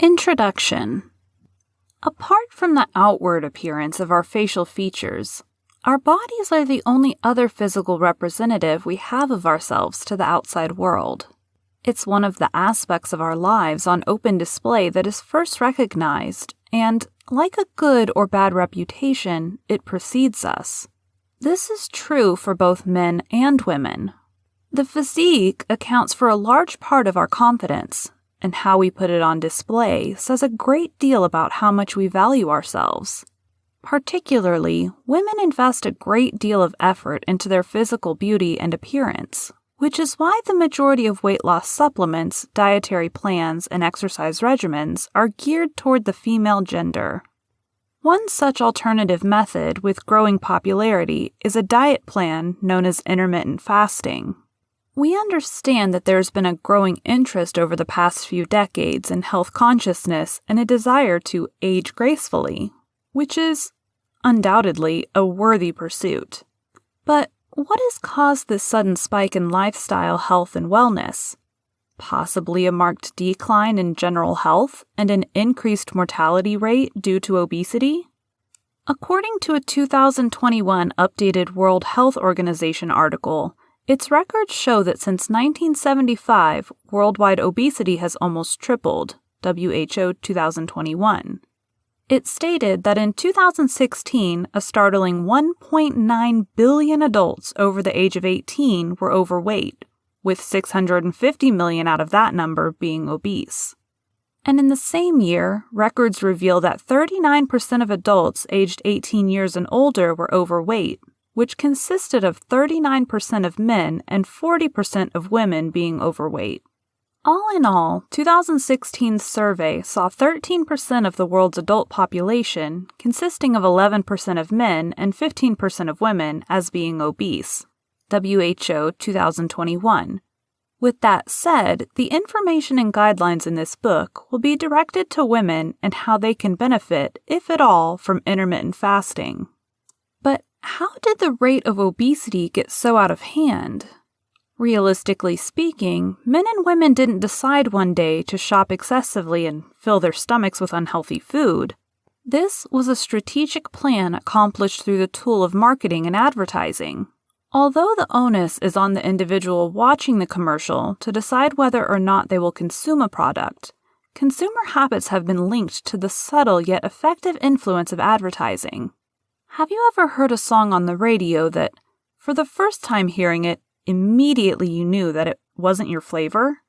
Introduction. Apart from the outward appearance of our facial features, our bodies are the only other physical representative we have of ourselves to the outside world. It's one of the aspects of our lives on open display that is first recognized, and, like a good or bad reputation, it precedes us. This is true for both men and women. The physique accounts for a large part of our confidence, and how we put it on display says a great deal about how much we value ourselves. Particularly, women invest a great deal of effort into their physical beauty and appearance, which is why the majority of weight loss supplements, dietary plans, and exercise regimens are geared toward the female gender. One such alternative method with growing popularity is a diet plan known as intermittent fasting. We understand that there's been a growing interest over the past few decades in health consciousness and a desire to age gracefully, which is, undoubtedly, a worthy pursuit. But what has caused this sudden spike in lifestyle health and wellness? Possibly a marked decline in general health and an increased mortality rate due to obesity? According to a 2021 updated World Health Organization article, its records show that since 1975, worldwide obesity has almost tripled, WHO 2021. It stated that in 2016, a startling 1.9 billion adults over the age of 18 were overweight, with 650 million out of that number being obese. And in the same year, records reveal that 39% of adults aged 18 years and older were overweight, which consisted of 39% of men and 40% of women being overweight. All in all, 2016's survey saw 13% of the world's adult population, consisting of 11% of men and 15% of women, as being obese. WHO 2021. With that said, the information and guidelines in this book will be directed to women and how they can benefit, if at all, from intermittent fasting. But how did the rate of obesity get so out of hand? Realistically speaking, men and women didn't decide one day to shop excessively and fill their stomachs with unhealthy food. This was a strategic plan accomplished through the tool of marketing and advertising. Although the onus is on the individual watching the commercial to decide whether or not they will consume a product, consumer habits have been linked to the subtle yet effective influence of advertising. Have you ever heard a song on the radio that, for the first time hearing it, immediately you knew that it wasn't your flavor?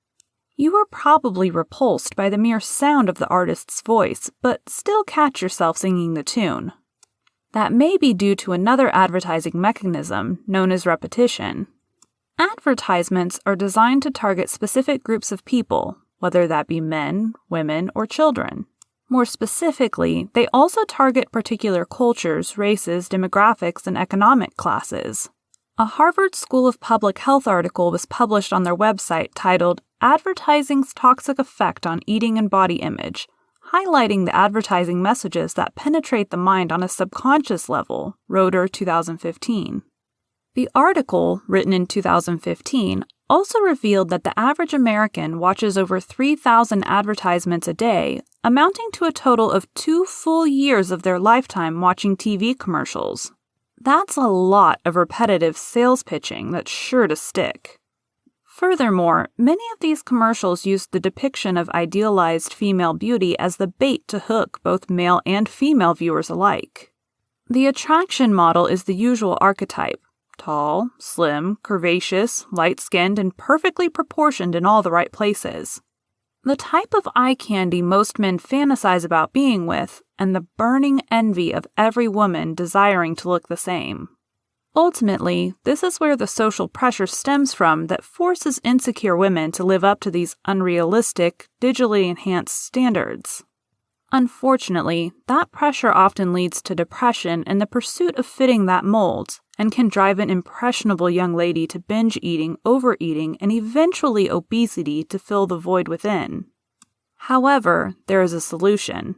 You were probably repulsed by the mere sound of the artist's voice, but still catch yourself singing the tune. That may be due to another advertising mechanism known as repetition. Advertisements are designed to target specific groups of people, whether that be men, women, or children. More specifically, they also target particular cultures, races, demographics, and economic classes. A Harvard School of Public Health article was published on their website titled Advertising's Toxic Effect on Eating and Body Image, highlighting the advertising messages that penetrate the mind on a subconscious level, Roeder 2015. The article, written in 2015, also revealed that the average American watches over 3,000 advertisements a day, amounting to a total of 2 full years of their lifetime watching TV commercials. That's a lot of repetitive sales pitching that's sure to stick. Furthermore, many of these commercials use the depiction of idealized female beauty as the bait to hook both male and female viewers alike. The attraction model is the usual archetype: tall, slim, curvaceous, light-skinned, and perfectly proportioned in all the right places. The type of eye candy most men fantasize about being with, and the burning envy of every woman desiring to look the same. Ultimately, this is where the social pressure stems from that forces insecure women to live up to these unrealistic, digitally enhanced standards. Unfortunately, that pressure often leads to depression and the pursuit of fitting that mold, and can drive an impressionable young lady to binge eating, overeating, and eventually obesity to fill the void within. However, there is a solution.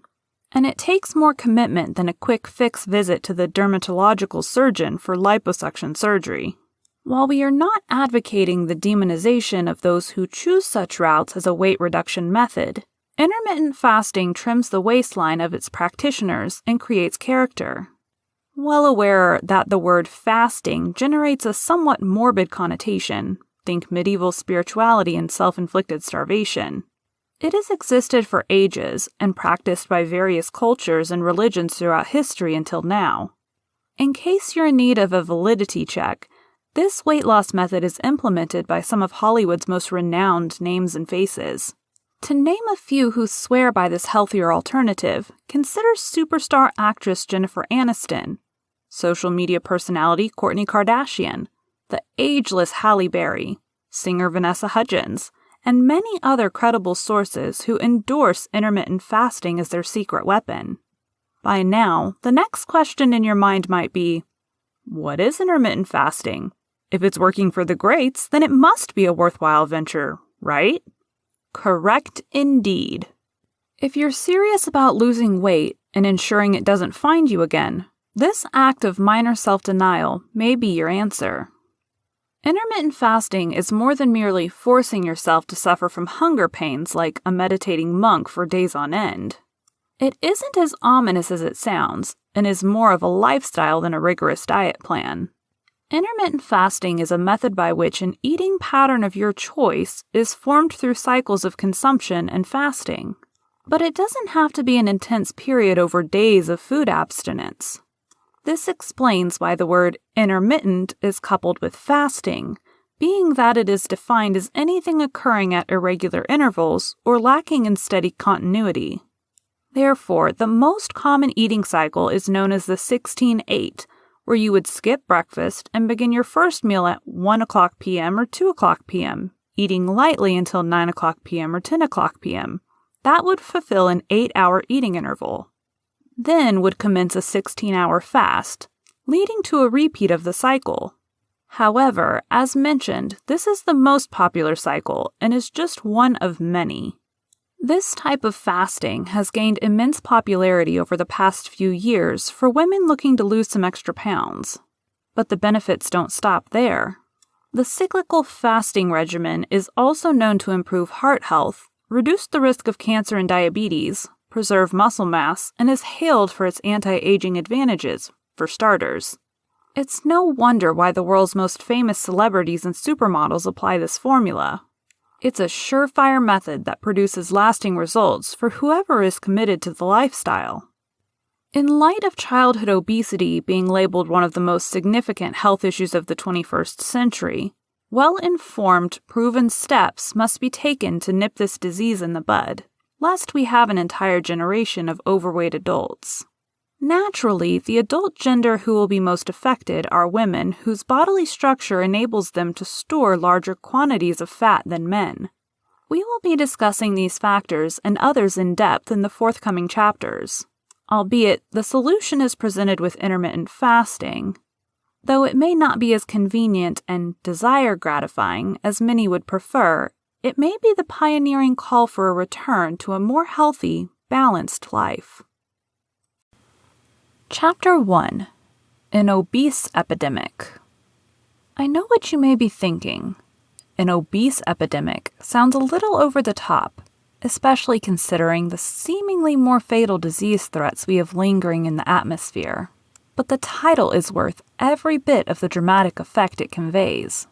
And it takes more commitment than a quick fix visit to the dermatological surgeon for liposuction surgery. While we are not advocating the demonization of those who choose such routes as a weight reduction method, Intermittent fasting trims the waistline of its practitioners and creates character. Well aware that the word fasting generates a somewhat morbid connotation, think medieval spirituality and self-inflicted starvation. It has existed for ages and practiced by various cultures and religions throughout history until now. In case you're in need of a validity check, this weight loss method is implemented by some of Hollywood's most renowned names and faces. To name a few who swear by this healthier alternative, consider superstar actress Jennifer Aniston, social media personality Kourtney Kardashian, the ageless Halle Berry, singer Vanessa Hudgens, and many other credible sources who endorse intermittent fasting as their secret weapon. By now, the next question in your mind might be, what is intermittent fasting? If it's working for the greats, then it must be a worthwhile venture, right? Correct indeed. If you're serious about losing weight and ensuring it doesn't find you again, this act of minor self-denial may be your answer. Intermittent fasting is more than merely forcing yourself to suffer from hunger pains like a meditating monk for days on end. It isn't as ominous as it sounds, and is more of a lifestyle than a rigorous diet plan. Intermittent fasting is a method by which an eating pattern of your choice is formed through cycles of consumption and fasting. But it doesn't have to be an intense period over days of food abstinence. This explains why the word intermittent is coupled with fasting, being that it is defined as anything occurring at irregular intervals or lacking in steady continuity. Therefore, the most common eating cycle is known as the 16-8, where you would skip breakfast and begin your first meal at 1 o'clock p.m. or 2 o'clock p.m., eating lightly until 9 o'clock p.m. or 10 o'clock p.m. That would fulfill an 8-hour eating interval. Then would commence a 16-hour fast, leading to a repeat of the cycle. However, as mentioned, this is the most popular cycle and is just one of many. This type of fasting has gained immense popularity over the past few years for women looking to lose some extra pounds. But the benefits don't stop there. The cyclical fasting regimen is also known to improve heart health, reduce the risk of cancer and diabetes, preserve muscle mass, and is hailed for its anti-aging advantages, for starters. It's no wonder why the world's most famous celebrities and supermodels apply this formula. It's a surefire method that produces lasting results for whoever is committed to the lifestyle. In light of childhood obesity being labeled one of the most significant health issues of the 21st century, well-informed, proven steps must be taken to nip this disease in the bud, lest we have an entire generation of overweight adults. Naturally, the adult gender who will be most affected are women whose bodily structure enables them to store larger quantities of fat than men. We will be discussing these factors and others in depth in the forthcoming chapters, albeit the solution is presented with intermittent fasting. Though it may not be as convenient and desire-gratifying as many would prefer, it may be the pioneering call for a return to a more healthy, balanced life. Chapter 1. An Obese Epidemic. I know what you may be thinking. An obese epidemic sounds a little over the top, especially considering the seemingly more fatal disease threats we have lingering in the atmosphere. But the title is worth every bit of the dramatic effect it conveys.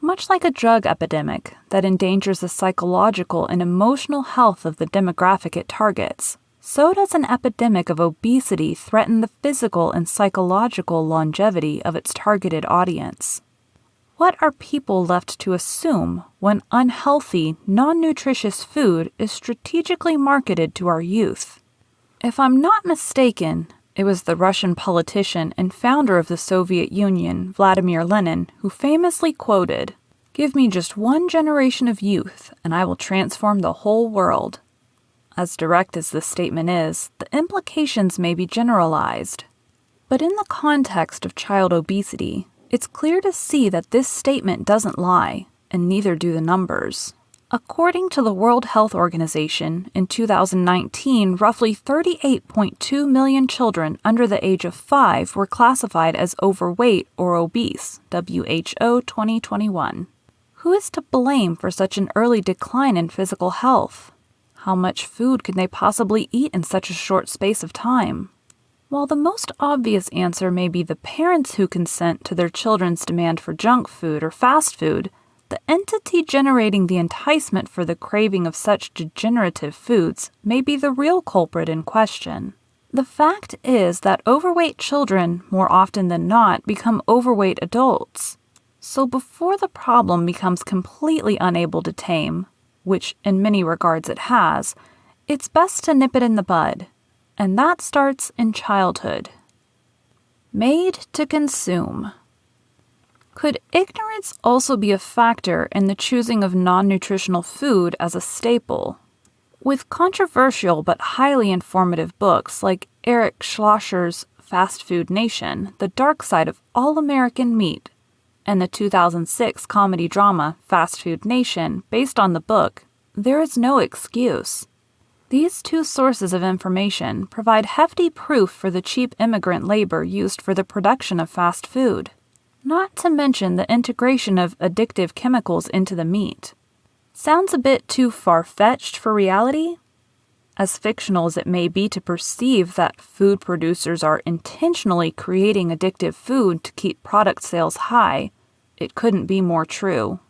Much like a drug epidemic that endangers the psychological and emotional health of the demographic it targets, so does an epidemic of obesity threaten the physical and psychological longevity of its targeted audience. What are people left to assume when unhealthy, non-nutritious food is strategically marketed to our youth? If I'm not mistaken, it was the Russian politician and founder of the Soviet Union, Vladimir Lenin, who famously quoted, "Give me just one generation of youth, and I will transform the whole world." As direct as this statement is, the implications may be generalized. But in the context of child obesity, it's clear to see that this statement doesn't lie, and neither do the numbers. According to the World Health Organization, in 2019, roughly 38.2 million children under the age of 5 were classified as overweight or obese, WHO 2021. Who is to blame for such an early decline in physical health? How much food can they possibly eat in such a short space of time? While the most obvious answer may be the parents who consent to their children's demand for junk food or fast food, the entity generating the enticement for the craving of such degenerative foods may be the real culprit in question. The fact is that overweight children, more often than not, become overweight adults. So before the problem becomes completely unable to tame, which in many regards it has, it's best to nip it in the bud. And that starts in childhood. Made to consume. Could ignorance also be a factor in the choosing of non-nutritional food as a staple? With controversial but highly informative books like Eric Schlosser's Fast Food Nation, The Dark Side of All American Meat, and the 2006 comedy drama Fast Food Nation, based on the book, there is no excuse. These two sources of information provide hefty proof for the cheap immigrant labor used for the production of fast food, not to mention the integration of addictive chemicals into the meat. Sounds a bit too far-fetched for reality? As fictional as it may be to perceive that food producers are intentionally creating addictive food to keep product sales high, it couldn't be more true.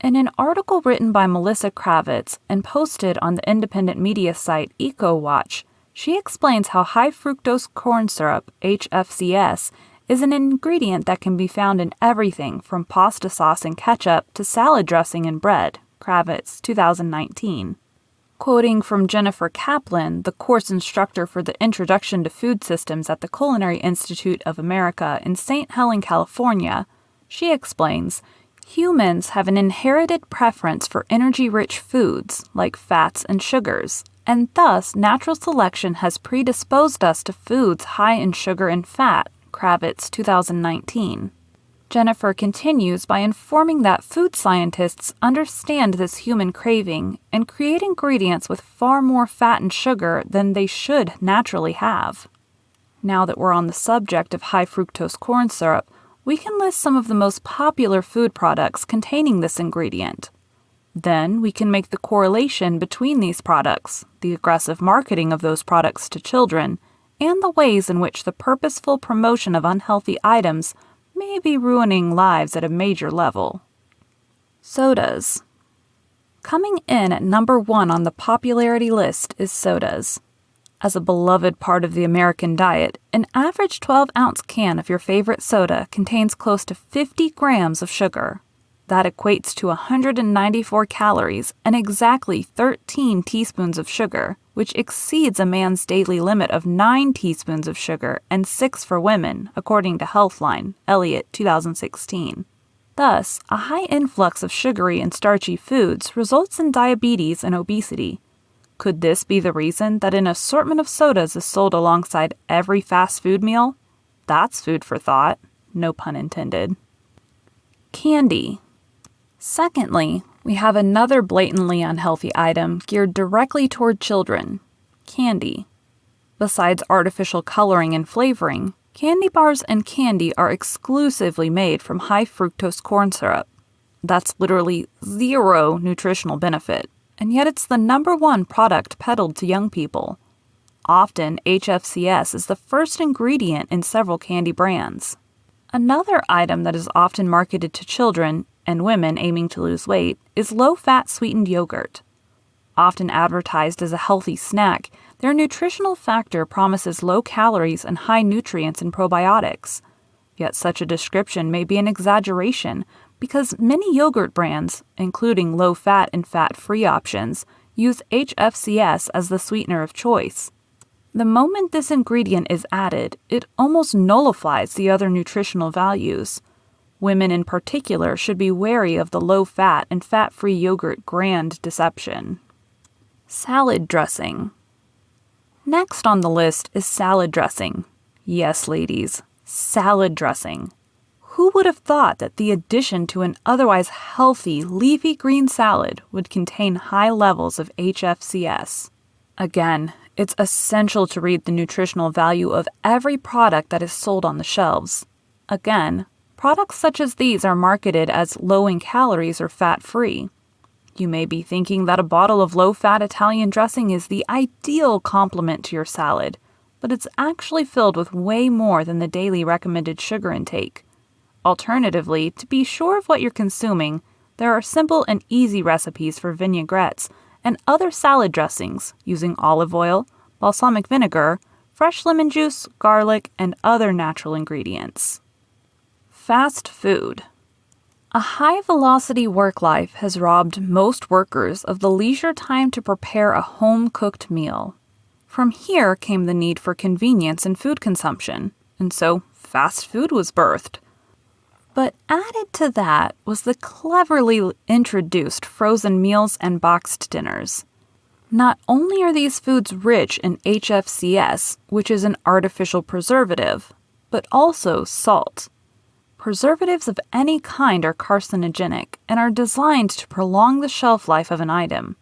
In an article written by Melissa Kravitz and posted on the independent media site EcoWatch, she explains how high fructose corn syrup, HFCS, is an ingredient that can be found in everything from pasta sauce and ketchup to salad dressing and bread. Kravitz, 2019. Quoting from Jennifer Kaplan, the course instructor for the Introduction to Food Systems at the Culinary Institute of America in St. Helen, California, she explains, humans have an inherited preference for energy-rich foods, like fats and sugars, and thus natural selection has predisposed us to foods high in sugar and fat. Kravitz, 2019. Jennifer continues by informing that food scientists understand this human craving and create ingredients with far more fat and sugar than they should naturally have. Now that we're on the subject of high fructose corn syrup, we can list some of the most popular food products containing this ingredient. Then we can make the correlation between these products, the aggressive marketing of those products to children, and the ways in which the purposeful promotion of unhealthy items may be ruining lives at a major level. Sodas. Coming in at number 1 on the popularity list is sodas. As a beloved part of the American diet, an average 12-ounce can of your favorite soda contains close to 50 grams of sugar. That equates to 194 calories and exactly 13 teaspoons of sugar, which exceeds a man's daily limit of 9 teaspoons of sugar and 6 for women, according to Healthline, Elliott, 2016. Thus, a high influx of sugary and starchy foods results in diabetes and obesity. Could this be the reason that an assortment of sodas is sold alongside every fast food meal? That's food for thought, no pun intended. Candy. Secondly, we have another blatantly unhealthy item geared directly toward children: candy. Besides artificial coloring and flavoring, candy bars and candy are exclusively made from high fructose corn syrup. That's literally zero nutritional benefit, and yet it's the number 1 product peddled to young people. Often, HFCS is the first ingredient in several candy brands. Another item that is often marketed to children and women aiming to lose weight is low-fat sweetened yogurt. Often advertised as a healthy snack, their nutritional factor promises low calories and high nutrients and probiotics. Yet such a description may be an exaggeration because many yogurt brands, including low-fat and fat-free options, use HFCS as the sweetener of choice. The moment this ingredient is added, it almost nullifies the other nutritional values. Women in particular should be wary of the low-fat and fat-free yogurt grand deception. Salad dressing. Next on the list is salad dressing. Yes, ladies, salad dressing. Who would have thought that the addition to an otherwise healthy leafy green salad would contain high levels of HFCS? Again, it's essential to read the nutritional value of every product that is sold on the shelves. Again, products such as these are marketed as low in calories or fat-free. You may be thinking that a bottle of low-fat Italian dressing is the ideal complement to your salad, but it's actually filled with way more than the daily recommended sugar intake. Alternatively, to be sure of what you're consuming, there are simple and easy recipes for vinaigrettes and other salad dressings using olive oil, balsamic vinegar, fresh lemon juice, garlic, and other natural ingredients. Fast food. A high-velocity work life has robbed most workers of the leisure time to prepare a home-cooked meal. From here came the need for convenience in food consumption, and so fast food was birthed. But added to that was the cleverly introduced frozen meals and boxed dinners. Not only are these foods rich in HFCS, which is an artificial preservative, but also salt. Preservatives of any kind are carcinogenic and are designed to prolong the shelf life of an item.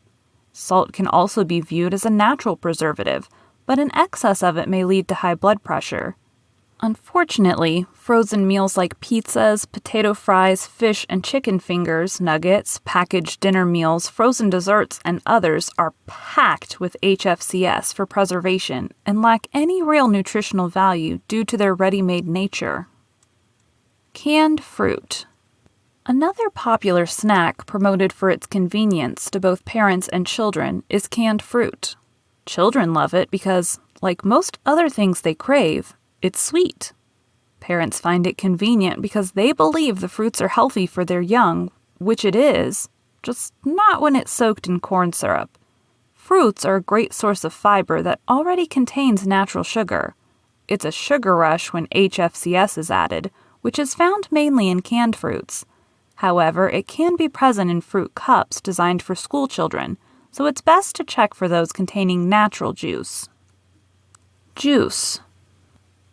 Salt can also be viewed as a natural preservative, but an excess of it may lead to high blood pressure. Unfortunately, frozen meals like pizzas, potato fries, fish and chicken fingers, nuggets, packaged dinner meals, frozen desserts, and others are packed with HFCS for preservation and lack any real nutritional value due to their ready-made nature. Canned fruit. Another popular snack promoted for its convenience to both parents and children is canned fruit. Children love it because, like most other things they crave, it's sweet. Parents find it convenient because they believe the fruits are healthy for their young, which it is, just not when it's soaked in corn syrup. Fruits are a great source of fiber that already contains natural sugar. It's a sugar rush when HFCS is added, which is found mainly in canned fruits. However, it can be present in fruit cups designed for school children, so it's best to check for those containing natural juice. Juice.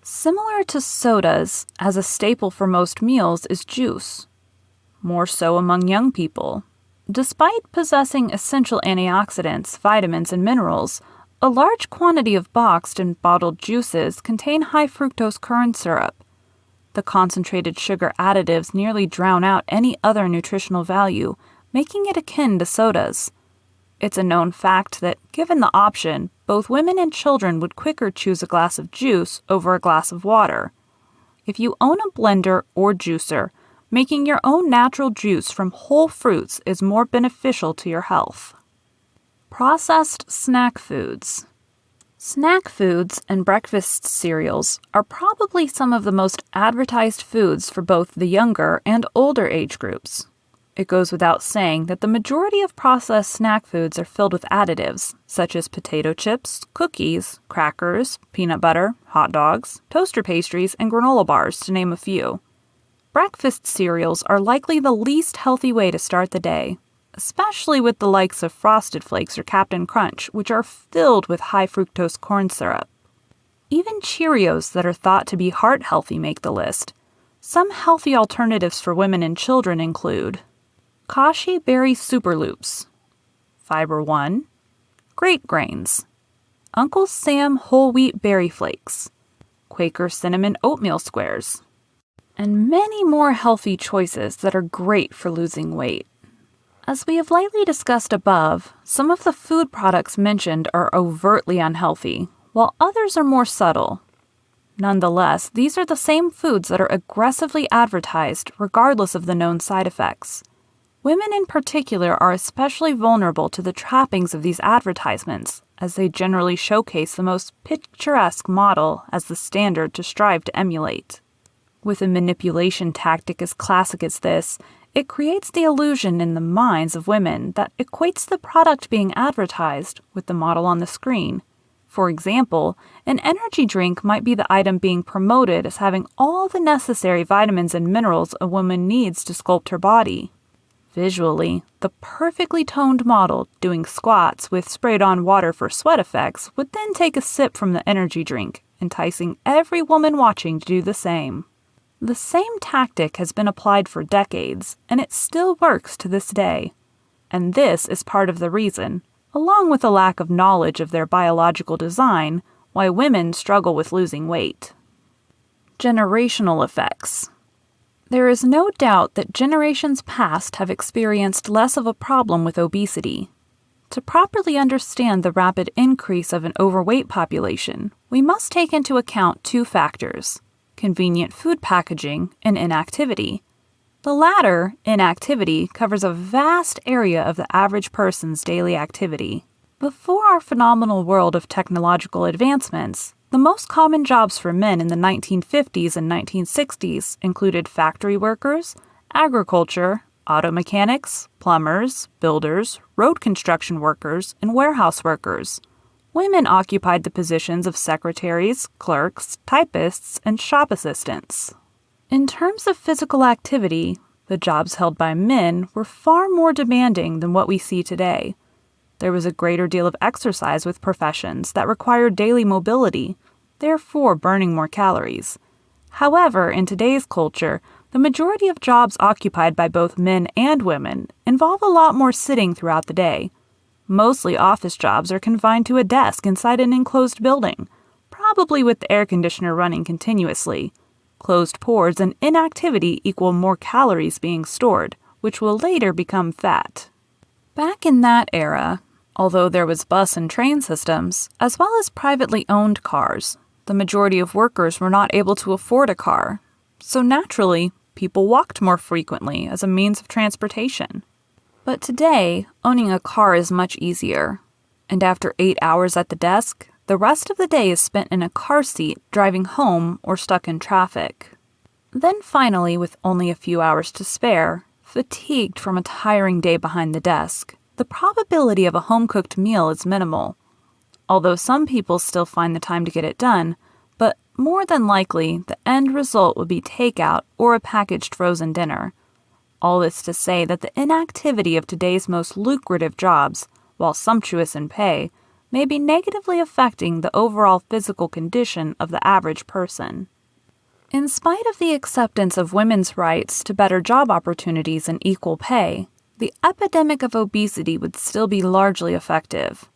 Similar to sodas, as a staple for most meals is juice. More so among young people. Despite possessing essential antioxidants, vitamins, and minerals, a large quantity of boxed and bottled juices contain high fructose corn syrup. The concentrated sugar additives nearly drown out any other nutritional value, making it akin to sodas. It's a known fact that, given the option, both women and children would quicker choose a glass of juice over a glass of water. If you own a blender or juicer, making your own natural juice from whole fruits is more beneficial to your health. Processed snack foods. Snack foods and breakfast cereals are probably some of the most advertised foods for both the younger and older age groups. It goes without saying that the majority of processed snack foods are filled with additives, such as potato chips, cookies, crackers, peanut butter, hot dogs, toaster pastries, and granola bars, to name a few. Breakfast cereals are likely the least healthy way to start the day, especially with the likes of Frosted Flakes or Captain Crunch, which are filled with high fructose corn syrup. Even Cheerios that are thought to be heart healthy make the list. Some healthy alternatives for women and children include Kashi Berry Super Loops, Fiber One, Great Grains, Uncle Sam Whole Wheat Berry Flakes, Quaker Cinnamon Oatmeal Squares, and many more healthy choices that are great for losing weight. As we have lightly discussed above, some of the food products mentioned are overtly unhealthy, while others are more subtle. Nonetheless, these are the same foods that are aggressively advertised regardless of the known side effects. Women in particular are especially vulnerable to the trappings of these advertisements, as they generally showcase the most picturesque model as the standard to strive to emulate. With a manipulation tactic as classic as this, it creates the illusion in the minds of women that equates the product being advertised with the model on the screen. For example, an energy drink might be the item being promoted as having all the necessary vitamins and minerals a woman needs to sculpt her body. Visually, the perfectly toned model doing squats with sprayed-on water for sweat effects would then take a sip from the energy drink, enticing every woman watching to do the same. The same tactic has been applied for decades, and it still works to this day. And this is part of the reason, along with a lack of knowledge of their biological design, why women struggle with losing weight. Generational effects. There is no doubt that generations past have experienced less of a problem with obesity. To properly understand the rapid increase of an overweight population, we must take into account two factors: convenient food packaging and inactivity. The latter, inactivity, covers a vast area of the average person's daily activity. Before our phenomenal world of technological advancements, the most common jobs for men in the 1950s and 1960s included factory workers, agriculture, auto mechanics, plumbers, builders, road construction workers, and warehouse workers. Women occupied the positions of secretaries, clerks, typists, and shop assistants. In terms of physical activity, the jobs held by men were far more demanding than what we see today. There was a greater deal of exercise with professions that required daily mobility, therefore burning more calories. However, in today's culture, the majority of jobs occupied by both men and women involve a lot more sitting throughout the day. Mostly office jobs are confined to a desk inside an enclosed building, probably with the air conditioner running continuously. Closed pores and inactivity equal more calories being stored, which will later become fat. Back in that era, although there was bus and train systems, as well as privately owned cars, the majority of workers were not able to afford a car. So naturally, people walked more frequently as a means of transportation. But today, owning a car is much easier. And after 8 hours at the desk, the rest of the day is spent in a car seat, driving home, or stuck in traffic. Then finally, with only a few hours to spare, fatigued from a tiring day behind the desk, the probability of a home-cooked meal is minimal. Although some people still find the time to get it done, but more than likely, the end result would be takeout or a packaged frozen dinner. All this to say that the inactivity of today's most lucrative jobs, while sumptuous in pay, may be negatively affecting the overall physical condition of the average person. In spite of the acceptance of women's rights to better job opportunities and equal pay, the epidemic of obesity would still be largely effective.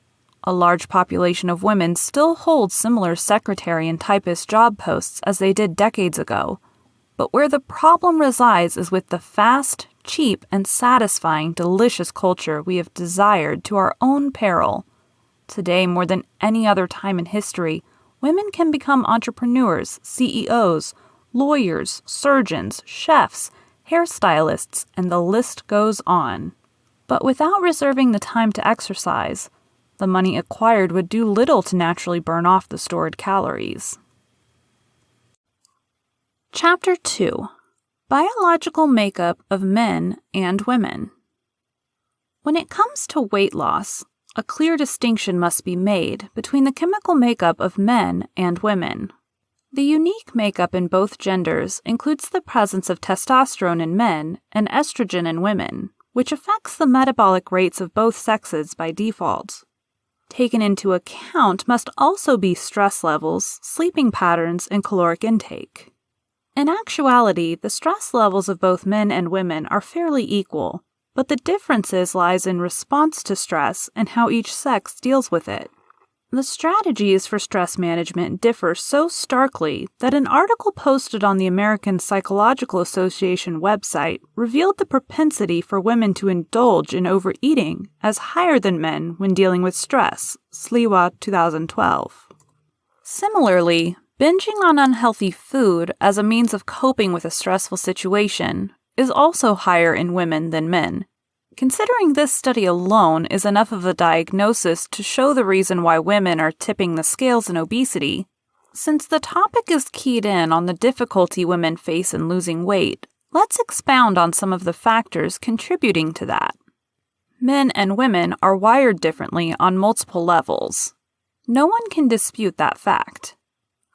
A large population of women still hold similar secretary and typist job posts as they did decades ago, but where the problem resides is with the fast, cheap, and satisfying delicious culture we have desired to our own peril. Today, more than any other time in history, women can become entrepreneurs, CEOs, lawyers, surgeons, chefs, hairstylists, and the list goes on. But without reserving the time to exercise, the money acquired would do little to naturally burn off the stored calories. Chapter 2: Biological Makeup of Men and Women. When it comes to weight loss, a clear distinction must be made between the chemical makeup of men and women. The unique makeup in both genders includes the presence of testosterone in men and estrogen in women, which affects the metabolic rates of both sexes by default. Taken into account must also be stress levels, sleeping patterns, and caloric intake. In actuality, the stress levels of both men and women are fairly equal, but the differences lies in response to stress and how each sex deals with it. The strategies for stress management differ so starkly that an article posted on the American Psychological Association website revealed the propensity for women to indulge in overeating as higher than men when dealing with stress, Sliwa 2012. Similarly, binging on unhealthy food as a means of coping with a stressful situation is also higher in women than men. Considering this study alone is enough of a diagnosis to show the reason why women are tipping the scales in obesity, since the topic is keyed in on the difficulty women face in losing weight, let's expound on some of the factors contributing to that. Men and women are wired differently on multiple levels. No one can dispute that fact.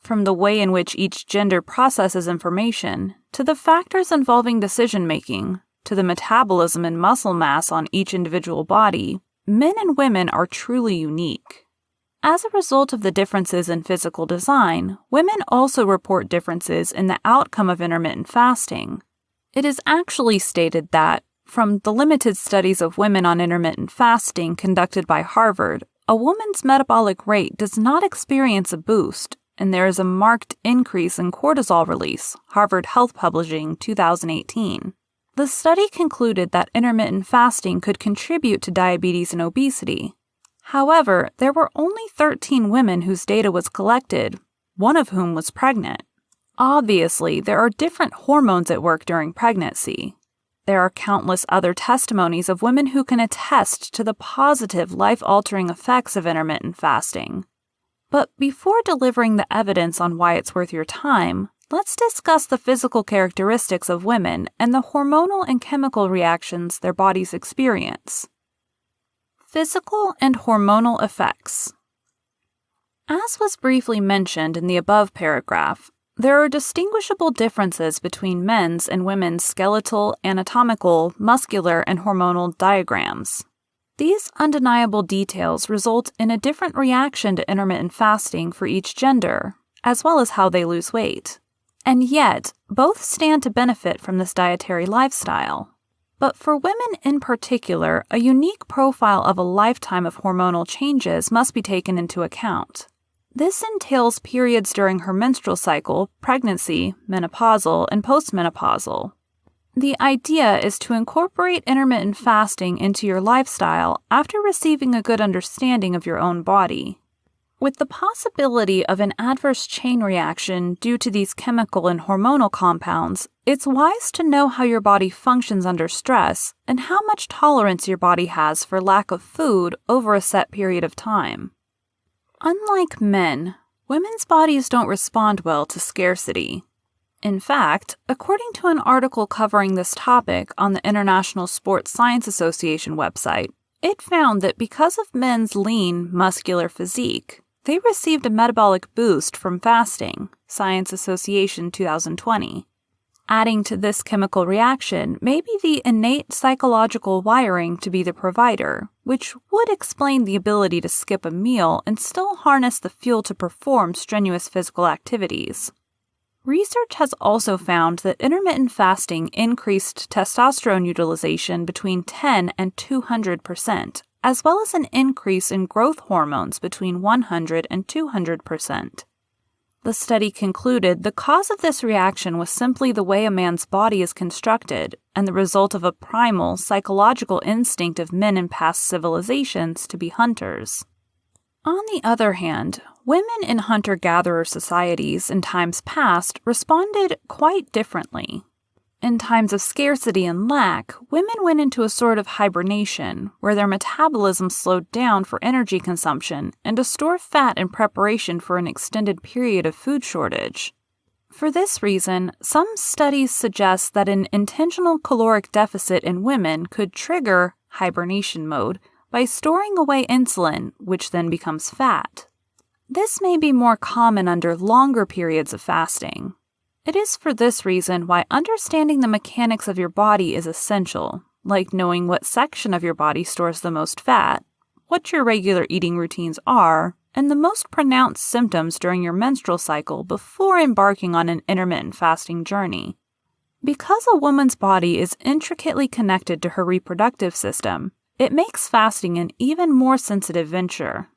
From the way in which each gender processes information, to the factors involving decision-making, to the metabolism and muscle mass on each individual body, men and women are truly unique. As a result of the differences in physical design, women also report differences in the outcome of intermittent fasting. It is actually stated that, from the limited studies of women on intermittent fasting conducted by Harvard, a woman's metabolic rate does not experience a boost, and there is a marked increase in cortisol release, Harvard Health Publishing, 2018. The study concluded that intermittent fasting could contribute to diabetes and obesity. However, there were only 13 women whose data was collected, one of whom was pregnant. Obviously, there are different hormones at work during pregnancy. There are countless other testimonies of women who can attest to the positive, life-altering effects of intermittent fasting. But before delivering the evidence on why it's worth your time, let's discuss the physical characteristics of women and the hormonal and chemical reactions their bodies experience. Physical and hormonal effects. As was briefly mentioned in the above paragraph, there are distinguishable differences between men's and women's skeletal, anatomical, muscular, and hormonal diagrams. These undeniable details result in a different reaction to intermittent fasting for each gender, as well as how they lose weight. And yet, both stand to benefit from this dietary lifestyle. But for women in particular, a unique profile of a lifetime of hormonal changes must be taken into account. This entails periods during her menstrual cycle, pregnancy, menopausal, and postmenopausal. The idea is to incorporate intermittent fasting into your lifestyle after receiving a good understanding of your own body. With the possibility of an adverse chain reaction due to these chemical and hormonal compounds, it's wise to know how your body functions under stress and how much tolerance your body has for lack of food over a set period of time. Unlike men, women's bodies don't respond well to scarcity. In fact, according to an article covering this topic on the International Sports Science Association website, it found that because of men's lean, muscular physique, they received a metabolic boost from fasting, Science Association 2020. Adding to this chemical reaction may be the innate psychological wiring to be the provider, which would explain the ability to skip a meal and still harness the fuel to perform strenuous physical activities. Research has also found that intermittent fasting increased testosterone utilization between 10 and 200%, as well as an increase in growth hormones between 100 and 200%. The study concluded the cause of this reaction was simply the way a man's body is constructed and the result of a primal, psychological instinct of men in past civilizations to be hunters. On the other hand, women in hunter-gatherer societies in times past responded quite differently. In times of scarcity and lack, women went into a sort of hibernation, where their metabolism slowed down for energy consumption and to store fat in preparation for an extended period of food shortage. For this reason, some studies suggest that an intentional caloric deficit in women could trigger hibernation mode by storing away insulin, which then becomes fat. This may be more common under longer periods of fasting. It is for this reason why understanding the mechanics of your body is essential, like knowing what section of your body stores the most fat, what your regular eating routines are, and the most pronounced symptoms during your menstrual cycle before embarking on an intermittent fasting journey. Because a woman's body is intricately connected to her reproductive system, it makes fasting an even more sensitive venture.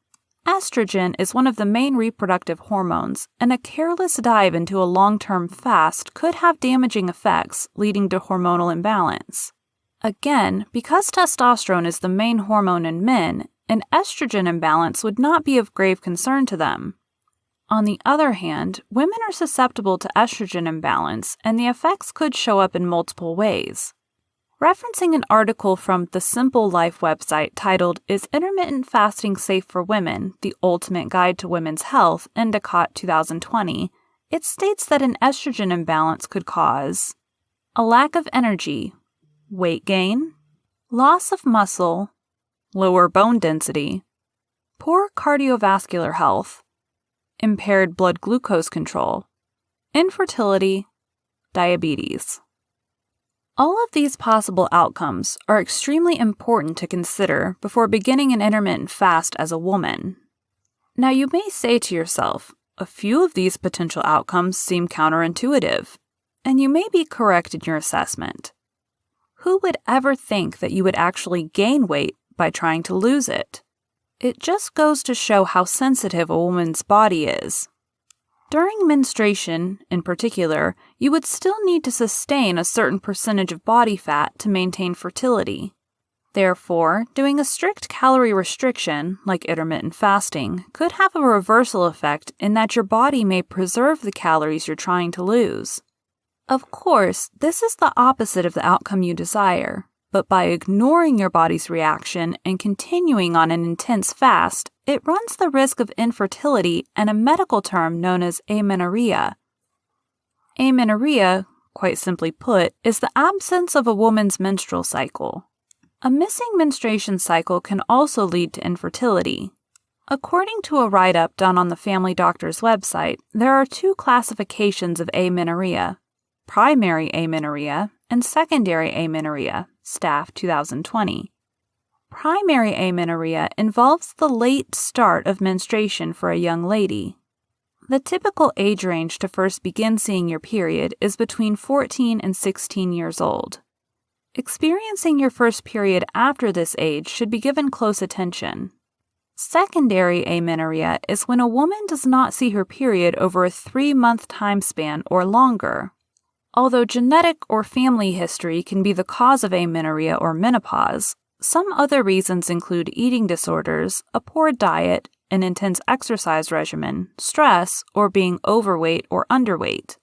Estrogen is one of the main reproductive hormones, and a careless dive into a long-term fast could have damaging effects, leading to hormonal imbalance. Again, because testosterone is the main hormone in men, an estrogen imbalance would not be of grave concern to them. On the other hand, women are susceptible to estrogen imbalance, and the effects could show up in multiple ways. Referencing an article from the Simple Life website titled, "Is Intermittent Fasting Safe for Women? The Ultimate Guide to Women's Health," Endicott 2020, it states that an estrogen imbalance could cause a lack of energy, weight gain, loss of muscle, lower bone density, poor cardiovascular health, impaired blood glucose control, infertility, diabetes. All of these possible outcomes are extremely important to consider before beginning an intermittent fast as a woman. Now you may say to yourself, a few of these potential outcomes seem counterintuitive, and you may be correct in your assessment. Who would ever think that you would actually gain weight by trying to lose it? It just goes to show how sensitive a woman's body is. During menstruation, in particular, you would still need to sustain a certain percentage of body fat to maintain fertility. Therefore, doing a strict calorie restriction, like intermittent fasting, could have a reversal effect in that your body may preserve the calories you're trying to lose. Of course, this is the opposite of the outcome you desire, but by ignoring your body's reaction and continuing on an intense fast, it runs the risk of infertility and a medical term known as amenorrhea. Amenorrhea, quite simply put, is the absence of a woman's menstrual cycle. A missing menstruation cycle can also lead to infertility. According to a write-up done on the Family Doctor's website, there are two classifications of amenorrhea: primary amenorrhea and secondary amenorrhea, Staff 2020. Primary amenorrhea involves the late start of menstruation for a young lady. The typical age range to first begin seeing your period is between 14 and 16 years old. Experiencing your first period after this age should be given close attention. Secondary amenorrhea is when a woman does not see her period over a 3-month time span or longer. Although genetic or family history can be the cause of amenorrhea or menopause, some other reasons include eating disorders, a poor diet, an intense exercise regimen, stress, or being overweight or underweight.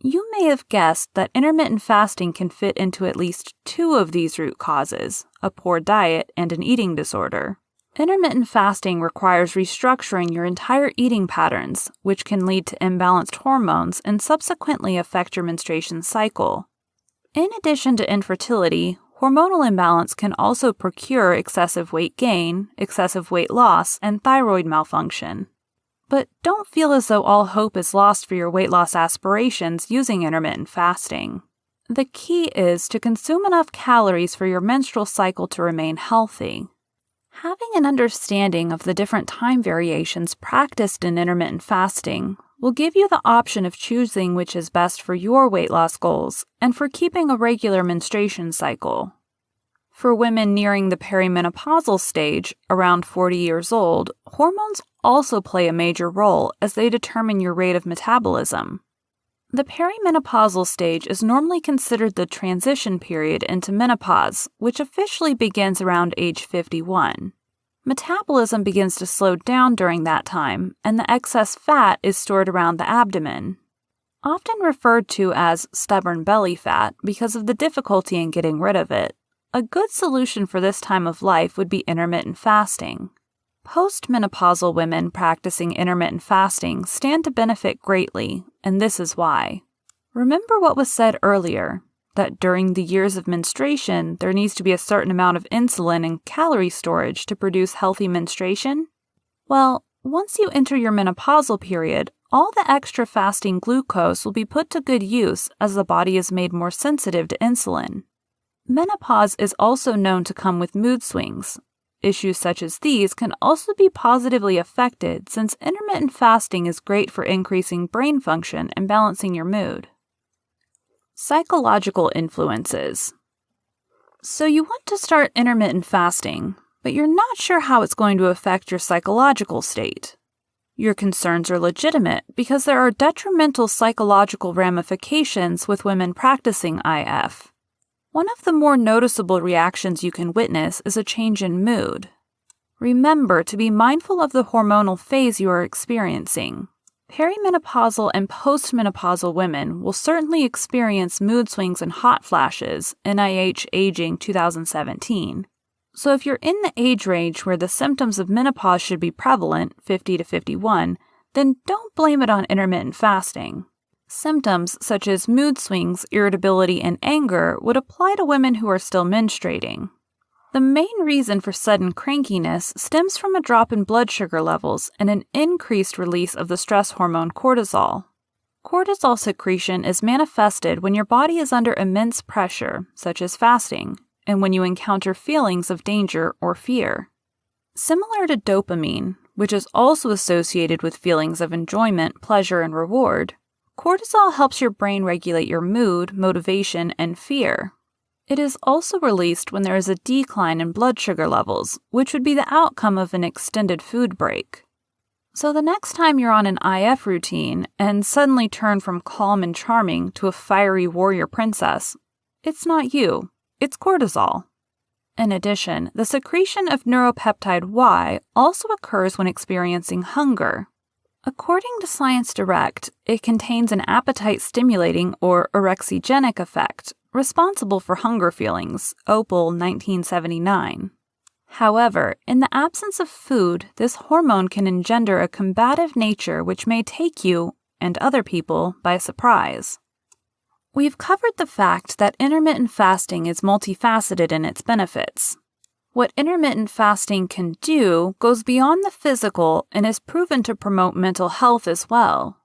You may have guessed that intermittent fasting can fit into at least 2 of these root causes, a poor diet and an eating disorder. Intermittent fasting requires restructuring your entire eating patterns, which can lead to imbalanced hormones and subsequently affect your menstruation cycle. In addition to infertility, hormonal imbalance can also procure excessive weight gain, excessive weight loss, and thyroid malfunction. But don't feel as though all hope is lost for your weight loss aspirations using intermittent fasting. The key is to consume enough calories for your menstrual cycle to remain healthy. Having an understanding of the different time variations practiced in intermittent fasting will give you the option of choosing which is best for your weight loss goals and for keeping a regular menstruation cycle. For women nearing the perimenopausal stage, around 40 years old, hormones also play a major role as they determine your rate of metabolism. The perimenopausal stage is normally considered the transition period into menopause, which officially begins around age 51. Metabolism begins to slow down during that time, and the excess fat is stored around the abdomen. Often referred to as stubborn belly fat because of the difficulty in getting rid of it, a good solution for this time of life would be intermittent fasting. Postmenopausal women practicing intermittent fasting stand to benefit greatly, and this is why. Remember what was said earlier, that during the years of menstruation, there needs to be a certain amount of insulin and calorie storage to produce healthy menstruation? Well, once you enter your menopausal period, all the extra fasting glucose will be put to good use as the body is made more sensitive to insulin. Menopause is also known to come with mood swings. Issues such as these can also be positively affected since intermittent fasting is great for increasing brain function and balancing your mood. Psychological influences. So you want to start intermittent fasting, but you're not sure how it's going to affect your psychological state. Your concerns are legitimate because there are detrimental psychological ramifications with women practicing IF. One of the more noticeable reactions you can witness is a change in mood. Remember to be mindful of the hormonal phase you are experiencing. Perimenopausal and postmenopausal women will certainly experience mood swings and hot flashes, NIH Aging 2017. So if you're in the age range where the symptoms of menopause should be prevalent, 50 to 51, then don't blame it on intermittent fasting. Symptoms such as mood swings, irritability, and anger would apply to women who are still menstruating. The main reason for sudden crankiness stems from a drop in blood sugar levels and an increased release of the stress hormone cortisol. Cortisol secretion is manifested when your body is under immense pressure, such as fasting, and when you encounter feelings of danger or fear. Similar to dopamine, which is also associated with feelings of enjoyment, pleasure, and reward, cortisol helps your brain regulate your mood, motivation, and fear. It is also released when there is a decline in blood sugar levels, which would be the outcome of an extended food break. So the next time you're on an IF routine and suddenly turn from calm and charming to a fiery warrior princess, it's not you, it's cortisol. In addition, the secretion of neuropeptide Y also occurs when experiencing hunger. According to Science Direct, it contains an appetite-stimulating or orexigenic effect, responsible for hunger feelings, Opal 1979. However, in the absence of food, this hormone can engender a combative nature which may take you, and other people, by surprise. We've covered the fact that intermittent fasting is multifaceted in its benefits. What intermittent fasting can do goes beyond the physical and is proven to promote mental health as well.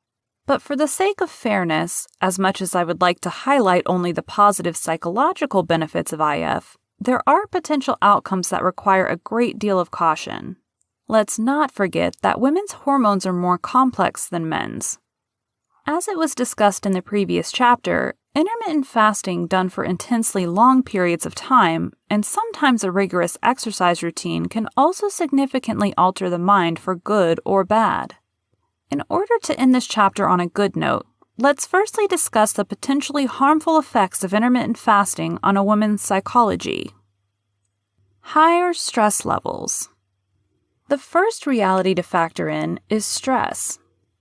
But for the sake of fairness, as much as I would like to highlight only the positive psychological benefits of IF, there are potential outcomes that require a great deal of caution. Let's not forget that women's hormones are more complex than men's. As it was discussed in the previous chapter, intermittent fasting done for intensely long periods of time and sometimes a rigorous exercise routine can also significantly alter the mind for good or bad. In order to end this chapter on a good note, let's firstly discuss the potentially harmful effects of intermittent fasting on a woman's psychology. Higher stress levels. The first reality to factor in is stress.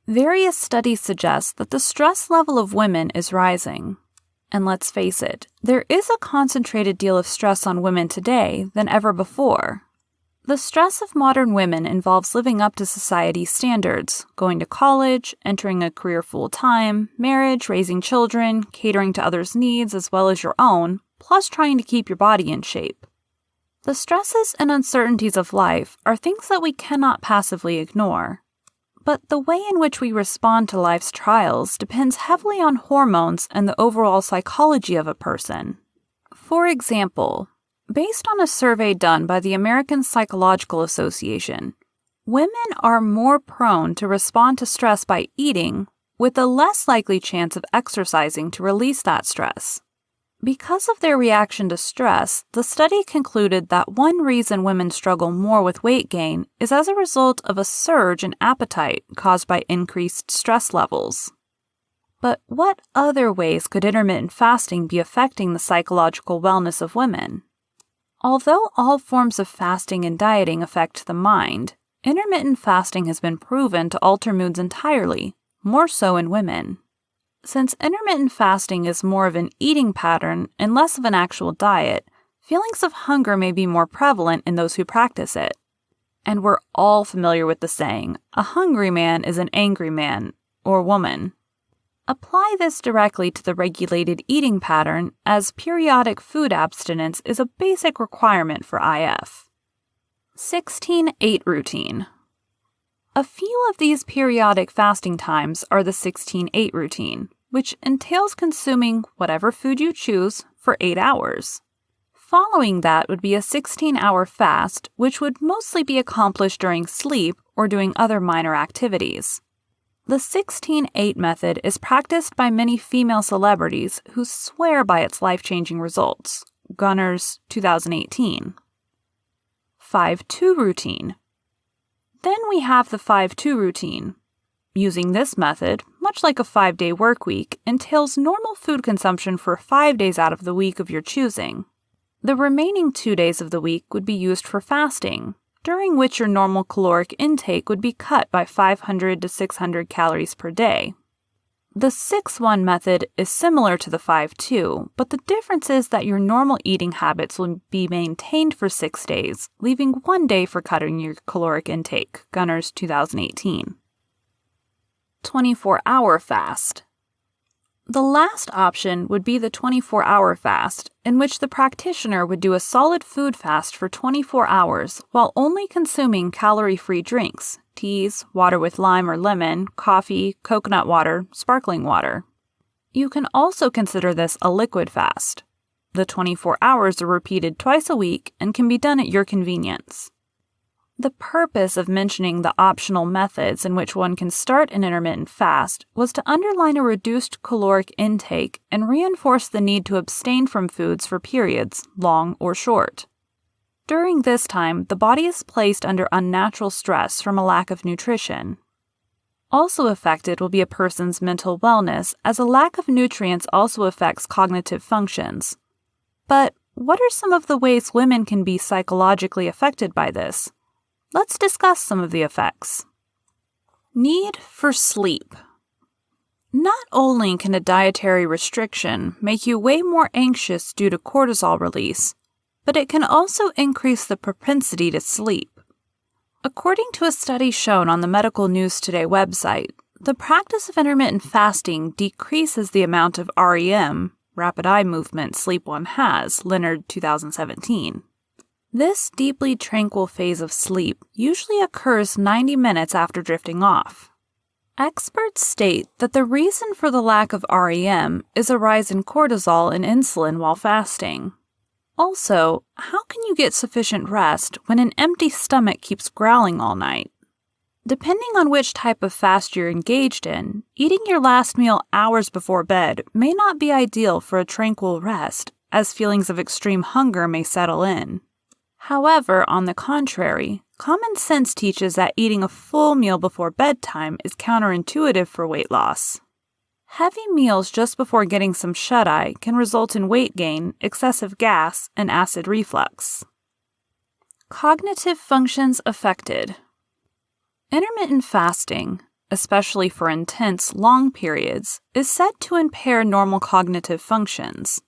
Various studies suggest that the stress level of women is rising. And let's face it, there is a concentrated deal of stress on women today than ever before. The stress of modern women involves living up to society's standards, going to college, entering a career full-time, marriage, raising children, catering to others' needs as well as your own, plus trying to keep your body in shape. The stresses and uncertainties of life are things that we cannot passively ignore. But the way in which we respond to life's trials depends heavily on hormones and the overall psychology of a person. For example, based on a survey done by the American Psychological Association, women are more prone to respond to stress by eating, with a less likely chance of exercising to release that stress. Because of their reaction to stress, the study concluded that one reason women struggle more with weight gain is as a result of a surge in appetite caused by increased stress levels. But what other ways could intermittent fasting be affecting the psychological wellness of women? Although all forms of fasting and dieting affect the mind, intermittent fasting has been proven to alter moods entirely, more so in women. Since intermittent fasting is more of an eating pattern and less of an actual diet, feelings of hunger may be more prevalent in those who practice it. And we're all familiar with the saying, a hungry man is an angry man, or woman. Apply this directly to the regulated eating pattern, as periodic food abstinence is a basic requirement for IF. 16-8 routine. A few of these periodic fasting times are the 16-8 routine, which entails consuming whatever food you choose for 8 hours. Following that would be a 16-hour fast, which would mostly be accomplished during sleep or doing other minor activities. The 16-8 method is practiced by many female celebrities who swear by its life-changing results. Gunners, 2018. 5-2 routine. Then we have the 5-2 routine. Using this method, much like a 5-day work week, entails normal food consumption for 5 days out of the week of your choosing. The remaining 2 days of the week would be used for fasting, during which your normal caloric intake would be cut by 500 to 600 calories per day. The 6-1 method is similar to the 5-2, but the difference is that your normal eating habits will be maintained for 6 days, leaving 1 day for cutting your caloric intake. Gunners, 2018. 24-hour fast. The last option would be the 24-hour fast, in which the practitioner would do a solid food fast for 24 hours while only consuming calorie-free drinks, teas, water with lime or lemon, coffee, coconut water, sparkling water. You can also consider this a liquid fast. The 24 hours are repeated twice a week and can be done at your convenience. The purpose of mentioning the optional methods in which one can start an intermittent fast was to underline a reduced caloric intake and reinforce the need to abstain from foods for periods, long or short. During this time, the body is placed under unnatural stress from a lack of nutrition, Also affected will be a person's mental wellness, as a lack of nutrients also affects cognitive functions. But what are some of the ways women can be psychologically affected by this? Let's discuss some of the effects. Need for sleep. Not only can a dietary restriction make you way more anxious due to cortisol release, but it can also increase the propensity to sleep. According to a study shown on the Medical News Today website, the practice of intermittent fasting decreases the amount of REM, rapid eye movement, sleep one has, Leonard 2017. This deeply tranquil phase of sleep usually occurs 90 minutes after drifting off. Experts state that the reason for the lack of REM is a rise in cortisol and insulin while fasting. Also, how can you get sufficient rest when an empty stomach keeps growling all night? Depending on which type of fast you're engaged in, eating your last meal hours before bed may not be ideal for a tranquil rest, as feelings of extreme hunger may settle in. However, on the contrary, common sense teaches that eating a full meal before bedtime is counterintuitive for weight loss. Heavy meals just before getting some shut-eye can result in weight gain, excessive gas, and acid reflux. Cognitive functions affected. Intermittent fasting, especially for intense, long periods, is said to impair normal cognitive functions.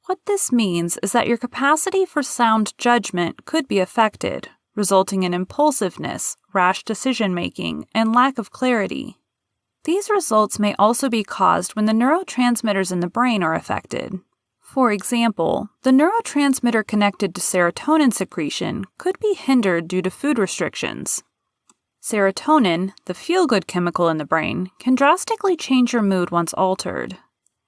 What this means is that your capacity for sound judgment could be affected, resulting in impulsiveness, rash decision-making, and lack of clarity. These results may also be caused when the neurotransmitters in the brain are affected. For example, the neurotransmitter connected to serotonin secretion could be hindered due to food restrictions. Serotonin, the feel-good chemical in the brain, can drastically change your mood once altered.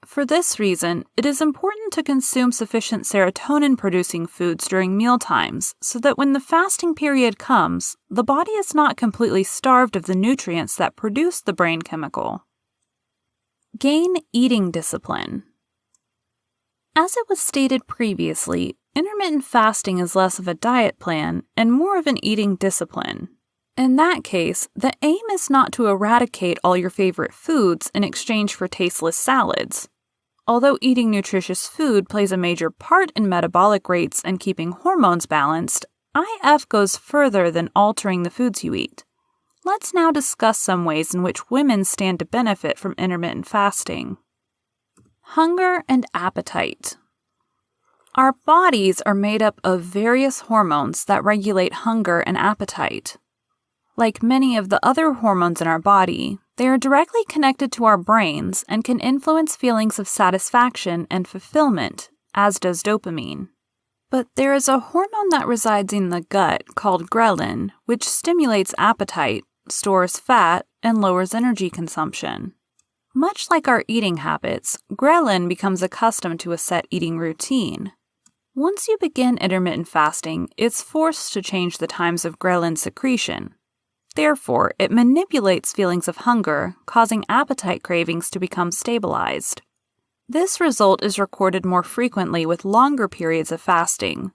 For this reason, it is important to consume sufficient serotonin-producing foods during mealtimes so that when the fasting period comes, the body is not completely starved of the nutrients that produce the brain chemical. Gain eating discipline. As it was stated previously, intermittent fasting is less of a diet plan and more of an eating discipline. In that case, the aim is not to eradicate all your favorite foods in exchange for tasteless salads. Although eating nutritious food plays a major part in metabolic rates and keeping hormones balanced, IF goes further than altering the foods you eat. Let's now discuss some ways in which women stand to benefit from intermittent fasting. Hunger and appetite. Our bodies are made up of various hormones that regulate hunger and appetite. Like many of the other hormones in our body, they are directly connected to our brains and can influence feelings of satisfaction and fulfillment, as does dopamine. But there is a hormone that resides in the gut called ghrelin, which stimulates appetite, stores fat, and lowers energy consumption. Much like our eating habits, ghrelin becomes accustomed to a set eating routine. Once you begin intermittent fasting, it's forced to change the times of ghrelin secretion. Therefore, it manipulates feelings of hunger, causing appetite cravings to become stabilized. This result is recorded more frequently with longer periods of fasting.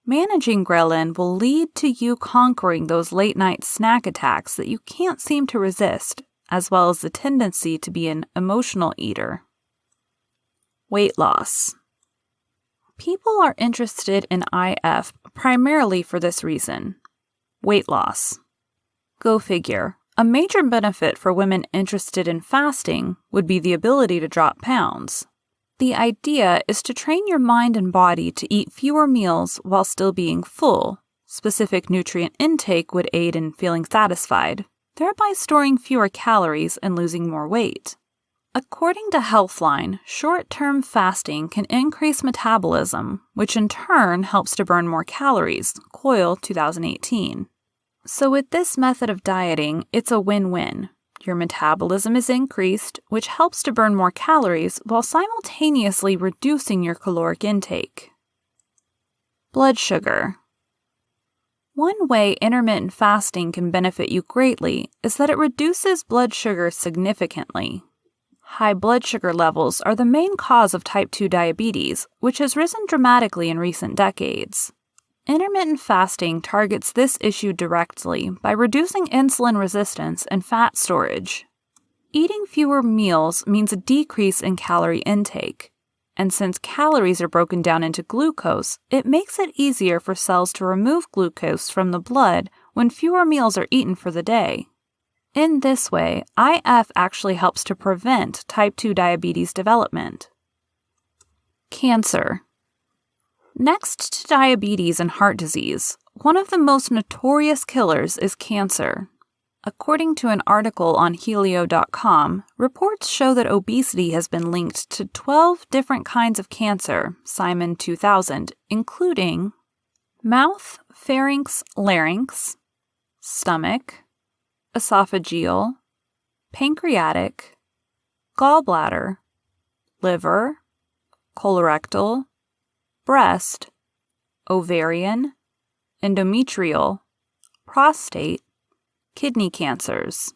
Managing ghrelin will lead to you conquering those late-night snack attacks that you can't seem to resist, as well as the tendency to be an emotional eater. Weight loss. People are interested in IF primarily for this reason: weight loss. Go figure. A major benefit for women interested in fasting would be the ability to drop pounds. The idea is to train your mind and body to eat fewer meals while still being full. Specific nutrient intake would aid in feeling satisfied, thereby storing fewer calories and losing more weight. According to Healthline, short-term fasting can increase metabolism, which in turn helps to burn more calories, Coyle 2018. So with this method of dieting, it's a win-win. Your metabolism is increased, which helps to burn more calories while simultaneously reducing your caloric intake. Blood sugar. One way intermittent fasting can benefit you greatly is that it reduces blood sugar significantly. High blood sugar levels are the main cause of type 2 diabetes, which has risen dramatically in recent decades. Intermittent fasting targets this issue directly by reducing insulin resistance and fat storage. Eating fewer meals means a decrease in calorie intake, and since calories are broken down into glucose, it makes it easier for cells to remove glucose from the blood when fewer meals are eaten for the day. In this way, IF actually helps to prevent type 2 diabetes development. Cancer. Next to diabetes and heart disease, one of the most notorious killers is cancer. According to an article on Helio.com, reports show that obesity has been linked to 12 different kinds of cancer, Simon 2000, including mouth, pharynx, larynx, stomach, esophageal, pancreatic, gallbladder, liver, colorectal, breast, ovarian, endometrial, prostate, kidney cancers.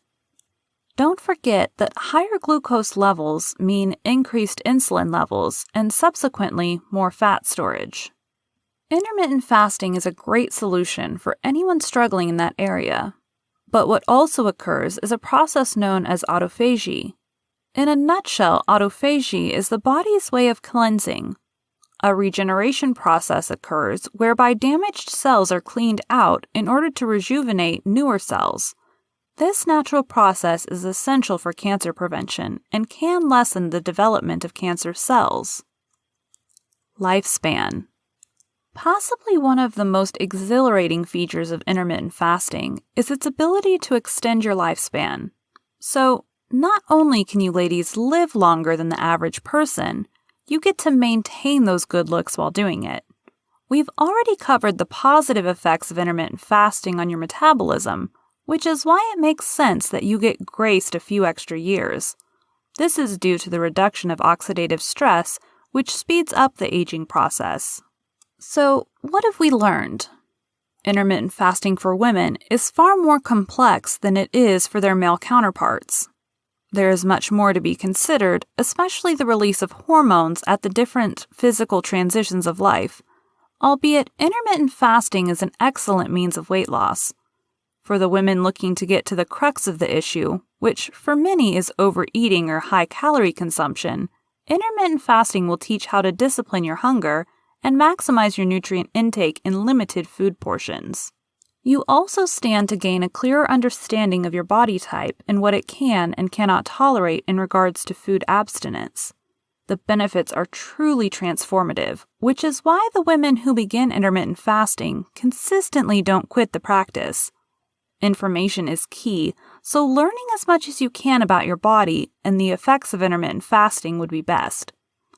Don't forget that higher glucose levels mean increased insulin levels and subsequently more fat storage. Intermittent fasting is a great solution for anyone struggling in that area. But what also occurs is a process known as autophagy. In a nutshell, autophagy is the body's way of cleansing. A regeneration process occurs whereby damaged cells are cleaned out in order to rejuvenate newer cells. This natural process is essential for cancer prevention and can lessen the development of cancer cells. Lifespan. Possibly one of the most exhilarating features of intermittent fasting is its ability to extend your lifespan. So, not only can you ladies live longer than the average person, you get to maintain those good looks while doing it. We've already covered the positive effects of intermittent fasting on your metabolism, which is why it makes sense that you get graced a few extra years. This is due to the reduction of oxidative stress, which speeds up the aging process. So, what have we learned? Intermittent fasting for women is far more complex than it is for their male counterparts. There is much more to be considered, especially the release of hormones at the different physical transitions of life, albeit intermittent fasting is an excellent means of weight loss. For the women looking to get to the crux of the issue, which for many is overeating or high-calorie consumption, intermittent fasting will teach how to discipline your hunger and maximize your nutrient intake in limited food portions. You also stand to gain a clearer understanding of your body type and what it can and cannot tolerate in regards to food abstinence. The benefits are truly transformative, which is why the women who begin intermittent fasting consistently don't quit the practice. Information is key, so learning as much as you can about your body and the effects of intermittent fasting would be best.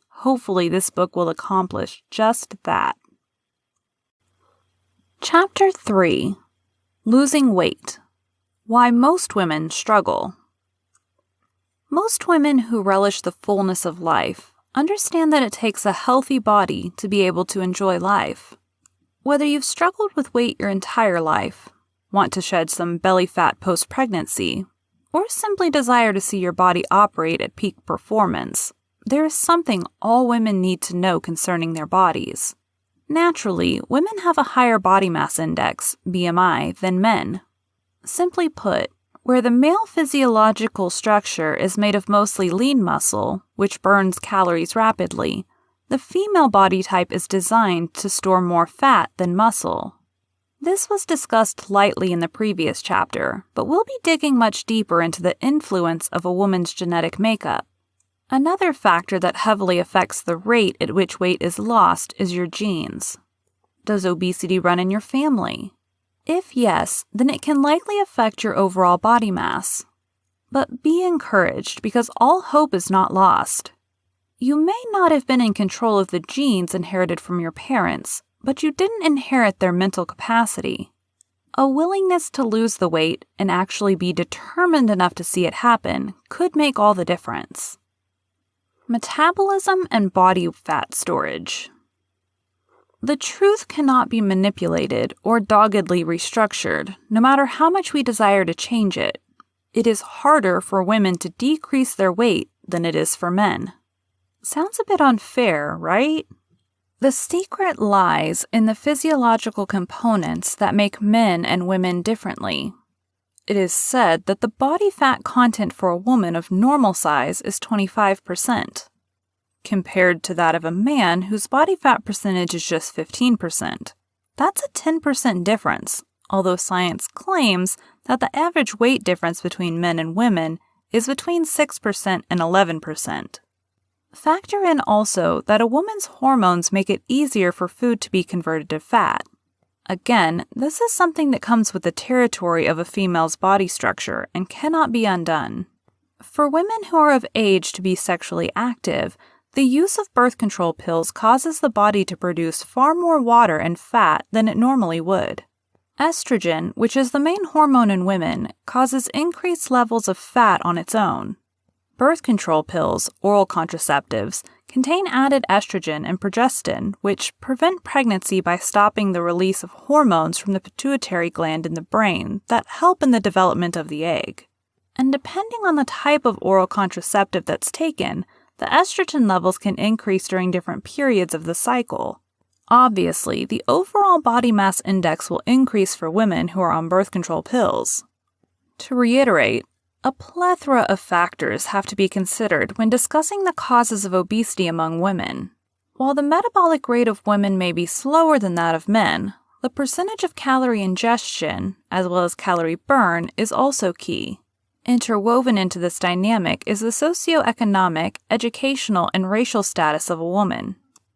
Hopefully, this book will accomplish just that. Chapter 3. Losing Weight. Why Most Women Struggle. Most women who relish the fullness of life understand that it takes a healthy body to be able to enjoy life. Whether you've struggled with weight your entire life, want to shed some belly fat post-pregnancy, or simply desire to see your body operate at peak performance, there is something all women need to know concerning their bodies. Naturally, women have a higher body mass index, BMI, than men. Simply put, where the male physiological structure is made of mostly lean muscle, which burns calories rapidly, the female body type is designed to store more fat than muscle. This was discussed lightly in the previous chapter, but we'll be digging much deeper into the influence of a woman's genetic makeup. Another factor that heavily affects the rate at which weight is lost is your genes. Does obesity run in your family? If yes, then it can likely affect your overall body mass. But be encouraged because all hope is not lost. You may not have been in control of the genes inherited from your parents, but you didn't inherit their mental capacity. A willingness to lose the weight and actually be determined enough to see it happen could make all the difference. Metabolism and body fat storage. The truth cannot be manipulated or doggedly restructured, no matter how much we desire to change it. It is harder for women to decrease their weight than it is for men. Sounds a bit unfair, right? The secret lies in the physiological components that make men and women differently. It is said that the body fat content for a woman of normal size is 25%, compared to that of a man whose body fat percentage is just 15%. That's a 10% difference, although science claims that the average weight difference between men and women is between 6% and 11%. Factor in also that a woman's hormones make it easier for food to be converted to fat. Again, this is something that comes with the territory of a female's body structure and cannot be undone. For women who are of age to be sexually active, the use of birth control pills causes the body to produce far more water and fat than it normally would. Estrogen, which is the main hormone in women, causes increased levels of fat on its own. Birth control pills, oral contraceptives, contain added estrogen and progestin, which prevent pregnancy by stopping the release of hormones from the pituitary gland in the brain that help in the development of the egg. And depending on the type of oral contraceptive that's taken, the estrogen levels can increase during different periods of the cycle. Obviously, the overall body mass index will increase for women who are on birth control pills. To reiterate, a plethora of factors have to be considered when discussing the causes of obesity among women. While the metabolic rate of women may be slower than that of men, the percentage of calorie ingestion, as well as calorie burn, is also key. Interwoven into this dynamic is the socioeconomic, educational, and racial status of a woman.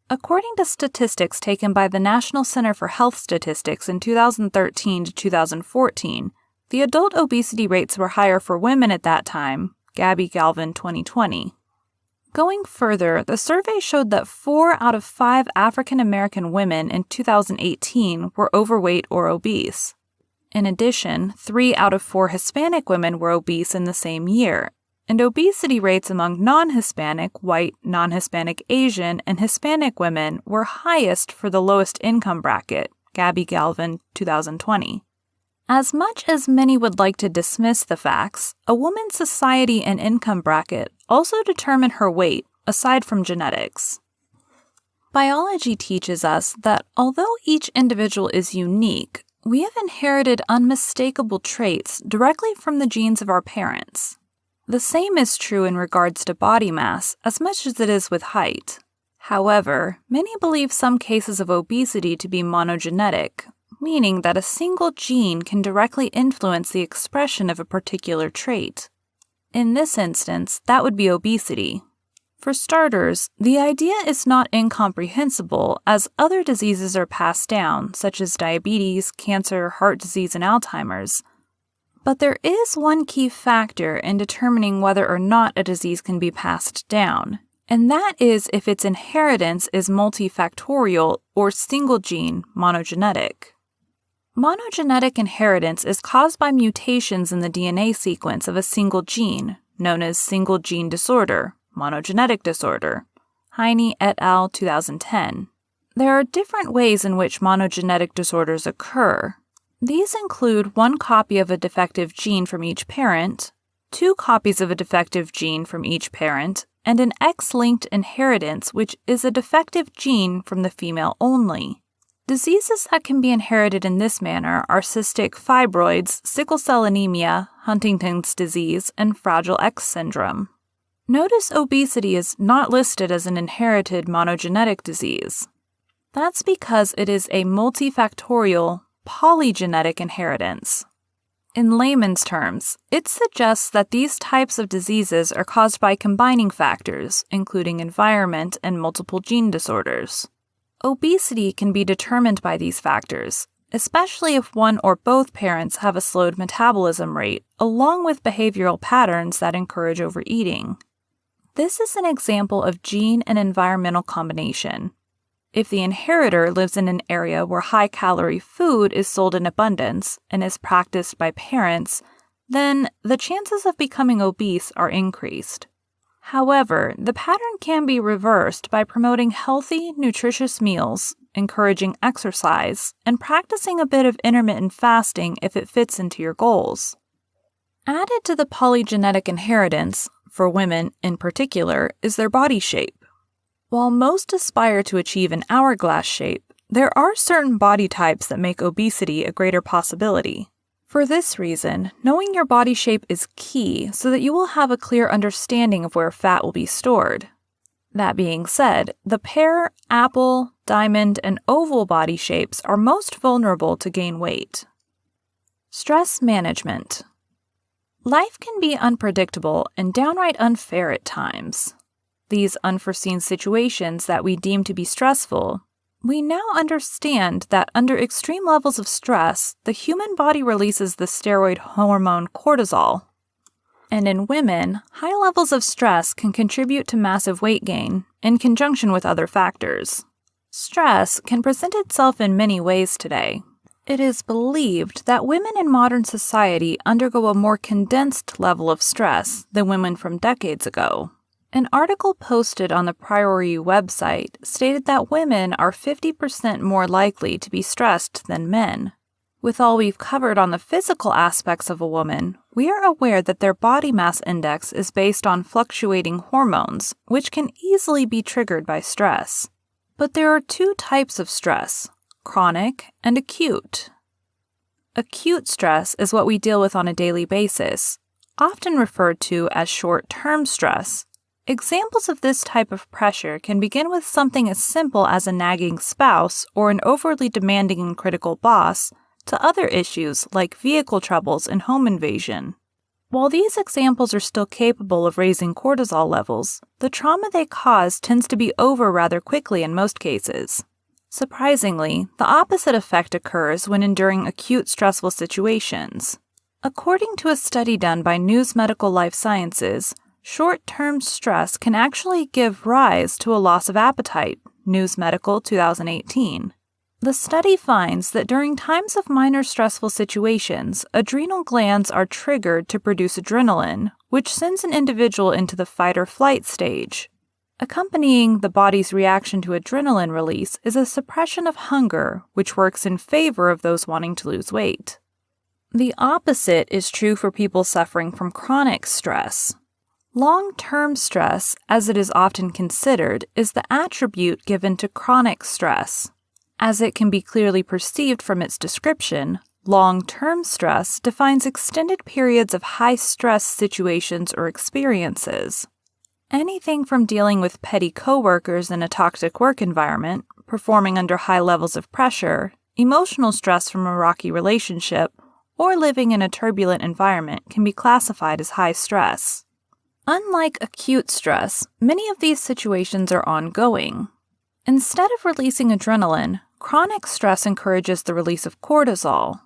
According to statistics taken by the National Center for Health Statistics in 2013 to 2014, the adult obesity rates were higher for women at that time, Gabby Galvin 2020. Going further, the survey showed that 4 out of 5 African American women in 2018 were overweight or obese. In addition, 3 out of 4 Hispanic women were obese in the same year, and obesity rates among non-Hispanic, white, non-Hispanic Asian, and Hispanic women were highest for the lowest income bracket, Gabby Galvin 2020. As much as many would like to dismiss the facts, a woman's society and income bracket also determine her weight, aside from genetics. Biology teaches us that although each individual is unique, we have inherited unmistakable traits directly from the genes of our parents. The same is true in regards to body mass as much as it is with height. However, many believe some cases of obesity to be monogenetic, meaning that a single gene can directly influence the expression of a particular trait. In this instance, that would be obesity. For starters, the idea is not incomprehensible as other diseases are passed down, such as diabetes, cancer, heart disease, and Alzheimer's. But there is one key factor in determining whether or not a disease can be passed down, and that is if its inheritance is multifactorial or single-gene monogenetic. Monogenetic inheritance is caused by mutations in the DNA sequence of a single gene, known as single-gene disorder, monogenetic disorder. Heine et al. 2010. There are different ways in which monogenetic disorders occur. These include 1 copy of a defective gene from each parent, 2 copies of a defective gene from each parent, and an X-linked inheritance, which is a defective gene from the female only. Diseases that can be inherited in this manner are cystic fibroids, sickle cell anemia, Huntington's disease, and Fragile X syndrome. Notice obesity is not listed as an inherited monogenetic disease. That's because it is a multifactorial, polygenetic inheritance. In layman's terms, it suggests that these types of diseases are caused by combining factors, including environment and multiple gene disorders. Obesity can be determined by these factors, especially if one or both parents have a slowed metabolism rate, along with behavioral patterns that encourage overeating. This is an example of gene and environmental combination. If the inheritor lives in an area where high-calorie food is sold in abundance and is practiced by parents, then the chances of becoming obese are increased. However, the pattern can be reversed by promoting healthy, nutritious meals, encouraging exercise, and practicing a bit of intermittent fasting if it fits into your goals. Added to the polygenetic inheritance, for women in particular, is their body shape. While most aspire to achieve an hourglass shape, there are certain body types that make obesity a greater possibility. For this reason, knowing your body shape is key so that you will have a clear understanding of where fat will be stored. That being said, the pear, apple, diamond, and oval body shapes are most vulnerable to gain weight. Stress management. Life can be unpredictable and downright unfair at times. These unforeseen situations that we deem to be stressful, we now understand that under extreme levels of stress, the human body releases the steroid hormone cortisol. And in women, high levels of stress can contribute to massive weight gain in conjunction with other factors. Stress can present itself in many ways today. It is believed that women in modern society undergo a more condensed level of stress than women from decades ago. An article posted on the Priority website stated that women are 50% more likely to be stressed than men. With all we've covered on the physical aspects of a woman, we are aware that their body mass index is based on fluctuating hormones, which can easily be triggered by stress. But there are two types of stress: chronic and acute. Acute stress is what we deal with on a daily basis, often referred to as short-term stress. Examples of this type of pressure can begin with something as simple as a nagging spouse or an overly demanding and critical boss, to other issues like vehicle troubles and home invasion. While these examples are still capable of raising cortisol levels, the trauma they cause tends to be over rather quickly in most cases. Surprisingly, the opposite effect occurs when enduring acute stressful situations. According to a study done by News Medical Life Sciences, short-term stress can actually give rise to a loss of appetite, News Medical 2018. The study finds that during times of minor stressful situations, adrenal glands are triggered to produce adrenaline, which sends an individual into the fight-or-flight stage. Accompanying the body's reaction to adrenaline release is a suppression of hunger, which works in favor of those wanting to lose weight. The opposite is true for people suffering from chronic stress. Long-term stress, as it is often considered, is the attribute given to chronic stress. As it can be clearly perceived from its description, long-term stress defines extended periods of high-stress situations or experiences. Anything from dealing with petty coworkers in a toxic work environment, performing under high levels of pressure, emotional stress from a rocky relationship, or living in a turbulent environment can be classified as high stress. Unlike acute stress, many of these situations are ongoing. Instead of releasing adrenaline, chronic stress encourages the release of cortisol.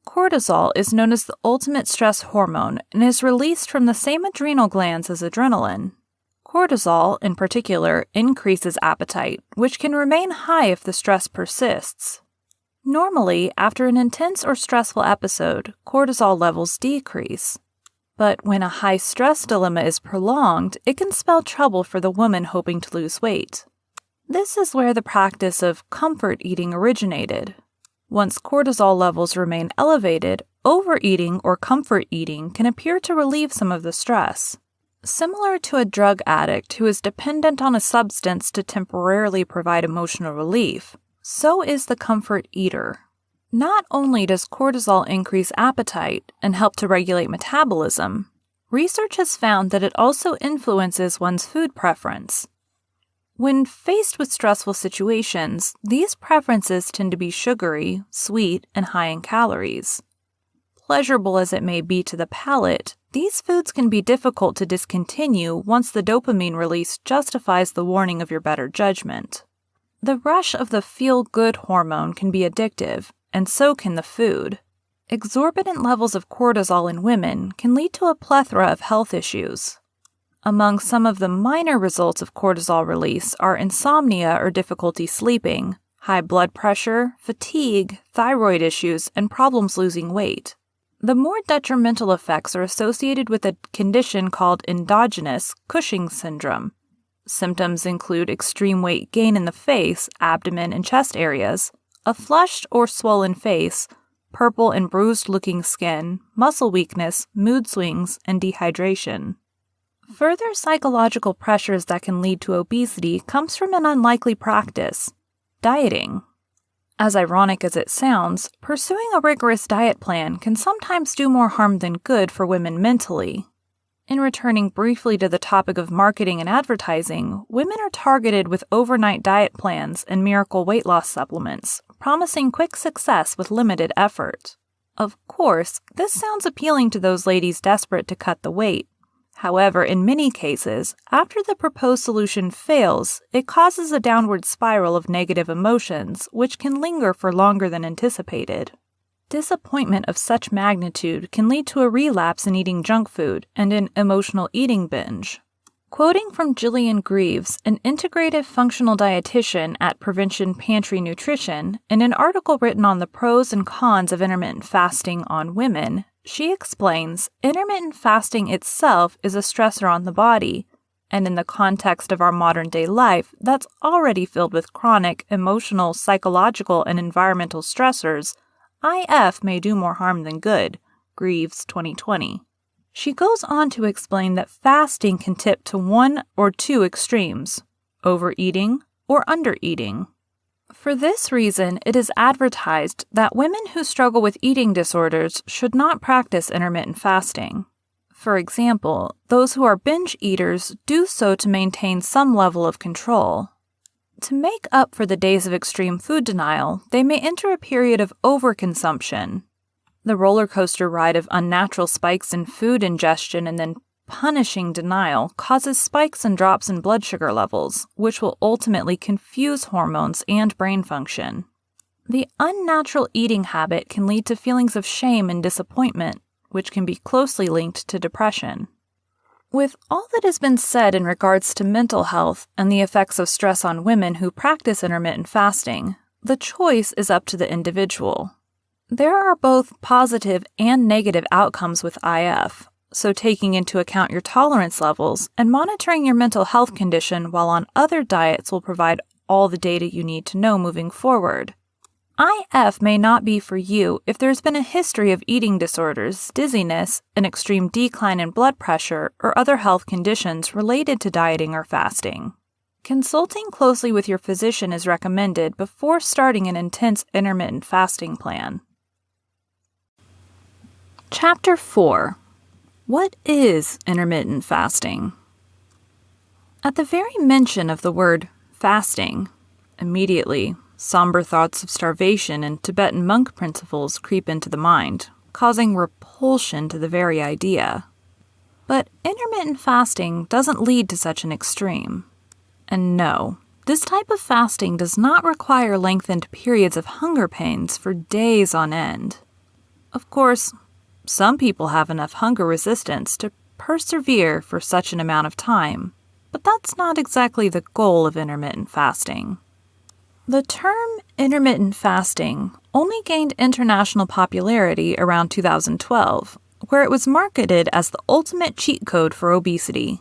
Cortisol is known as the ultimate stress hormone and is released from the same adrenal glands as adrenaline. Cortisol, in particular, increases appetite, which can remain high if the stress persists. Normally, after an intense or stressful episode, cortisol levels decrease. But when a high-stress dilemma is prolonged, it can spell trouble for the woman hoping to lose weight. This is where the practice of comfort eating originated. Once cortisol levels remain elevated, overeating or comfort eating can appear to relieve some of the stress. Similar to a drug addict who is dependent on a substance to temporarily provide emotional relief, so is the comfort eater. Not only does cortisol increase appetite and help to regulate metabolism, research has found that it also influences one's food preference. When faced with stressful situations, these preferences tend to be sugary, sweet, and high in calories. Pleasurable as it may be to the palate, these foods can be difficult to discontinue once the dopamine release justifies the warning of your better judgment. The rush of the feel-good hormone can be addictive, and so can the food. Exorbitant levels of cortisol in women can lead to a plethora of health issues. Among some of the minor results of cortisol release are insomnia or difficulty sleeping, high blood pressure, fatigue, thyroid issues, and problems losing weight. The more detrimental effects are associated with a condition called endogenous Cushing's syndrome. Symptoms include extreme weight gain in the face, abdomen, and chest areas, a flushed or swollen face, purple and bruised-looking skin, muscle weakness, mood swings, and dehydration. Further psychological pressures that can lead to obesity comes from an unlikely practice: dieting. As ironic as it sounds, pursuing a rigorous diet plan can sometimes do more harm than good for women mentally. In returning briefly to the topic of marketing and advertising, women are targeted with overnight diet plans and miracle weight loss supplements, promising quick success with limited effort. Of course, this sounds appealing to those ladies desperate to cut the weight. However, in many cases, after the proposed solution fails, it causes a downward spiral of negative emotions, which can linger for longer than anticipated. Disappointment of such magnitude can lead to a relapse in eating junk food and an emotional eating binge. Quoting from Jillian Greaves, an integrative functional dietitian at Prevention Pantry Nutrition, in an article written on the pros and cons of intermittent fasting on women, she explains, intermittent fasting itself is a stressor on the body, and in the context of our modern-day life that's already filled with chronic, emotional, psychological, and environmental stressors, IF may do more harm than good. Greaves, 2020. She goes on to explain that fasting can tip to one or two extremes: overeating or undereating. For this reason, it is advertised that women who struggle with eating disorders should not practice intermittent fasting. For example, those who are binge eaters do so to maintain some level of control. To make up for the days of extreme food denial, they may enter a period of overconsumption. The roller coaster ride of unnatural spikes in food ingestion and then punishing denial causes spikes and drops in blood sugar levels, which will ultimately confuse hormones and brain function. The unnatural eating habit can lead to feelings of shame and disappointment, which can be closely linked to depression. With all that has been said in regards to mental health and the effects of stress on women who practice intermittent fasting, the choice is up to the individual. There are both positive and negative outcomes with IF, so taking into account your tolerance levels and monitoring your mental health condition while on other diets will provide all the data you need to know moving forward. IF may not be for you if there's been a history of eating disorders, dizziness, an extreme decline in blood pressure, or other health conditions related to dieting or fasting. Consulting closely with your physician is recommended before starting an intense intermittent fasting plan. Chapter 4. What is intermittent fasting? At the very mention of the word fasting, immediately, somber thoughts of starvation and Tibetan monk principles creep into the mind, causing repulsion to the very idea. But intermittent fasting doesn't lead to such an extreme. And no, this type of fasting does not require lengthened periods of hunger pains for days on end. Of course, some people have enough hunger resistance to persevere for such an amount of time, but that's not exactly the goal of intermittent fasting. The term intermittent fasting only gained international popularity around 2012, where it was marketed as the ultimate cheat code for obesity.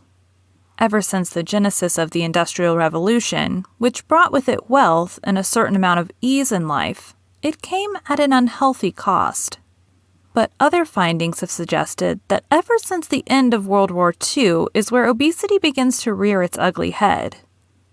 Ever since the genesis of the Industrial Revolution, which brought with it wealth and a certain amount of ease in life, it came at an unhealthy cost. But other findings have suggested that ever since the end of World War II is where obesity begins to rear its ugly head.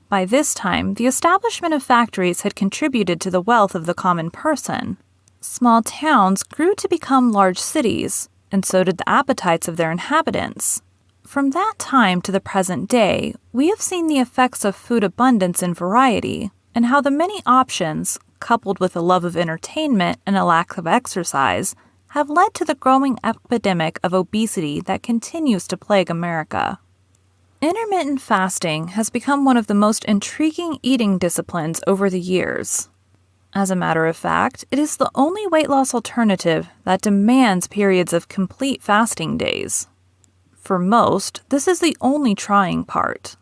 By this time, the establishment of factories had contributed to the wealth of the common person. Small towns grew to become large cities, and so did the appetites of their inhabitants. From that time to the present day, we have seen the effects of food abundance and variety, and how the many options, coupled with a love of entertainment and a lack of exercise, have led to the growing epidemic of obesity that continues to plague America. Intermittent fasting has become one of the most intriguing eating disciplines over the years. As a matter of fact, it is the only weight loss alternative that demands periods of complete fasting days. For most, this is the only trying part.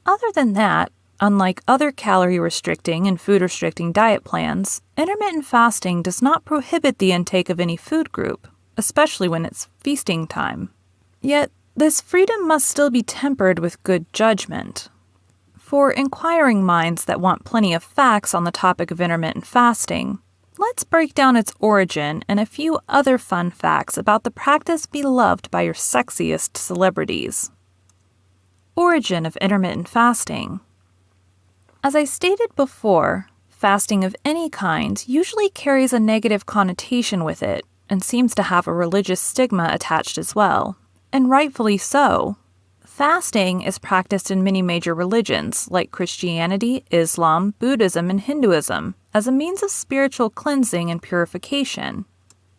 Other than that, unlike other calorie-restricting and food-restricting diet plans, intermittent fasting does not prohibit the intake of any food group, especially when it's feasting time. Yet, this freedom must still be tempered with good judgment. For inquiring minds that want plenty of facts on the topic of intermittent fasting, let's break down its origin and a few other fun facts about the practice beloved by your sexiest celebrities. Origin of intermittent fasting. As I stated before, fasting of any kind usually carries a negative connotation with it and seems to have a religious stigma attached as well, and rightfully so. Fasting is practiced in many major religions like Christianity, Islam, Buddhism, and Hinduism as a means of spiritual cleansing and purification.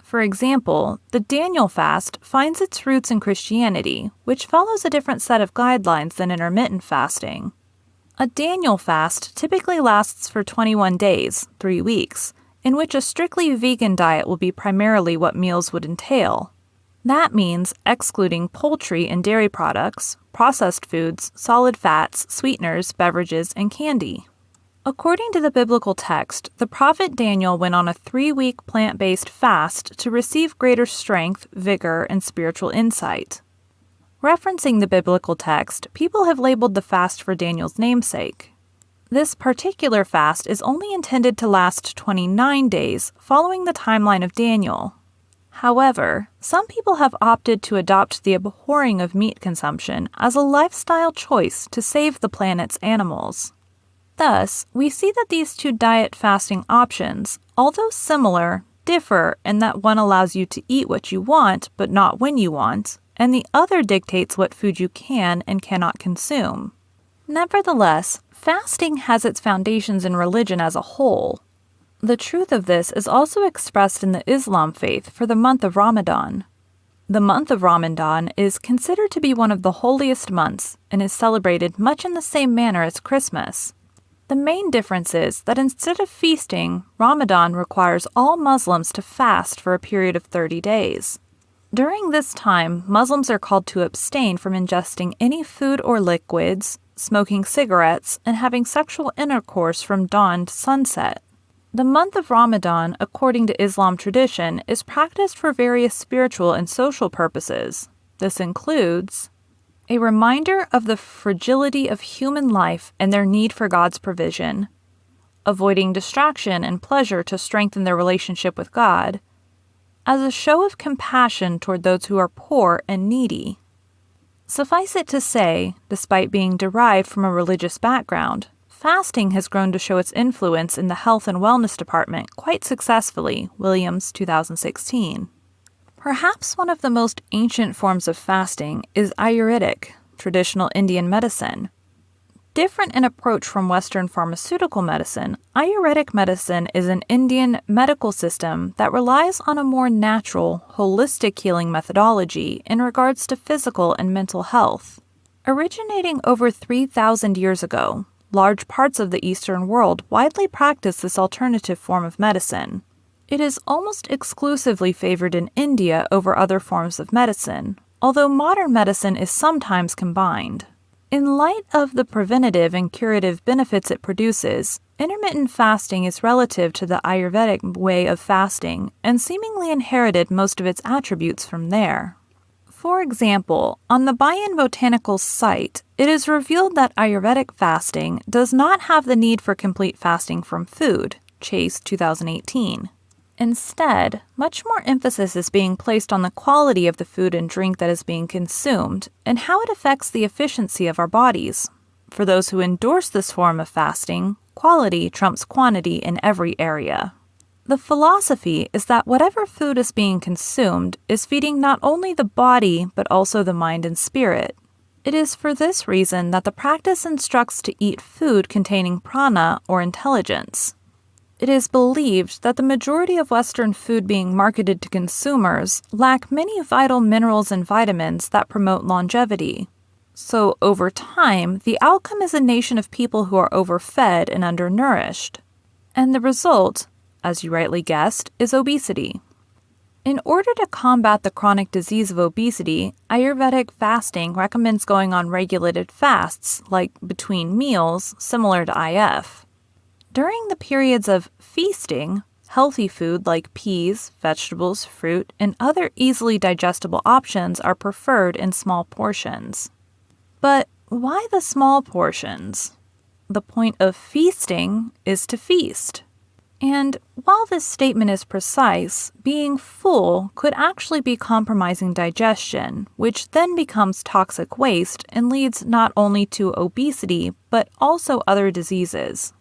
For example, the Daniel fast finds its roots in Christianity, which follows a different set of guidelines than intermittent fasting. A Daniel fast typically lasts for 21 days, 3 weeks, in which a strictly vegan diet will be primarily what meals would entail. That means excluding poultry and dairy products, processed foods, solid fats, sweeteners, beverages, and candy. According to the biblical text, the prophet Daniel went on a 3-week plant-based fast to receive greater strength, vigor, and spiritual insight. Referencing the biblical text, people have labeled the fast for Daniel's namesake. This particular fast is only intended to last 29 days, following the timeline of Daniel. However, some people have opted to adopt the abhorring of meat consumption as a lifestyle choice to save the planet's animals. Thus, we see that these two diet fasting options, although similar, differ in that one allows you to eat what you want but not when you want, and the other dictates what food you can and cannot consume. Nevertheless, fasting has its foundations in religion as a whole. The truth of this is also expressed in the Islam faith for the month of Ramadan. The month of Ramadan is considered to be one of the holiest months and is celebrated much in the same manner as Christmas. The main difference is that instead of feasting, Ramadan requires all Muslims to fast for a period of 30 days. During this time, Muslims are called to abstain from ingesting any food or liquids, smoking cigarettes, and having sexual intercourse from dawn to sunset. The month of Ramadan, according to Islam tradition, is practiced for various spiritual and social purposes. This includes a reminder of the fragility of human life and their need for God's provision, avoiding distraction and pleasure to strengthen their relationship with God, as a show of compassion toward those who are poor and needy. Suffice it to say, despite being derived from a religious background, fasting has grown to show its influence in the health and wellness department quite successfully, Williams, 2016. Perhaps one of the most ancient forms of fasting is Ayurvedic, traditional Indian medicine. Different in approach from Western pharmaceutical medicine, Ayurvedic medicine is an Indian medical system that relies on a more natural, holistic healing methodology in regards to physical and mental health. Originating over 3,000 years ago, large parts of the Eastern world widely practice this alternative form of medicine. It is almost exclusively favored in India over other forms of medicine, although modern medicine is sometimes combined. In light of the preventative and curative benefits it produces, intermittent fasting is relative to the Ayurvedic way of fasting and seemingly inherited most of its attributes from there. For example, on the Bayan Botanicals site, it is revealed that Ayurvedic fasting does not have the need for complete fasting from food, Chase 2018. Instead, much more emphasis is being placed on the quality of the food and drink that is being consumed and how it affects the efficiency of our bodies. For those who endorse this form of fasting, quality trumps quantity in every area. The philosophy is that whatever food is being consumed is feeding not only the body but also the mind and spirit. It is for this reason that the practice instructs to eat food containing prana or intelligence. It is believed that the majority of Western food being marketed to consumers lack many vital minerals and vitamins that promote longevity. So, over time, the outcome is a nation of people who are overfed and undernourished. And the result, as you rightly guessed, is obesity. In order to combat the chronic disease of obesity, Ayurvedic fasting recommends going on regulated fasts, like between meals, similar to IF. During the periods of feasting, healthy food like peas, vegetables, fruit, and other easily digestible options are preferred in small portions. But why the small portions? The point of feasting is to feast. And while this statement is precise, being full could actually be compromising digestion, which then becomes toxic waste and leads not only to obesity, but also other diseases.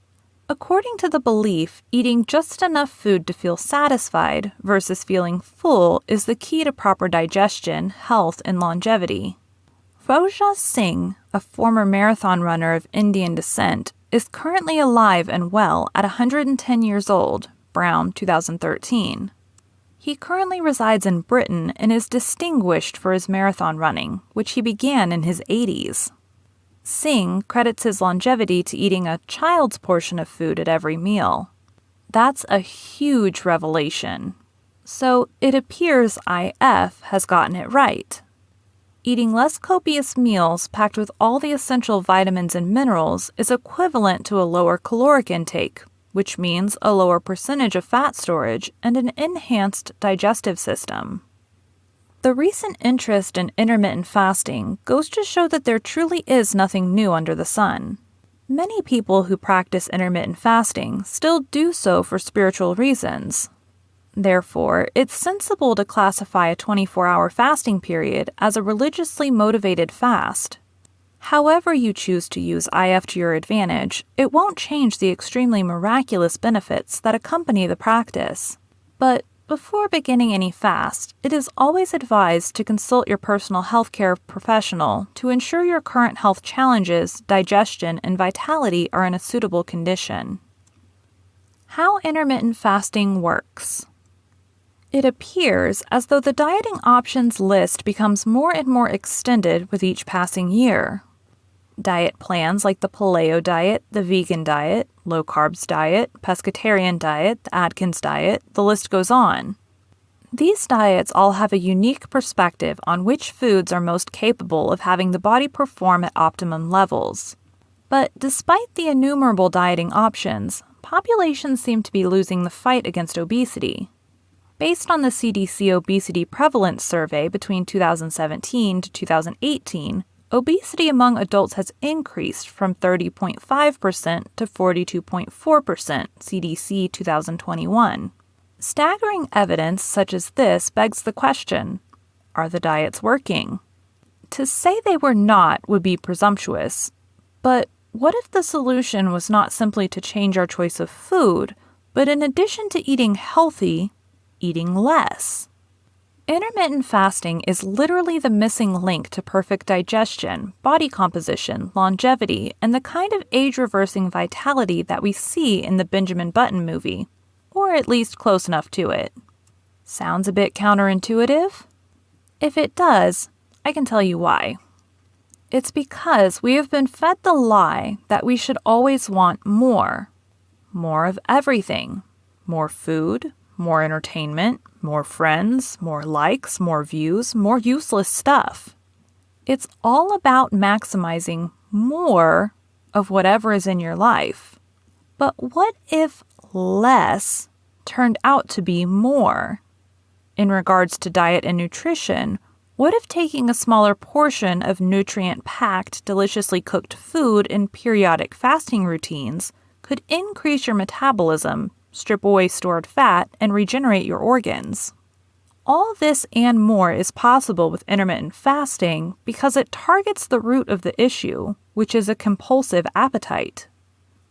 According to the belief, eating just enough food to feel satisfied versus feeling full is the key to proper digestion, health, and longevity. Roja Singh, a former marathon runner of Indian descent, is currently alive and well at 110 years old, Brown 2013. He currently resides in Britain and is distinguished for his marathon running, which he began in his 80s. Singh credits his longevity to eating a child's portion of food at every meal. That's a huge revelation. So it appears IF has gotten it right. Eating less copious meals packed with all the essential vitamins and minerals is equivalent to a lower caloric intake, which means a lower percentage of fat storage and an enhanced digestive system. The recent interest in intermittent fasting goes to show that there truly is nothing new under the sun. Many people who practice intermittent fasting still do so for spiritual reasons. Therefore, it's sensible to classify a 24-hour fasting period as a religiously motivated fast. However you choose to use IF to your advantage, it won't change the extremely miraculous benefits that accompany the practice. But before beginning any fast, it is always advised to consult your personal healthcare professional to ensure your current health challenges, digestion, and vitality are in a suitable condition. How intermittent fasting works. It appears as though the dieting options list becomes more and more extended with each passing year. Diet plans like the Paleo diet, the vegan diet, low carbs diet, pescatarian diet, the Atkins diet, the list goes on. These diets all have a unique perspective on which foods are most capable of having the body perform at optimum levels. But despite the innumerable dieting options, populations seem to be losing the fight against obesity. Based on the CDC Obesity Prevalence Survey between 2017 to 2018, obesity among adults has increased from 30.5% to 42.4% CDC 2021. Staggering evidence such as this begs the question, are the diets working? To say they were not would be presumptuous, but what if the solution was not simply to change our choice of food, but in addition to eating healthy, eating less? Intermittent fasting is literally the missing link to perfect digestion, body composition, longevity, and the kind of age-reversing vitality that we see in the Benjamin Button movie, or at least close enough to it. Sounds a bit counterintuitive? If it does, I can tell you why. It's because we have been fed the lie that we should always want more. More of everything. More food, more entertainment, more friends, more likes, more views, more useless stuff. It's all about maximizing more of whatever is in your life. But what if less turned out to be more? In regards to diet and nutrition, what if taking a smaller portion of nutrient-packed, deliciously cooked food in periodic fasting routines could increase your metabolism, strip away stored fat, and regenerate your organs? All this and more is possible with intermittent fasting because it targets the root of the issue, which is a compulsive appetite.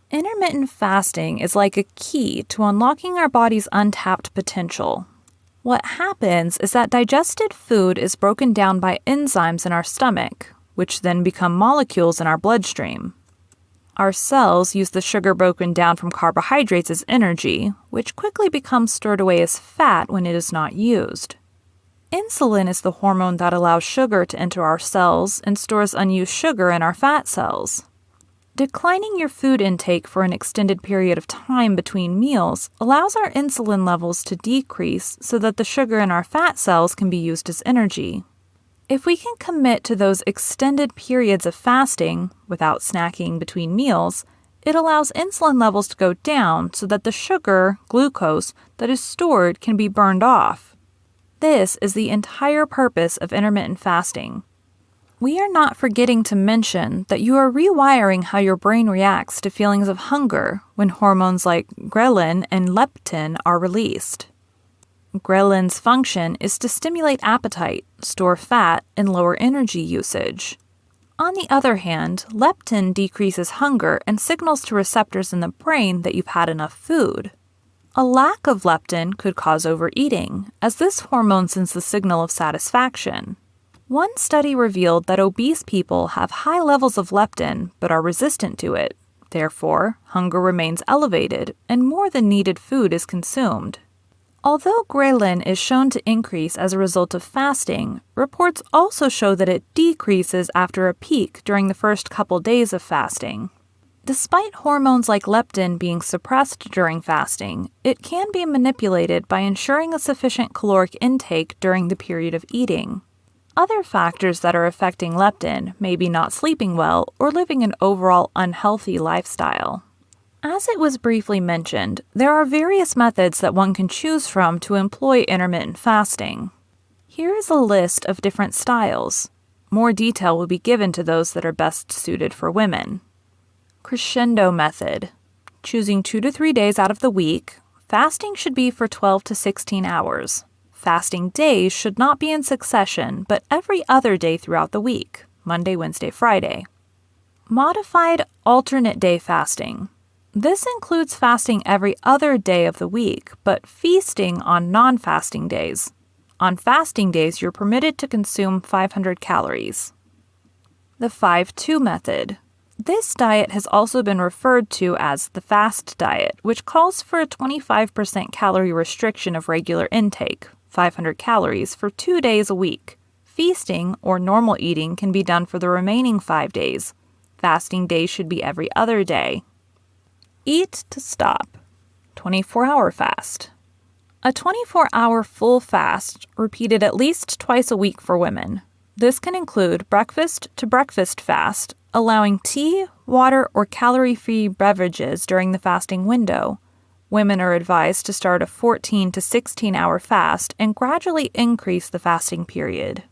Intermittent fasting is like a key to unlocking our body's untapped potential. What happens is that digested food is broken down by enzymes in our stomach, which then become molecules in our bloodstream. Our cells use the sugar broken down from carbohydrates as energy, which quickly becomes stored away as fat when it is not used. Insulin is the hormone that allows sugar to enter our cells and stores unused sugar in our fat cells. Declining your food intake for an extended period of time between meals allows our insulin levels to decrease so that the sugar in our fat cells can be used as energy. If we can commit to those extended periods of fasting without snacking between meals, it allows insulin levels to go down so that the sugar, glucose, that is stored can be burned off. This is the entire purpose of intermittent fasting. We are not forgetting to mention that you are rewiring how your brain reacts to feelings of hunger when hormones like ghrelin and leptin are released. Ghrelin's function is to stimulate appetite, store fat, and lower energy usage. On the other hand, leptin decreases hunger and signals to receptors in the brain that you've had enough food. A lack of leptin could cause overeating, as this hormone sends the signal of satisfaction. One study revealed that obese people have high levels of leptin but are resistant to it. Therefore, hunger remains elevated and more than needed food is consumed. Although ghrelin is shown to increase as a result of fasting, reports also show that it decreases after a peak during the first couple days of fasting. Despite hormones like leptin being suppressed during fasting, it can be manipulated by ensuring a sufficient caloric intake during the period of eating. Other factors that are affecting leptin may be not sleeping well or living an overall unhealthy lifestyle. As it was briefly mentioned, there are various methods that one can choose from to employ intermittent fasting. Here is a list of different styles. More detail will be given to those that are best suited for women. Crescendo method. Choosing 2 to 3 days out of the week, fasting should be for 12 to 16 hours. Fasting days should not be in succession, but every other day throughout the week, Monday, Wednesday, Friday. Modified alternate day fasting. This includes fasting every other day of the week, but feasting on non-fasting days. On fasting days, you're permitted to consume 500 calories. The 5-2 method. This diet has also been referred to as the fast diet, which calls for a 25% calorie restriction of regular intake, 500 calories, for 2 days a week. Feasting, or normal eating, can be done for the remaining 5 days. Fasting days should be every other day. Eat to stop. 24-hour fast. A 24-hour full fast, repeated at least twice a week for women. This can include breakfast to breakfast fast, allowing tea, water, or calorie-free beverages during the fasting window. Women are advised to start a 14 to 16-hour fast and gradually increase the fasting period.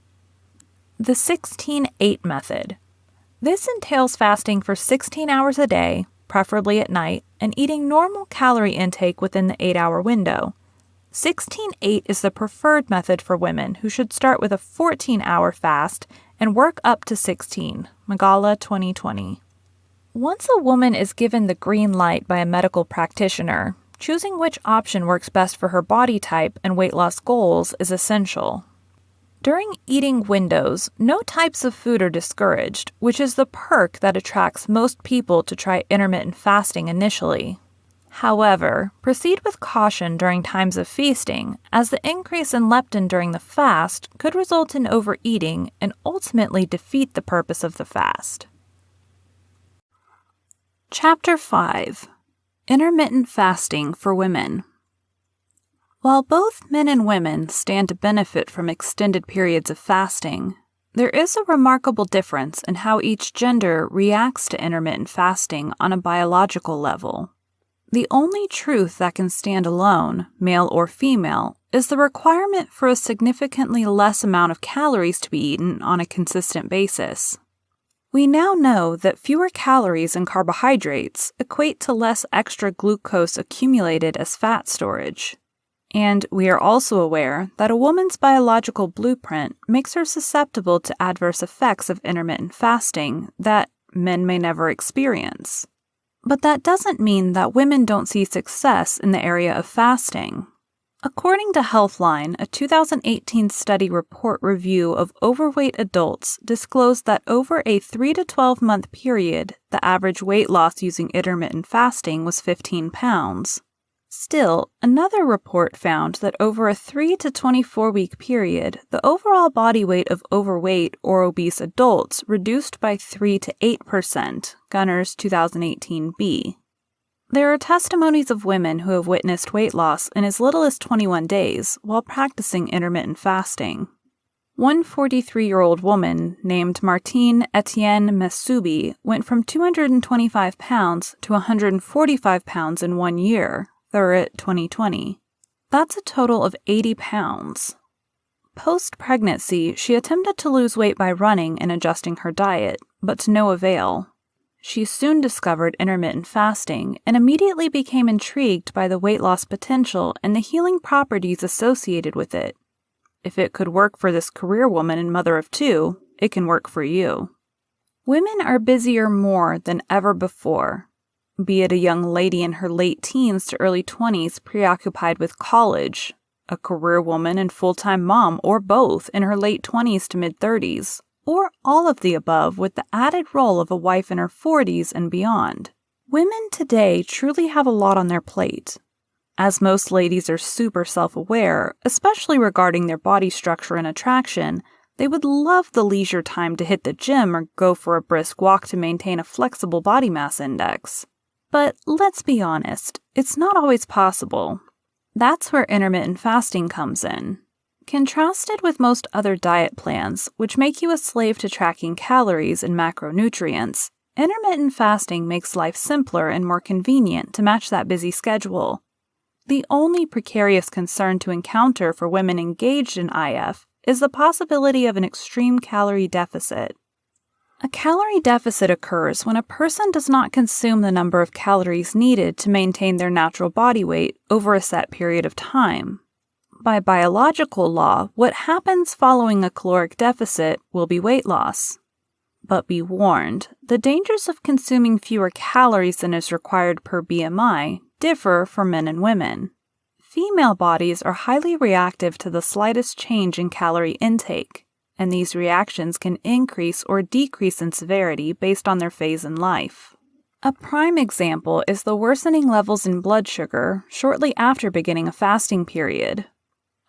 The 16-8 method. This entails fasting for 16 hours a day, preferably at night, and eating normal calorie intake within the 8-hour window. 16-8 is the preferred method for women who should start with a 14-hour fast and work up to 16. Magala 2020. Once a woman is given the green light by a medical practitioner, choosing which option works best for her body type and weight loss goals is essential. During eating windows, no types of food are discouraged, which is the perk that attracts most people to try intermittent fasting initially. However, proceed with caution during times of feasting, as the increase in leptin during the fast could result in overeating and ultimately defeat the purpose of the fast. Chapter 5. Intermittent Fasting for Women. While both men and women stand to benefit from extended periods of fasting, there is a remarkable difference in how each gender reacts to intermittent fasting on a biological level. The only truth that can stand alone, male or female, is the requirement for a significantly less amount of calories to be eaten on a consistent basis. We now know that fewer calories and carbohydrates equate to less extra glucose accumulated as fat storage. And we are also aware that a woman's biological blueprint makes her susceptible to adverse effects of intermittent fasting that men may never experience. But that doesn't mean that women don't see success in the area of fasting. According to Healthline, a 2018 study report review of overweight adults disclosed that over a 3 to 12 month period, the average weight loss using intermittent fasting was 15 pounds. Still, another report found that over a 3 to 24 week period, the overall body weight of overweight or obese adults reduced by 3 to 8%, Gunner's 2018b. There are testimonies of women who have witnessed weight loss in as little as 21 days while practicing intermittent fasting. One 43-year-old woman named Martine Etienne Masubi went from 225 pounds to 145 pounds in 1 year, Thurrett 2020. That's a total of 80 pounds. Post-pregnancy, she attempted to lose weight by running and adjusting her diet, but to no avail. She soon discovered intermittent fasting and immediately became intrigued by the weight loss potential and the healing properties associated with it. If it could work for this career woman and mother of two, it can work for you. Women are busier more than ever before, be it a young lady in her late teens to early 20s preoccupied with college, a career woman and full-time mom, or both in her late 20s to mid-30s, or all of the above with the added role of a wife in her 40s and beyond. Women today truly have a lot on their plate. As most ladies are super self-aware, especially regarding their body structure and attraction, they would love the leisure time to hit the gym or go for a brisk walk to maintain a flexible body mass index. But let's be honest, it's not always possible. That's where intermittent fasting comes in. Contrasted with most other diet plans, which make you a slave to tracking calories and macronutrients, intermittent fasting makes life simpler and more convenient to match that busy schedule. The only precarious concern to encounter for women engaged in IF is the possibility of an extreme calorie deficit. A calorie deficit occurs when a person does not consume the number of calories needed to maintain their natural body weight over a set period of time. By biological law, what happens following a caloric deficit will be weight loss. But be warned, the dangers of consuming fewer calories than is required per BMI differ for men and women. Female bodies are highly reactive to the slightest change in calorie intake, and these reactions can increase or decrease in severity based on their phase in life. A prime example is the worsening levels in blood sugar shortly after beginning a fasting period.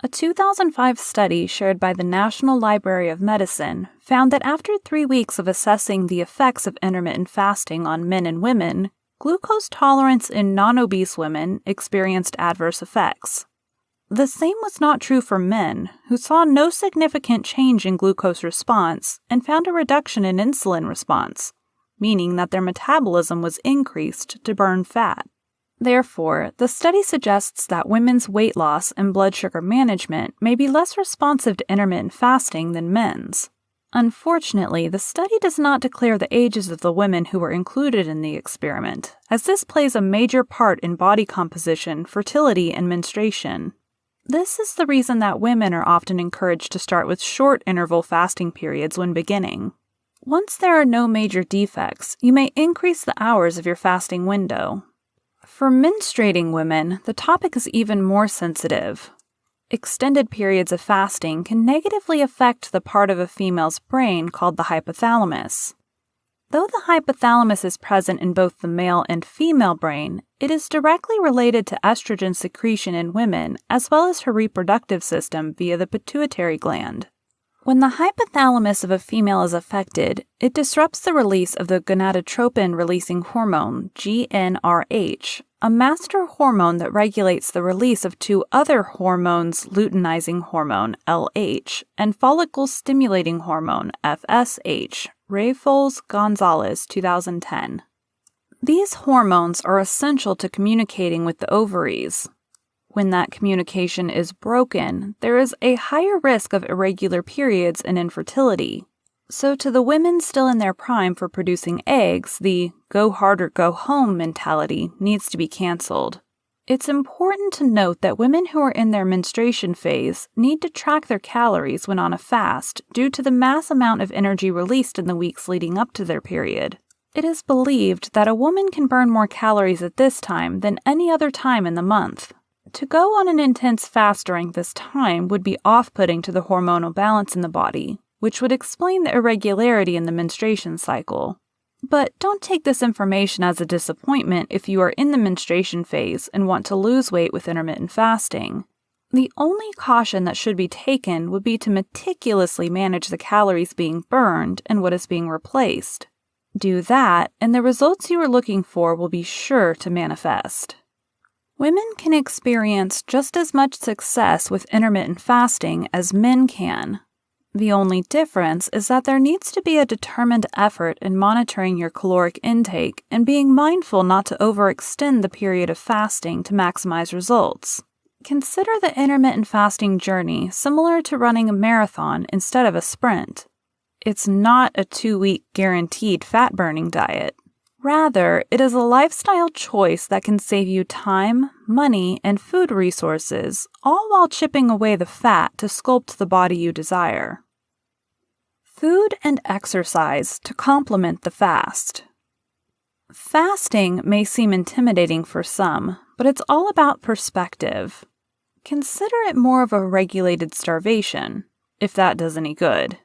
A 2005 study shared by the National Library of Medicine found that after 3 weeks of assessing the effects of intermittent fasting on men and women, glucose tolerance in non-obese women experienced adverse effects. The same was not true for men, who saw no significant change in glucose response and found a reduction in insulin response, meaning that their metabolism was increased to burn fat. Therefore, the study suggests that women's weight loss and blood sugar management may be less responsive to intermittent fasting than men's. Unfortunately, the study does not declare the ages of the women who were included in the experiment, as this plays a major part in body composition, fertility, and menstruation. This is the reason that women are often encouraged to start with short interval fasting periods when beginning. Once there are no major defects, you may increase the hours of your fasting window. For menstruating women, the topic is even more sensitive. Extended periods of fasting can negatively affect the part of a female's brain called the hypothalamus. Though the hypothalamus is present in both the male and female brain, it is directly related to estrogen secretion in women as well as her reproductive system via the pituitary gland. When the hypothalamus of a female is affected, it disrupts the release of the gonadotropin-releasing hormone, GnRH, a master hormone that regulates the release of two other hormones, luteinizing hormone, LH, and follicle-stimulating hormone, FSH, Ray-Fols-Gonzalez, 2010. These hormones are essential to communicating with the ovaries. When that communication is broken, there is a higher risk of irregular periods and infertility. So to the women still in their prime for producing eggs, the go hard or go home mentality needs to be canceled. It's important to note that women who are in their menstruation phase need to track their calories when on a fast due to the mass amount of energy released in the weeks leading up to their period. It is believed that a woman can burn more calories at this time than any other time in the month. To go on an intense fast during this time would be off-putting to the hormonal balance in the body, which would explain the irregularity in the menstruation cycle. But don't take this information as a disappointment if you are in the menstruation phase and want to lose weight with intermittent fasting. The only caution that should be taken would be to meticulously manage the calories being burned and what is being replaced. Do that, and the results you are looking for will be sure to manifest. Women can experience just as much success with intermittent fasting as men can. The only difference is that there needs to be a determined effort in monitoring your caloric intake and being mindful not to overextend the period of fasting to maximize results. Consider the intermittent fasting journey similar to running a marathon instead of a sprint. It's not a 2-week guaranteed fat-burning diet. Rather, it is a lifestyle choice that can save you time, money, and food resources, all while chipping away the fat to sculpt the body you desire. Food and exercise to complement the fast. Fasting may seem intimidating for some, but it's all about perspective. Consider it more of a regulated starvation, if that does any good.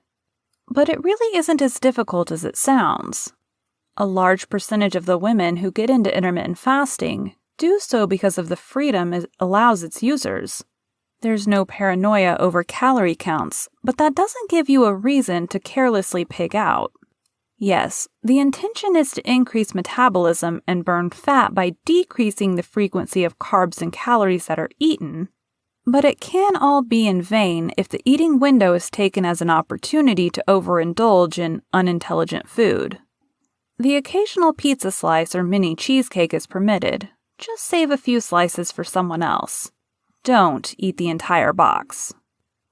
But it really isn't as difficult as it sounds. A large percentage of the women who get into intermittent fasting do so because of the freedom it allows its users. There's no paranoia over calorie counts, but that doesn't give you a reason to carelessly pig out. Yes, the intention is to increase metabolism and burn fat by decreasing the frequency of carbs and calories that are eaten, but it can all be in vain if the eating window is taken as an opportunity to overindulge in unintelligent food. The occasional pizza slice or mini cheesecake is permitted. Just save a few slices for someone else. Don't eat the entire box.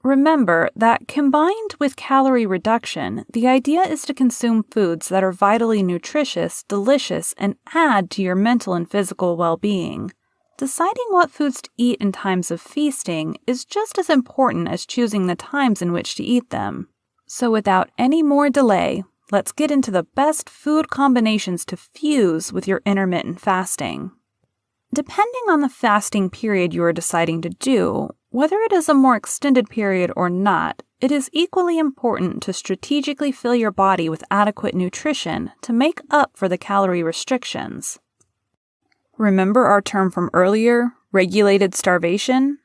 Remember that combined with calorie reduction, the idea is to consume foods that are vitally nutritious, delicious, and add to your mental and physical well-being. Deciding what foods to eat in times of feasting is just as important as choosing the times in which to eat them. So without any more delay, let's get into the best food combinations to fuse with your intermittent fasting. Depending on the fasting period you are deciding to do, whether it is a more extended period or not, it is equally important to strategically fill your body with adequate nutrition to make up for the calorie restrictions. Remember our term from earlier, regulated starvation?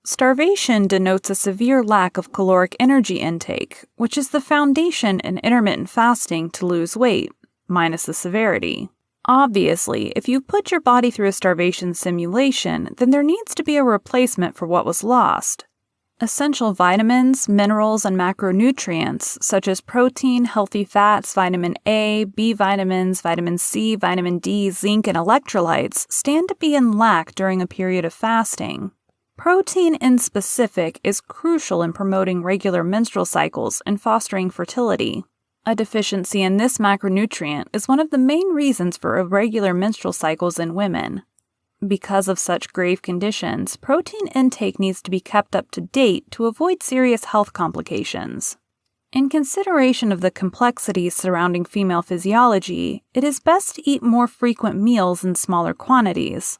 Starvation denotes a severe lack of caloric energy intake, which is the foundation in intermittent fasting to lose weight, minus the severity. Obviously, if you put your body through a starvation simulation, then there needs to be a replacement for what was lost. Essential vitamins, minerals, and macronutrients, such as protein, healthy fats, vitamin A, B vitamins, vitamin C, vitamin D, zinc, and electrolytes, stand to be in lack during a period of fasting. Protein in specific is crucial in promoting regular menstrual cycles and fostering fertility. A deficiency in this macronutrient is one of the main reasons for irregular menstrual cycles in women. Because of such grave conditions, protein intake needs to be kept up to date to avoid serious health complications. In consideration of the complexities surrounding female physiology, it is best to eat more frequent meals in smaller quantities.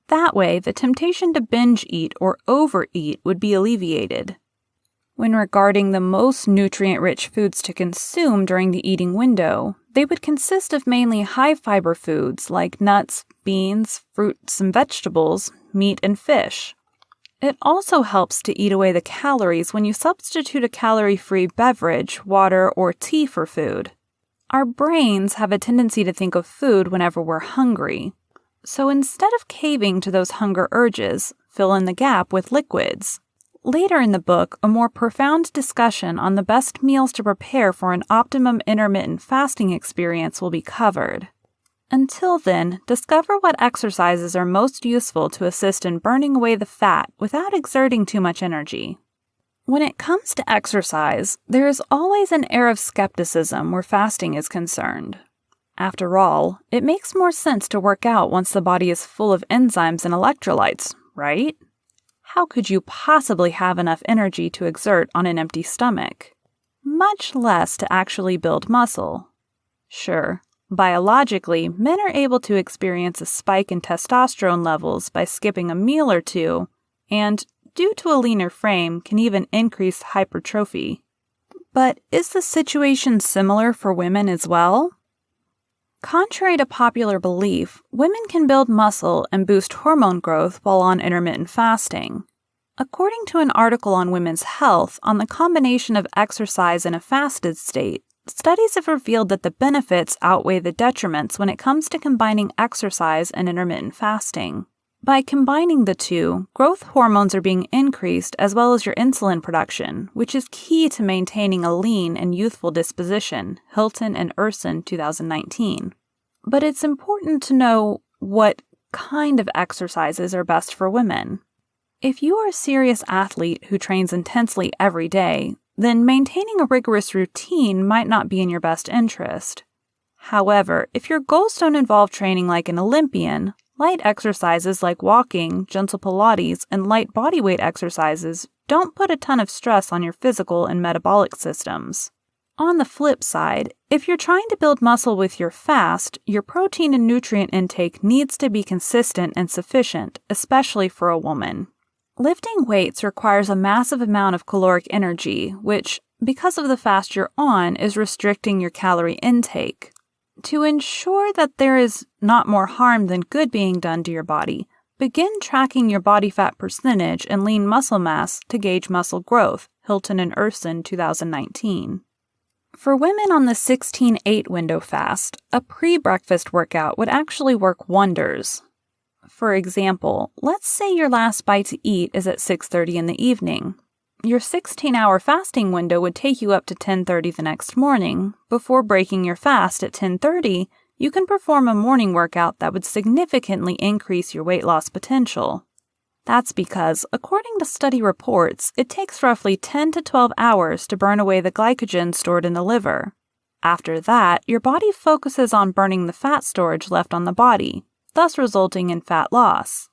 That way, the temptation to binge eat or overeat would be alleviated. When regarding the most nutrient-rich foods to consume during the eating window, they would consist of mainly high-fiber foods like nuts, beans, fruits and vegetables, meat and fish. It also helps to eat away the calories when you substitute a calorie-free beverage, water, or tea for food. Our brains have a tendency to think of food whenever we're hungry. So instead of caving to those hunger urges, fill in the gap with liquids. Later in the book, a more profound discussion on the best meals to prepare for an optimum intermittent fasting experience will be covered. Until then, discover what exercises are most useful to assist in burning away the fat without exerting too much energy. When it comes to exercise, there is always an air of skepticism where fasting is concerned. After all, it makes more sense to work out once the body is full of enzymes and electrolytes, right? How could you possibly have enough energy to exert on an empty stomach? Much less to actually build muscle. Sure, biologically, men are able to experience a spike in testosterone levels by skipping a meal or two, and, due to a leaner frame, can even increase hypertrophy. But is the situation similar for women as well? Contrary to popular belief, women can build muscle and boost hormone growth while on intermittent fasting. According to an article on women's health on the combination of exercise in a fasted state, studies have revealed that the benefits outweigh the detriments when it comes to combining exercise and intermittent fasting. By combining the two, growth hormones are being increased as well as your insulin production, which is key to maintaining a lean and youthful disposition, Hilton and Urson, 2019. But it's important to know what kind of exercises are best for women. If you are a serious athlete who trains intensely every day, then maintaining a rigorous routine might not be in your best interest. However, if your goals don't involve training like an Olympian, light exercises like walking, gentle Pilates, and light bodyweight exercises don't put a ton of stress on your physical and metabolic systems. On the flip side, if you're trying to build muscle with your fast, your protein and nutrient intake needs to be consistent and sufficient, especially for a woman. Lifting weights requires a massive amount of caloric energy, which, because of the fast you're on, is restricting your calorie intake. To ensure that there is not more harm than good being done to your body, begin tracking your body fat percentage and lean muscle mass to gauge muscle growth, Hilton and Urson, 2019. For women on the 16-8 window fast, a pre-breakfast workout would actually work wonders. For example, let's say your last bite to eat is at 6:30 in the evening. Your 16-hour fasting window would take you up to 10:30 the next morning. Before breaking your fast at 10:30, you can perform a morning workout that would significantly increase your weight loss potential. That's because, according to study reports, it takes roughly 10 to 12 hours to burn away the glycogen stored in the liver. After that, your body focuses on burning the fat storage left on the body, thus resulting in fat loss.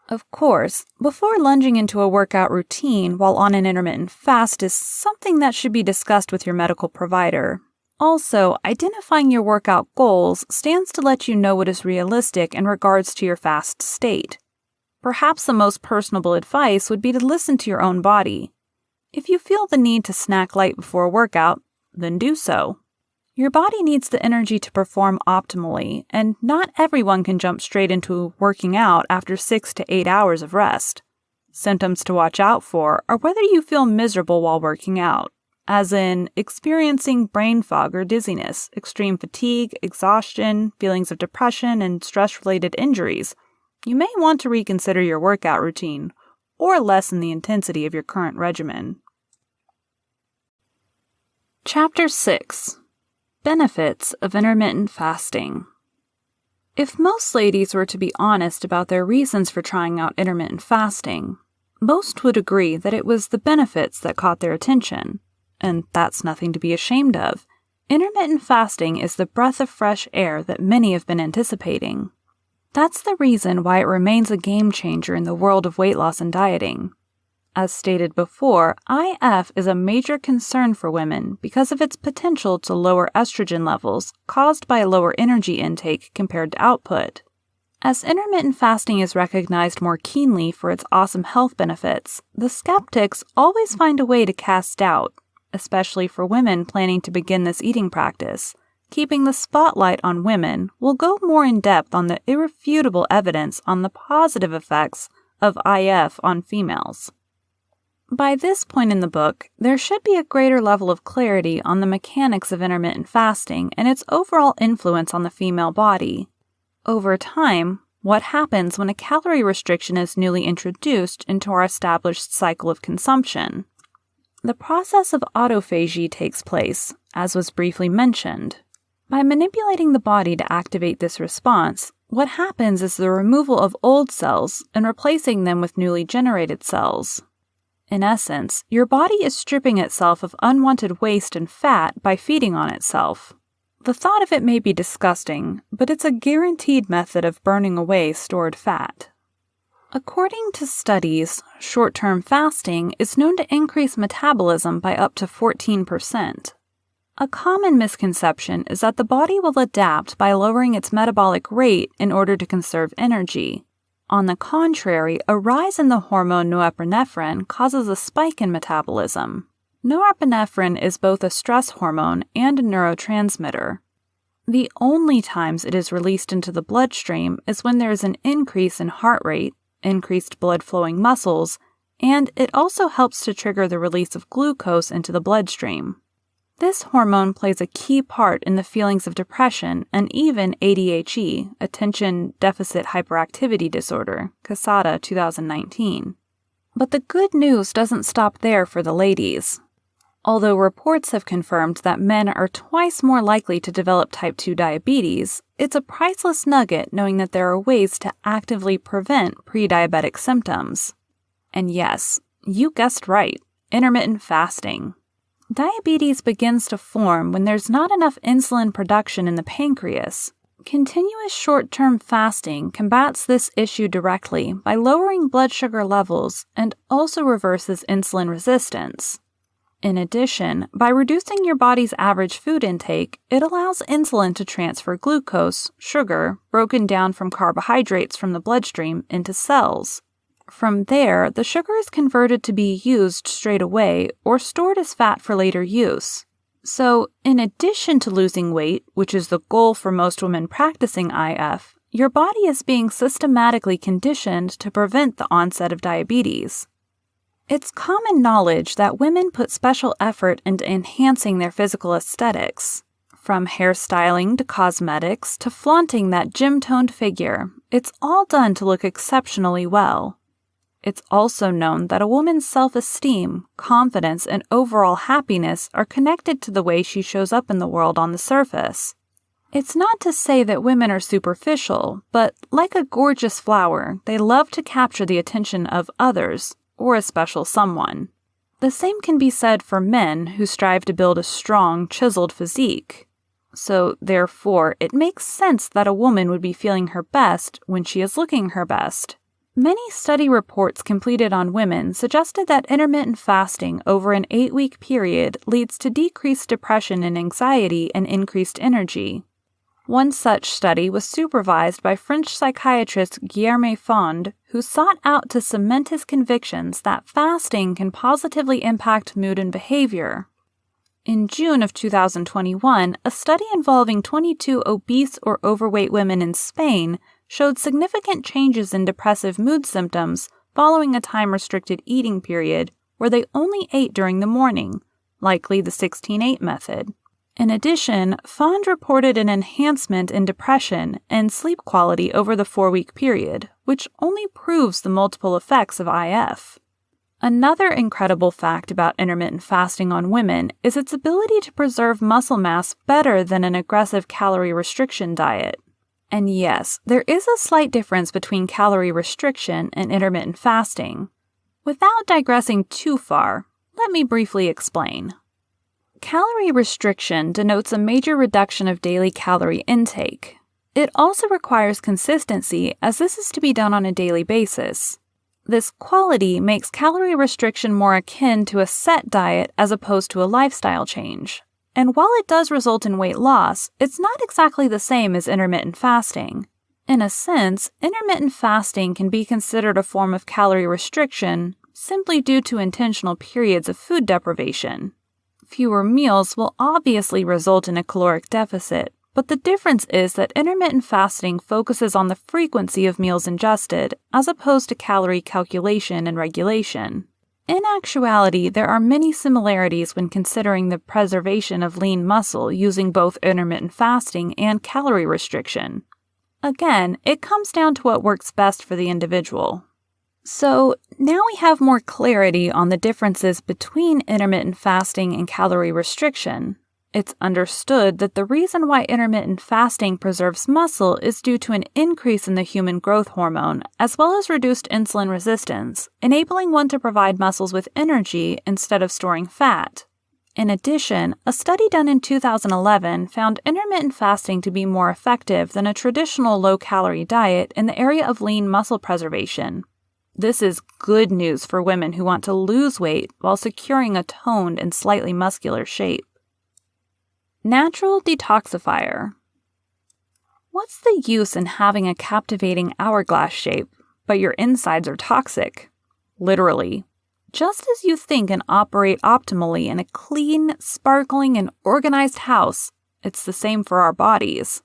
Of course, before lunging into a workout routine while on an intermittent fast is something that should be discussed with your medical provider. Also, identifying your workout goals stands to let you know what is realistic in regards to your fast state. Perhaps the most personable advice would be to listen to your own body. If you feel the need to snack light before a workout, then do so. Your body needs the energy to perform optimally, and not everyone can jump straight into working out after 6 to 8 hours of rest. Symptoms to watch out for are whether you feel miserable while working out, as in experiencing brain fog or dizziness, extreme fatigue, exhaustion, feelings of depression, and stress-related injuries. You may want to reconsider your workout routine or lessen the intensity of your current regimen. Chapter 6. Benefits of Intermittent Fasting. If most ladies were to be honest about their reasons for trying out intermittent fasting, most would agree that it was the benefits that caught their attention, and that's nothing to be ashamed of. Intermittent fasting is the breath of fresh air that many have been anticipating. That's the reason why it remains a game changer in the world of weight loss and dieting. As stated before, IF is a major concern for women because of its potential to lower estrogen levels caused by a lower energy intake compared to output. As intermittent fasting is recognized more keenly for its awesome health benefits, the skeptics always find a way to cast doubt, especially for women planning to begin this eating practice. Keeping the spotlight on women will go more in depth on the irrefutable evidence on the positive effects of IF on females. By this point in the book, there should be a greater level of clarity on the mechanics of intermittent fasting and its overall influence on the female body. Over time, what happens when a calorie restriction is newly introduced into our established cycle of consumption? The process of autophagy takes place, as was briefly mentioned. By manipulating the body to activate this response, what happens is the removal of old cells and replacing them with newly generated cells. In essence, your body is stripping itself of unwanted waste and fat by feeding on itself. The thought of it may be disgusting, but it's a guaranteed method of burning away stored fat. According to studies, short-term fasting is known to increase metabolism by up to 14%. A common misconception is that the body will adapt by lowering its metabolic rate in order to conserve energy. On the contrary, a rise in the hormone norepinephrine causes a spike in metabolism. Norepinephrine is both a stress hormone and a neurotransmitter. The only times it is released into the bloodstream is when there is an increase in heart rate, increased blood flowing muscles, and it also helps to trigger the release of glucose into the bloodstream. This hormone plays a key part in the feelings of depression and even ADHD, Attention Deficit Hyperactivity Disorder, Casada, 2019. But the good news doesn't stop there for the ladies. Although reports have confirmed that men are twice more likely to develop type 2 diabetes, it's a priceless nugget knowing that there are ways to actively prevent pre-diabetic symptoms. And yes, you guessed right, intermittent fasting. Diabetes begins to form when there's not enough insulin production in the pancreas. Continuous short-term fasting combats this issue directly by lowering blood sugar levels and also reverses insulin resistance. In addition, by reducing your body's average food intake, it allows insulin to transfer glucose, sugar, broken down from carbohydrates from the bloodstream, into cells. From there, the sugar is converted to be used straight away or stored as fat for later use. So, in addition to losing weight, which is the goal for most women practicing IF, your body is being systematically conditioned to prevent the onset of diabetes. It's common knowledge that women put special effort into enhancing their physical aesthetics. From hairstyling to cosmetics to flaunting that gym-toned figure, it's all done to look exceptionally well. It's also known that a woman's self-esteem, confidence, and overall happiness are connected to the way she shows up in the world on the surface. It's not to say that women are superficial, but like a gorgeous flower, they love to capture the attention of others, or a special someone. The same can be said for men who strive to build a strong, chiseled physique. So, therefore, it makes sense that a woman would be feeling her best when she is looking her best. Many study reports completed on women suggested that intermittent fasting over an 8-week period leads to decreased depression and anxiety and increased energy. One such study was supervised by French psychiatrist Guillerme Fond, who sought out to cement his convictions that fasting can positively impact mood and behavior. In June of 2021, a study involving 22 obese or overweight women in Spain showed significant changes in depressive mood symptoms following a time-restricted eating period where they only ate during the morning, likely the 16-8 method. In addition, Fond reported an enhancement in depression and sleep quality over the 4-week period, which only proves the multiple effects of IF. Another incredible fact about intermittent fasting on women is its ability to preserve muscle mass better than an aggressive calorie restriction diet. And yes, there is a slight difference between calorie restriction and intermittent fasting. Without digressing too far, let me briefly explain. Calorie restriction denotes a major reduction of daily calorie intake. It also requires consistency, as this is to be done on a daily basis. This quality makes calorie restriction more akin to a set diet as opposed to a lifestyle change. And while it does result in weight loss, it's not exactly the same as intermittent fasting. In a sense, intermittent fasting can be considered a form of calorie restriction simply due to intentional periods of food deprivation. Fewer meals will obviously result in a caloric deficit, but the difference is that intermittent fasting focuses on the frequency of meals ingested as opposed to calorie calculation and regulation. In actuality, there are many similarities when considering the preservation of lean muscle using both intermittent fasting and calorie restriction. Again, it comes down to what works best for the individual. So, now we have more clarity on the differences between intermittent fasting and calorie restriction. It's understood that the reason why intermittent fasting preserves muscle is due to an increase in the human growth hormone, as well as reduced insulin resistance, enabling one to provide muscles with energy instead of storing fat. In addition, a study done in 2011 found intermittent fasting to be more effective than a traditional low-calorie diet in the area of lean muscle preservation. This is good news for women who want to lose weight while securing a toned and slightly muscular shape. Natural detoxifier. What's the use in having a captivating hourglass shape, but your insides are toxic? Literally. Just as you think and operate optimally in a clean, sparkling, and organized house, it's the same for our bodies.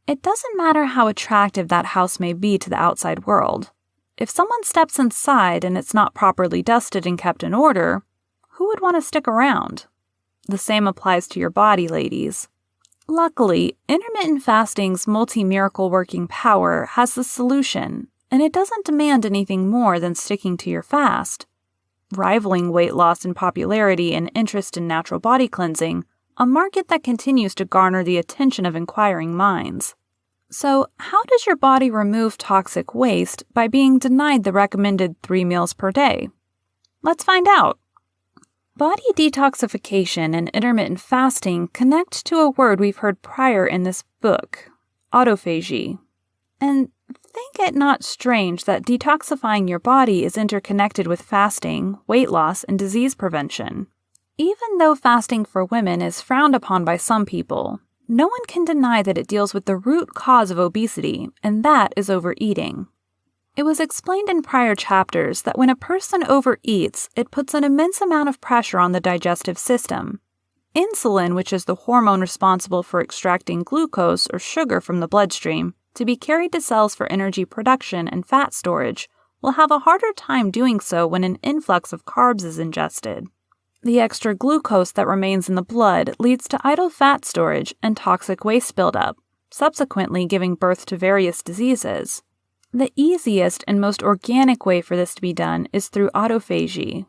It doesn't matter how attractive that house may be to the outside world. If someone steps inside and it's not properly dusted and kept in order, who would want to stick around? The same applies to your body, ladies. Luckily, intermittent fasting's multi-miracle working power has the solution, and it doesn't demand anything more than sticking to your fast. Rivaling weight loss in popularity and interest in natural body cleansing, a market that continues to garner the attention of inquiring minds. So, how does your body remove toxic waste by being denied the recommended 3 meals per day? Let's find out. Body detoxification and intermittent fasting connect to a word we've heard prior in this book, autophagy. And think it not strange that detoxifying your body is interconnected with fasting, weight loss, and disease prevention. Even though fasting for women is frowned upon by some people, no one can deny that it deals with the root cause of obesity, and that is overeating. It was explained in prior chapters that when a person overeats, it puts an immense amount of pressure on the digestive system. Insulin, which is the hormone responsible for extracting glucose or sugar from the bloodstream to be carried to cells for energy production and fat storage, will have a harder time doing so when an influx of carbs is ingested. The extra glucose that remains in the blood leads to idle fat storage and toxic waste buildup, subsequently giving birth to various diseases. The easiest and most organic way for this to be done is through autophagy.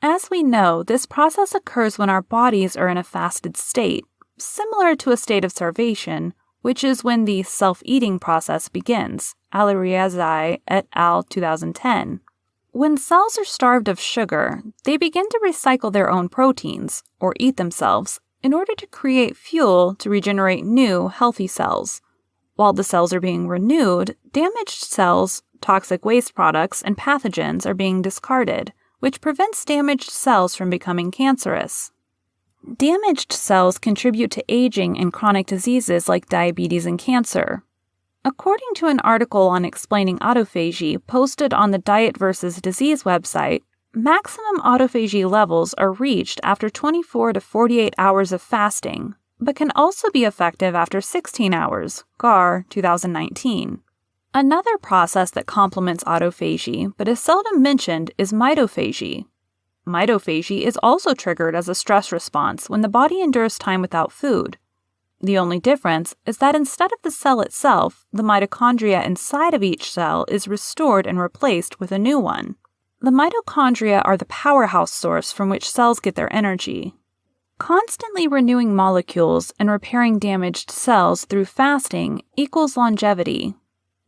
As we know, this process occurs when our bodies are in a fasted state, similar to a state of starvation, which is when the self-eating process begins, Aliriezai et al. 2010. When cells are starved of sugar, they begin to recycle their own proteins, or eat themselves, in order to create fuel to regenerate new, healthy cells. While the cells are being renewed, damaged cells, toxic waste products, and pathogens are being discarded, which prevents damaged cells from becoming cancerous. Damaged cells contribute to aging and chronic diseases like diabetes and cancer. According to an article on explaining autophagy posted on the Diet vs. Disease website, maximum autophagy levels are reached after 24 to 48 hours of fasting, but can also be effective after 16 hours, GAR 2019. Another process that complements autophagy but is seldom mentioned is mitophagy. Mitophagy is also triggered as a stress response when the body endures time without food. The only difference is that instead of the cell itself, the mitochondria inside of each cell is restored and replaced with a new one. The mitochondria are the powerhouse source from which cells get their energy. Constantly renewing molecules and repairing damaged cells through fasting equals longevity.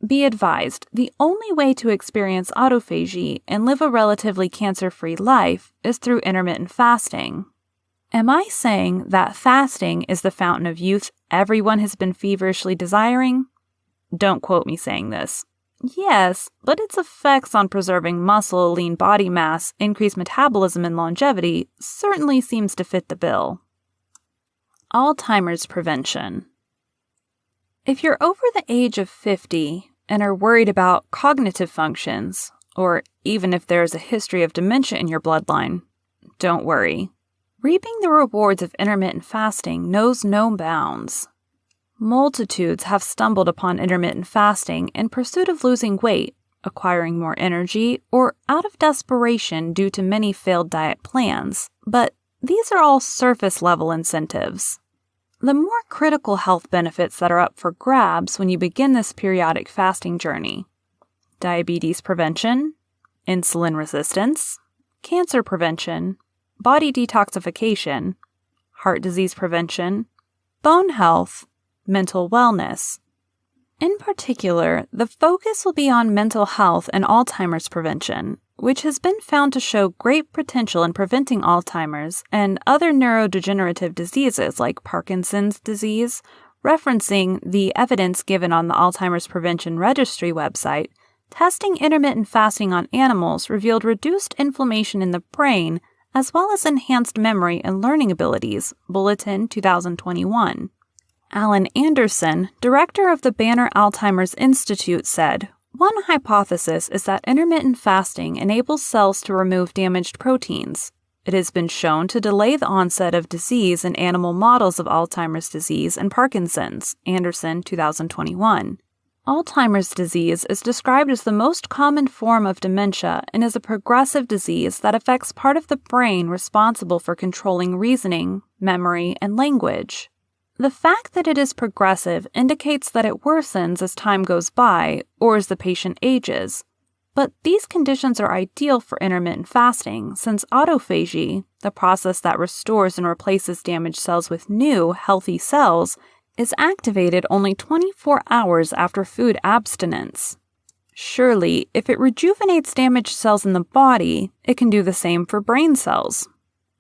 Be advised, the only way to experience autophagy and live a relatively cancer-free life is through intermittent fasting. Am I saying that fasting is the fountain of youth everyone has been feverishly desiring? Don't quote me saying this. Yes, but its effects on preserving muscle, lean body mass, increased metabolism, and longevity certainly seems to fit the bill. Alzheimer's prevention. If you're over the age of 50 and are worried about cognitive functions, or even if there is a history of dementia in your bloodline, don't worry. Reaping the rewards of intermittent fasting knows no bounds. Multitudes have stumbled upon intermittent fasting in pursuit of losing weight, acquiring more energy, or out of desperation due to many failed diet plans, but these are all surface-level incentives. The more critical health benefits that are up for grabs when you begin this periodic fasting journey: diabetes prevention, insulin resistance, cancer prevention, body detoxification, heart disease prevention, bone health, mental wellness. In particular, the focus will be on mental health and Alzheimer's prevention, which has been found to show great potential in preventing Alzheimer's and other neurodegenerative diseases like Parkinson's disease. Referencing the evidence given on the Alzheimer's Prevention Registry website, testing intermittent fasting on animals revealed reduced inflammation in the brain as well as enhanced memory and learning abilities, Bulletin 2021. Alan Anderson, director of the Banner Alzheimer's Institute, said, "One hypothesis is that intermittent fasting enables cells to remove damaged proteins. It has been shown to delay the onset of disease in animal models of Alzheimer's disease and Parkinson's, Anderson 2021. Alzheimer's disease is described as the most common form of dementia and is a progressive disease that affects part of the brain responsible for controlling reasoning, memory, and language. The fact that it is progressive indicates that it worsens as time goes by or as the patient ages. But these conditions are ideal for intermittent fasting since autophagy, the process that restores and replaces damaged cells with new, healthy cells, is activated only 24 hours after food abstinence. Surely, if it rejuvenates damaged cells in the body, it can do the same for brain cells.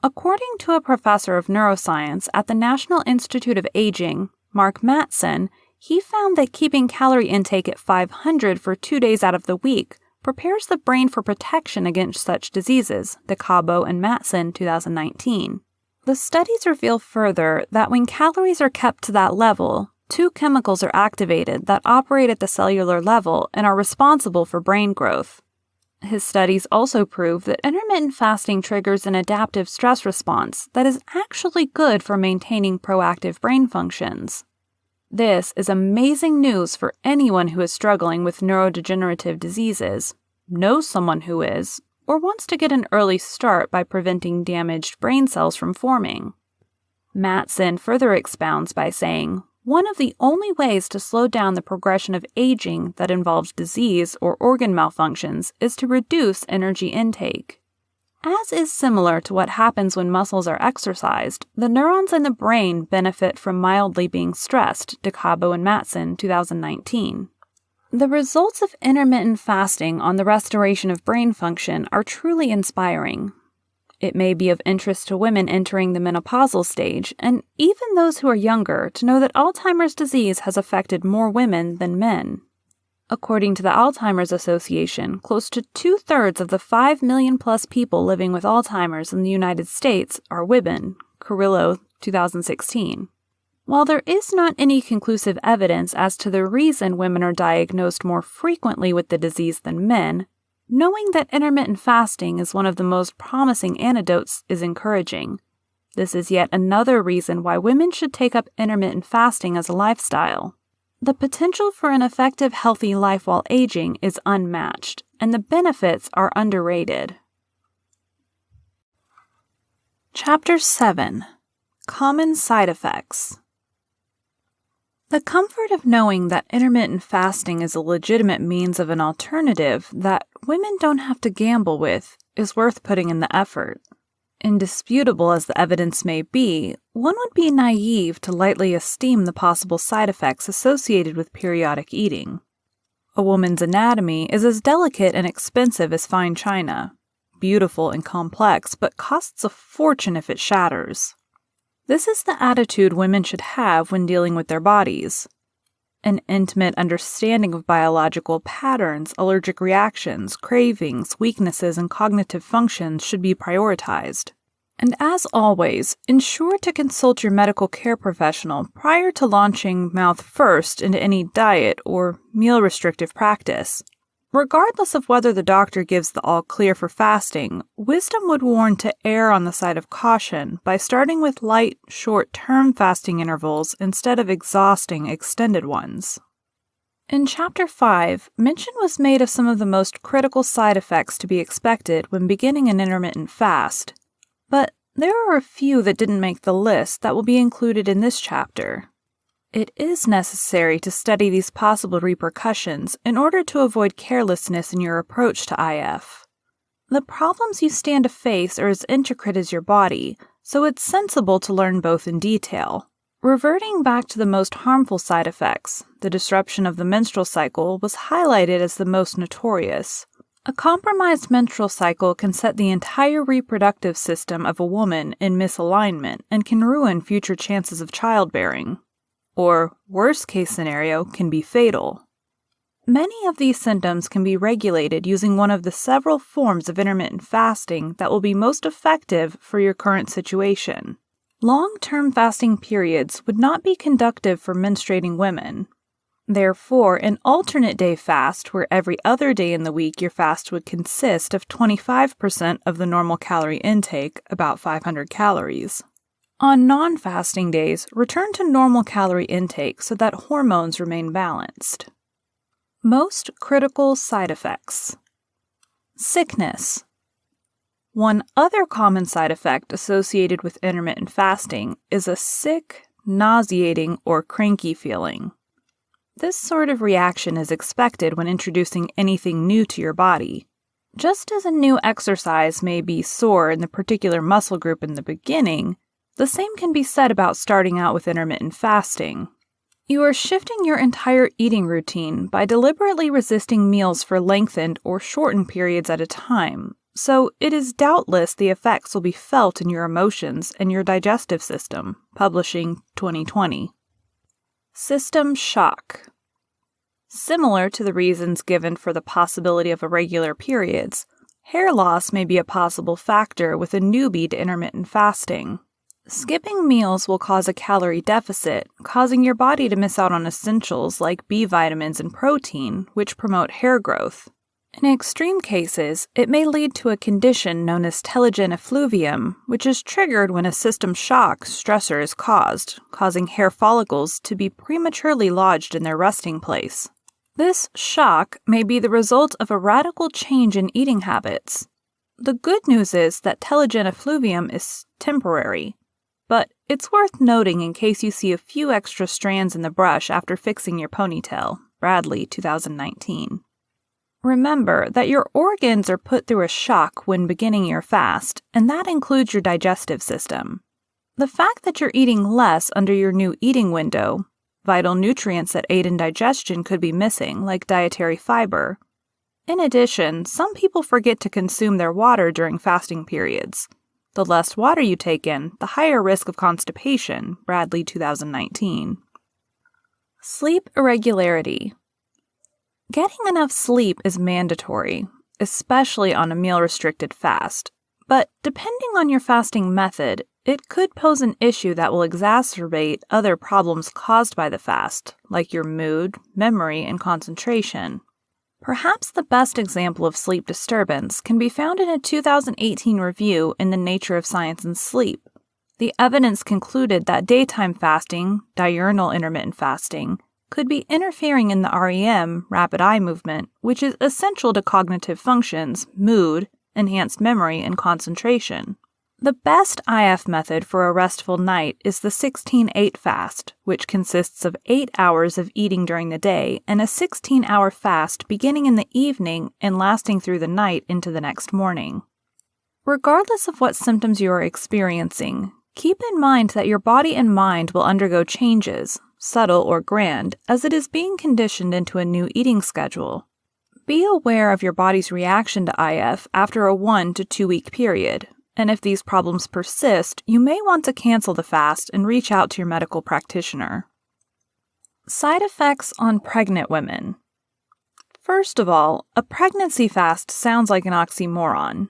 According to a professor of neuroscience at the National Institute of Aging, Mark Mattson, he found that keeping calorie intake at 500 for 2 days out of the week prepares the brain for protection against such diseases, DeCabo and Mattson, 2019. The studies reveal further that when calories are kept to that level, two chemicals are activated that operate at the cellular level and are responsible for brain growth. His studies also prove that intermittent fasting triggers an adaptive stress response that is actually good for maintaining proactive brain functions. This is amazing news for anyone who is struggling with neurodegenerative diseases, knows someone who is, or wants to get an early start by preventing damaged brain cells from forming. Mattson further expounds by saying, one of the only ways to slow down the progression of aging that involves disease or organ malfunctions is to reduce energy intake. As is similar to what happens when muscles are exercised, the neurons in the brain benefit from mildly being stressed, DeCabo and Mattson, 2019. The results of intermittent fasting on the restoration of brain function are truly inspiring. It may be of interest to women entering the menopausal stage, and even those who are younger, to know that Alzheimer's disease has affected more women than men. According to the Alzheimer's Association, close to 2/3 of the 5 million plus people living with Alzheimer's in the United States are women, Carrillo, 2016. While there is not any conclusive evidence as to the reason women are diagnosed more frequently with the disease than men, knowing that intermittent fasting is one of the most promising antidotes is encouraging. This is yet another reason why women should take up intermittent fasting as a lifestyle. The potential for an effective, healthy life while aging is unmatched, and the benefits are underrated. Chapter 7. Common Side Effects. The comfort of knowing that intermittent fasting is a legitimate means of an alternative that women don't have to gamble with is worth putting in the effort. Indisputable as the evidence may be, one would be naive to lightly esteem the possible side effects associated with periodic eating. A woman's anatomy is as delicate and expensive as fine china, beautiful and complex, but costs a fortune if it shatters. This is the attitude women should have when dealing with their bodies. An intimate understanding of biological patterns, allergic reactions, cravings, weaknesses, and cognitive functions should be prioritized. And as always, ensure to consult your medical care professional prior to launching mouth first into any diet or meal restrictive practice. Regardless of whether the doctor gives the all-clear for fasting, wisdom would warn to err on the side of caution by starting with light, short-term fasting intervals instead of exhausting, extended ones. In Chapter 5, mention was made of some of the most critical side effects to be expected when beginning an intermittent fast, but there are a few that didn't make the list that will be included in this chapter. It is necessary to study these possible repercussions in order to avoid carelessness in your approach to IF. The problems you stand to face are as intricate as your body, so it's sensible to learn both in detail. Reverting back to the most harmful side effects, the disruption of the menstrual cycle was highlighted as the most notorious. A compromised menstrual cycle can set the entire reproductive system of a woman in misalignment and can ruin future chances of childbearing. Or, worst case scenario, can be fatal. Many of these symptoms can be regulated using one of the several forms of intermittent fasting that will be most effective for your current situation. Long-term fasting periods would not be conducive for menstruating women. Therefore, an alternate day fast where every other day in the week your fast would consist of 25% of the normal calorie intake, about 500 calories. On non-fasting days, return to normal calorie intake so that hormones remain balanced. Most critical side effects. Sickness. One other common side effect associated with intermittent fasting is a sick, nauseating, or cranky feeling. This sort of reaction is expected when introducing anything new to your body. Just as a new exercise may be sore in the particular muscle group in the beginning, the same can be said about starting out with intermittent fasting. You are shifting your entire eating routine by deliberately resisting meals for lengthened or shortened periods at a time, so it is doubtless the effects will be felt in your emotions and your digestive system. Publishing 2020. System shock. Similar to the reasons given for the possibility of irregular periods, hair loss may be a possible factor with a newbie to intermittent fasting. Skipping meals will cause a calorie deficit, causing your body to miss out on essentials like B vitamins and protein, which promote hair growth. In extreme cases, it may lead to a condition known as telogen effluvium, which is triggered when a system shock stressor is caused, causing hair follicles to be prematurely lodged in their resting place. This shock may be the result of a radical change in eating habits. The good news is that telogen effluvium is temporary, but it's worth noting in case you see a few extra strands in the brush after fixing your ponytail. Bradley, 2019. Remember that your organs are put through a shock when beginning your fast, and that includes your digestive system. The fact that you're eating less under your new eating window, vital nutrients that aid in digestion could be missing, like dietary fiber. In addition, some people forget to consume their water during fasting periods. The less water you take in, the higher risk of constipation. Bradley, 2019. Sleep irregularity. Getting enough sleep is mandatory, especially on a meal-restricted fast. But depending on your fasting method, it could pose an issue that will exacerbate other problems caused by the fast, like your mood, memory, and concentration. Perhaps the best example of sleep disturbance can be found in a 2018 review in the Nature of Science and Sleep. The evidence concluded that daytime fasting, diurnal intermittent fasting, could be interfering in the REM, rapid eye movement, which is essential to cognitive functions, mood, enhanced memory, and concentration. The best IF method for a restful night is the 16-8 fast, which consists of 8 hours of eating during the day and a 16-hour fast beginning in the evening and lasting through the night into the next morning. Regardless of what symptoms you are experiencing, keep in mind that your body and mind will undergo changes, subtle or grand, as it is being conditioned into a new eating schedule. Be aware of your body's reaction to IF after a 1 to 2 week period. And if these problems persist, you may want to cancel the fast and reach out to your medical practitioner. Side effects on pregnant women. First of all, a pregnancy fast sounds like an oxymoron.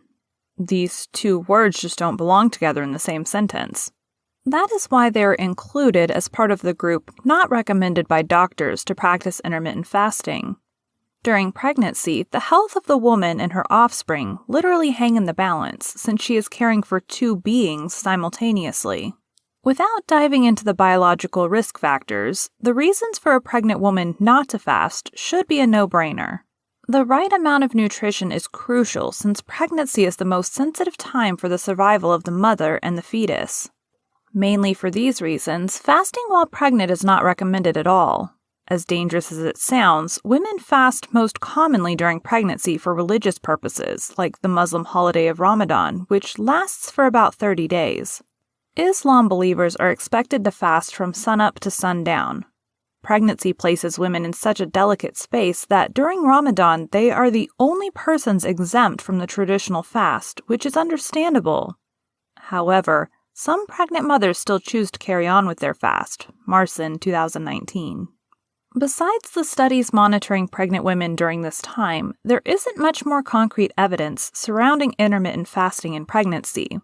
These two words just don't belong together in the same sentence. That is why they're included as part of the group not recommended by doctors to practice intermittent fasting. During pregnancy, the health of the woman and her offspring literally hang in the balance since she is caring for two beings simultaneously. Without diving into the biological risk factors, the reasons for a pregnant woman not to fast should be a no-brainer. The right amount of nutrition is crucial since pregnancy is the most sensitive time for the survival of the mother and the fetus. Mainly for these reasons, fasting while pregnant is not recommended at all. As dangerous as it sounds, women fast most commonly during pregnancy for religious purposes, like the Muslim holiday of Ramadan, which lasts for about 30 days. Islam believers are expected to fast from sunup to sundown. Pregnancy places women in such a delicate space that during Ramadan they are the only persons exempt from the traditional fast, which is understandable. However, some pregnant mothers still choose to carry on with their fast. Marson, 2019. Besides the studies monitoring pregnant women during this time, there isn't much more concrete evidence surrounding intermittent fasting in pregnancy.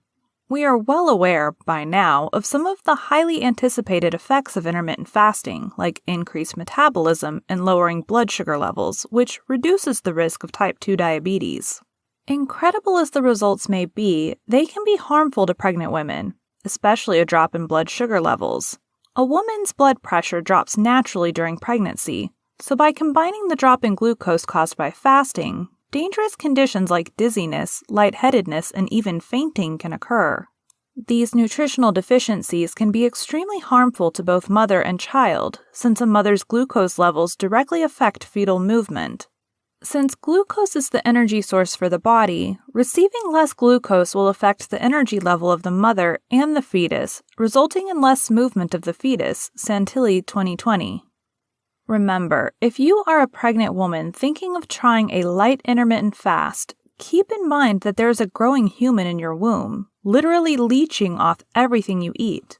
We are well aware, by now, of some of the highly anticipated effects of intermittent fasting, like increased metabolism and lowering blood sugar levels, which reduces the risk of type 2 diabetes. Incredible as the results may be, they can be harmful to pregnant women, especially a drop in blood sugar levels. A woman's blood pressure drops naturally during pregnancy, so by combining the drop in glucose caused by fasting, dangerous conditions like dizziness, lightheadedness, and even fainting can occur. These nutritional deficiencies can be extremely harmful to both mother and child, since a mother's glucose levels directly affect fetal movement. Since glucose is the energy source for the body, receiving less glucose will affect the energy level of the mother and the fetus, resulting in less movement of the fetus, Santilli 2020. Remember, if you are a pregnant woman thinking of trying a light intermittent fast, keep in mind that there is a growing human in your womb, literally leeching off everything you eat.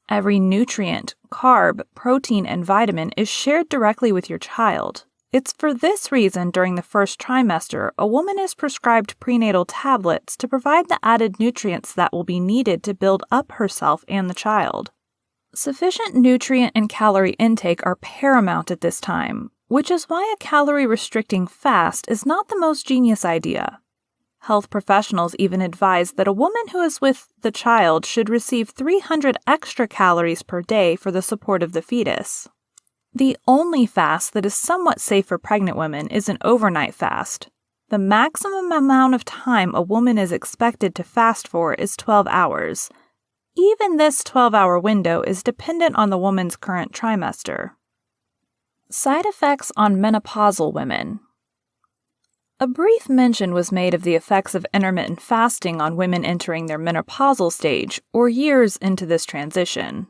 Every nutrient, carb, protein, and vitamin is shared directly with your child. It's for this reason during the first trimester, a woman is prescribed prenatal tablets to provide the added nutrients that will be needed to build up herself and the child. Sufficient nutrient and calorie intake are paramount at this time, which is why a calorie-restricting fast is not the most genius idea. Health professionals even advise that a woman who is with the child should receive 300 extra calories per day for the support of the fetus. The only fast that is somewhat safe for pregnant women is an overnight fast. The maximum amount of time a woman is expected to fast for is 12 hours. Even this 12-hour window is dependent on the woman's current trimester. Side effects on menopausal women. A brief mention was made of the effects of intermittent fasting on women entering their menopausal stage or years into this transition.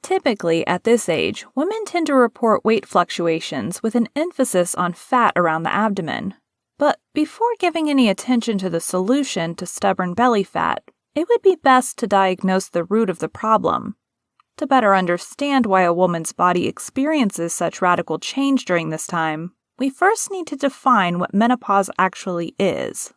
Typically, at this age, women tend to report weight fluctuations with an emphasis on fat around the abdomen. But before giving any attention to the solution to stubborn belly fat, it would be best to diagnose the root of the problem. To better understand why a woman's body experiences such radical change during this time, we first need to define what menopause actually is.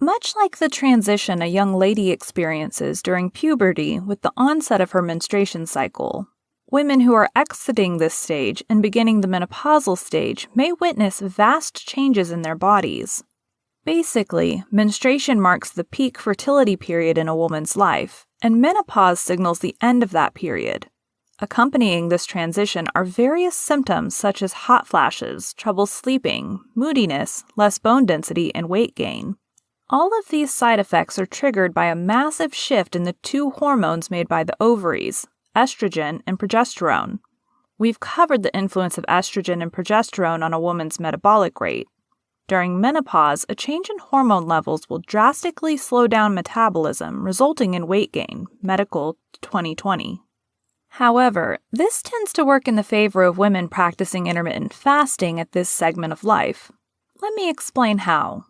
Much like the transition a young lady experiences during puberty with the onset of her menstruation cycle, women who are exiting this stage and beginning the menopausal stage may witness vast changes in their bodies. Basically, menstruation marks the peak fertility period in a woman's life, and menopause signals the end of that period. Accompanying this transition are various symptoms such as hot flashes, trouble sleeping, moodiness, less bone density, and weight gain. All of these side effects are triggered by a massive shift in the two hormones made by the ovaries, estrogen and progesterone. We've covered the influence of estrogen and progesterone on a woman's metabolic rate. During menopause, a change in hormone levels will drastically slow down metabolism, resulting in weight gain, Medical 2020. However, this tends to work in the favor of women practicing intermittent fasting at this segment of life. Let me explain how.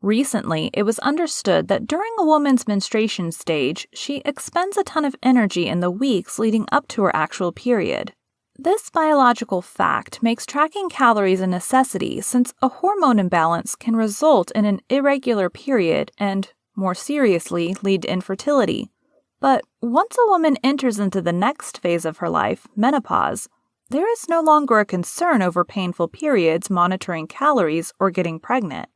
Recently, it was understood that during a woman's menstruation stage, she expends a ton of energy in the weeks leading up to her actual period. This biological fact makes tracking calories a necessity since a hormone imbalance can result in an irregular period and, more seriously, lead to infertility. But once a woman enters into the next phase of her life, menopause, there is no longer a concern over painful periods, monitoring calories, or getting pregnant.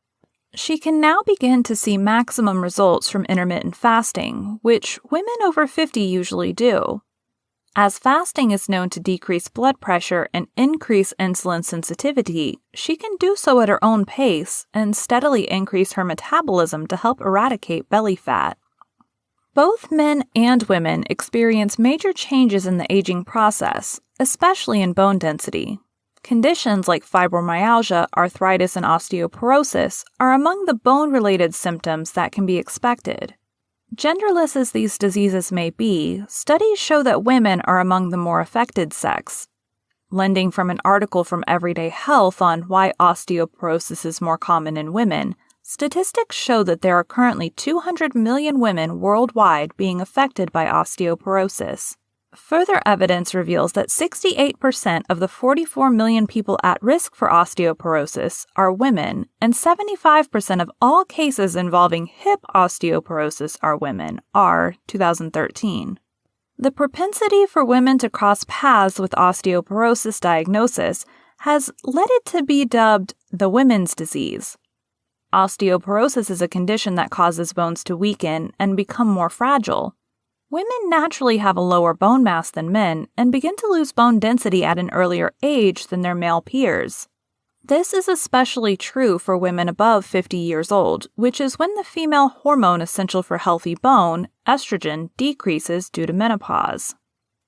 She can now begin to see maximum results from intermittent fasting, which women over 50 usually do. As fasting is known to decrease blood pressure and increase insulin sensitivity, she can do so at her own pace and steadily increase her metabolism to help eradicate belly fat. Both men and women experience major changes in the aging process, especially in bone density. Conditions like fibromyalgia, arthritis, and osteoporosis are among the bone-related symptoms that can be expected. Genderless as these diseases may be, studies show that women are among the more affected sex. Lending from an article from Everyday Health on why osteoporosis is more common in women, statistics show that there are currently 200 million women worldwide being affected by osteoporosis. Further evidence reveals that 68% of the 44 million people at risk for osteoporosis are women, and 75% of all cases involving hip osteoporosis are women, 2013. The propensity for women to cross paths with osteoporosis diagnosis has led it to be dubbed the women's disease. Osteoporosis is a condition that causes bones to weaken and become more fragile. Women naturally have a lower bone mass than men and begin to lose bone density at an earlier age than their male peers. This is especially true for women above 50 years old, which is when the female hormone essential for healthy bone, estrogen, decreases due to menopause.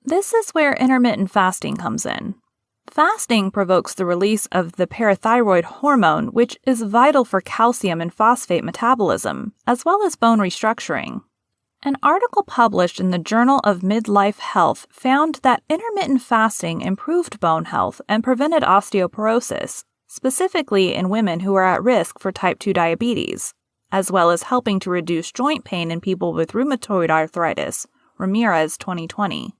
This is where intermittent fasting comes in. Fasting provokes the release of the parathyroid hormone, which is vital for calcium and phosphate metabolism, as well as bone restructuring. An article published in the Journal of Midlife Health found that intermittent fasting improved bone health and prevented osteoporosis, specifically in women who are at risk for type 2 diabetes, as well as helping to reduce joint pain in people with rheumatoid arthritis, Ramirez 2020.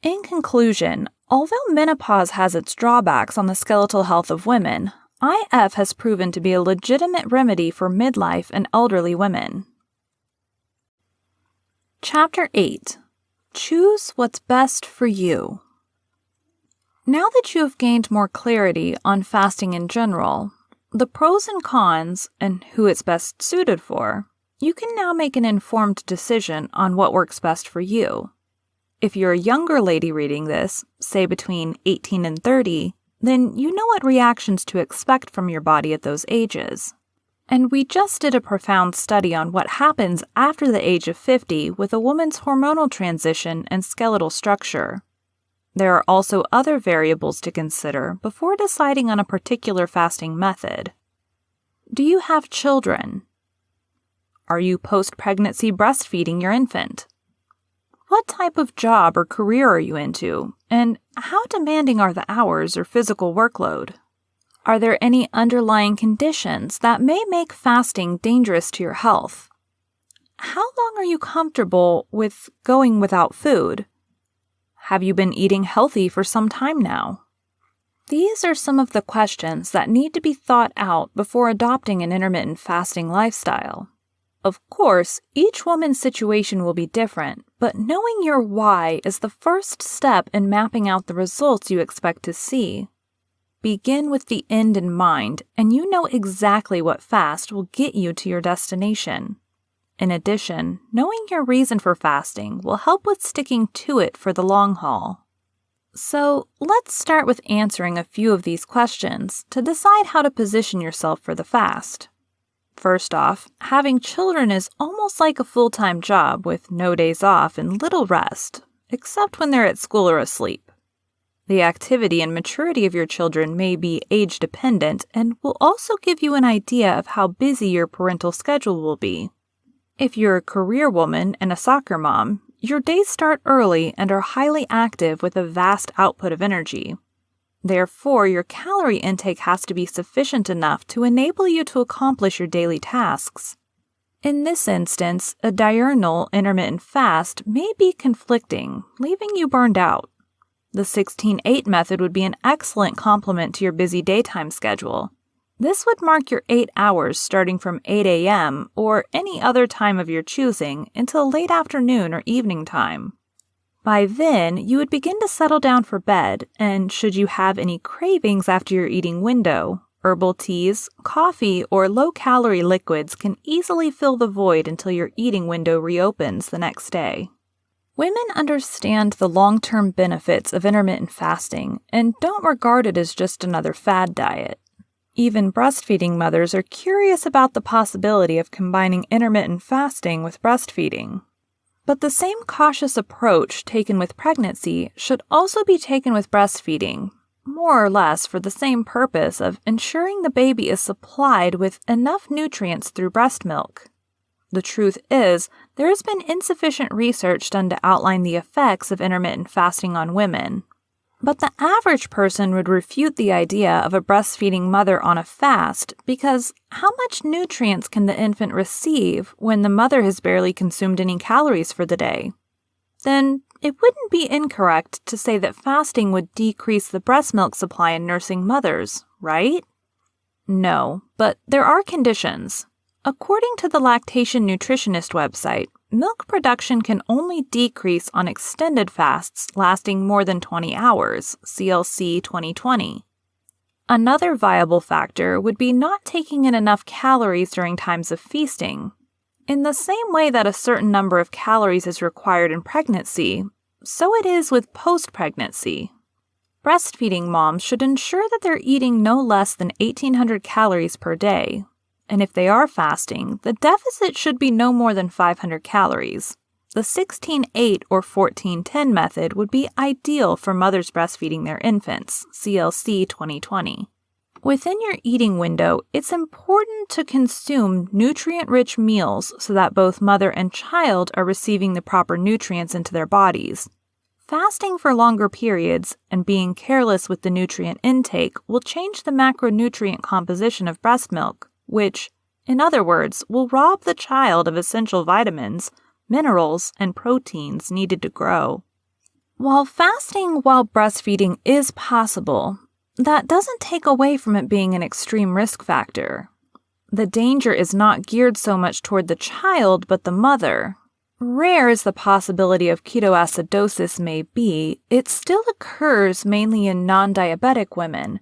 In conclusion, although menopause has its drawbacks on the skeletal health of women, IF has proven to be a legitimate remedy for midlife and elderly women. Chapter 8. Choose what's best for you. Now that you have gained more clarity on fasting in general, the pros and cons, and who it's best suited for, you can now make an informed decision on what works best for you. If you're a younger lady reading this, say between 18 and 30, then you know what reactions to expect from your body at those ages. And we just did a profound study on what happens after the age of 50 with a woman's hormonal transition and skeletal structure. There are also other variables to consider before deciding on a particular fasting method. Do you have children? Are you post-pregnancy breastfeeding your infant? What type of job or career are you into, and how demanding are the hours or physical workload? Are there any underlying conditions that may make fasting dangerous to your health? How long are you comfortable with going without food? Have you been eating healthy for some time now? These are some of the questions that need to be thought out before adopting an intermittent fasting lifestyle. Of course, each woman's situation will be different, but knowing your why is the first step in mapping out the results you expect to see. Begin with the end in mind, and you know exactly what fast will get you to your destination. In addition, knowing your reason for fasting will help with sticking to it for the long haul. So, let's start with answering a few of these questions to decide how to position yourself for the fast. First off, having children is almost like a full-time job with no days off and little rest, except when they're at school or asleep. The activity and maturity of your children may be age-dependent and will also give you an idea of how busy your parental schedule will be. If you're a career woman and a soccer mom, your days start early and are highly active with a vast output of energy. Therefore, your calorie intake has to be sufficient enough to enable you to accomplish your daily tasks. In this instance, a diurnal intermittent fast may be conflicting, leaving you burned out. The 16-8 method would be an excellent complement to your busy daytime schedule. This would mark your 8 hours starting from 8 a.m. or any other time of your choosing until late afternoon or evening time. By then, you would begin to settle down for bed, and should you have any cravings after your eating window, herbal teas, coffee, or low-calorie liquids can easily fill the void until your eating window reopens the next day. Women understand the long-term benefits of intermittent fasting and don't regard it as just another fad diet. Even breastfeeding mothers are curious about the possibility of combining intermittent fasting with breastfeeding. But the same cautious approach taken with pregnancy should also be taken with breastfeeding, more or less for the same purpose of ensuring the baby is supplied with enough nutrients through breast milk. The truth is, there has been insufficient research done to outline the effects of intermittent fasting on women. But the average person would refute the idea of a breastfeeding mother on a fast because how much nutrients can the infant receive when the mother has barely consumed any calories for the day? Then it wouldn't be incorrect to say that fasting would decrease the breast milk supply in nursing mothers, right? No, but there are conditions. According to the Lactation Nutritionist website, milk production can only decrease on extended fasts lasting more than 20 hours, CLC 2020. Another viable factor would be not taking in enough calories during times of feasting. In the same way that a certain number of calories is required in pregnancy, so it is with post-pregnancy. Breastfeeding moms should ensure that they're eating no less than 1,800 calories per day. And if they are fasting, the deficit should be no more than 500 calories. the 16-8 or 14-10 method would be ideal for mothers breastfeeding their infants, CLC 2020. Within your eating window, it's important to consume nutrient-rich meals so that both mother and child are receiving the proper nutrients into their bodies. Fasting for longer periods and being careless with the nutrient intake will change the macronutrient composition of breast milk, which, in other words, will rob the child of essential vitamins, minerals, and proteins needed to grow. While fasting while breastfeeding is possible, that doesn't take away from it being an extreme risk factor. The danger is not geared so much toward the child but the mother. Rare as the possibility of ketoacidosis may be, it still occurs mainly in non-diabetic women.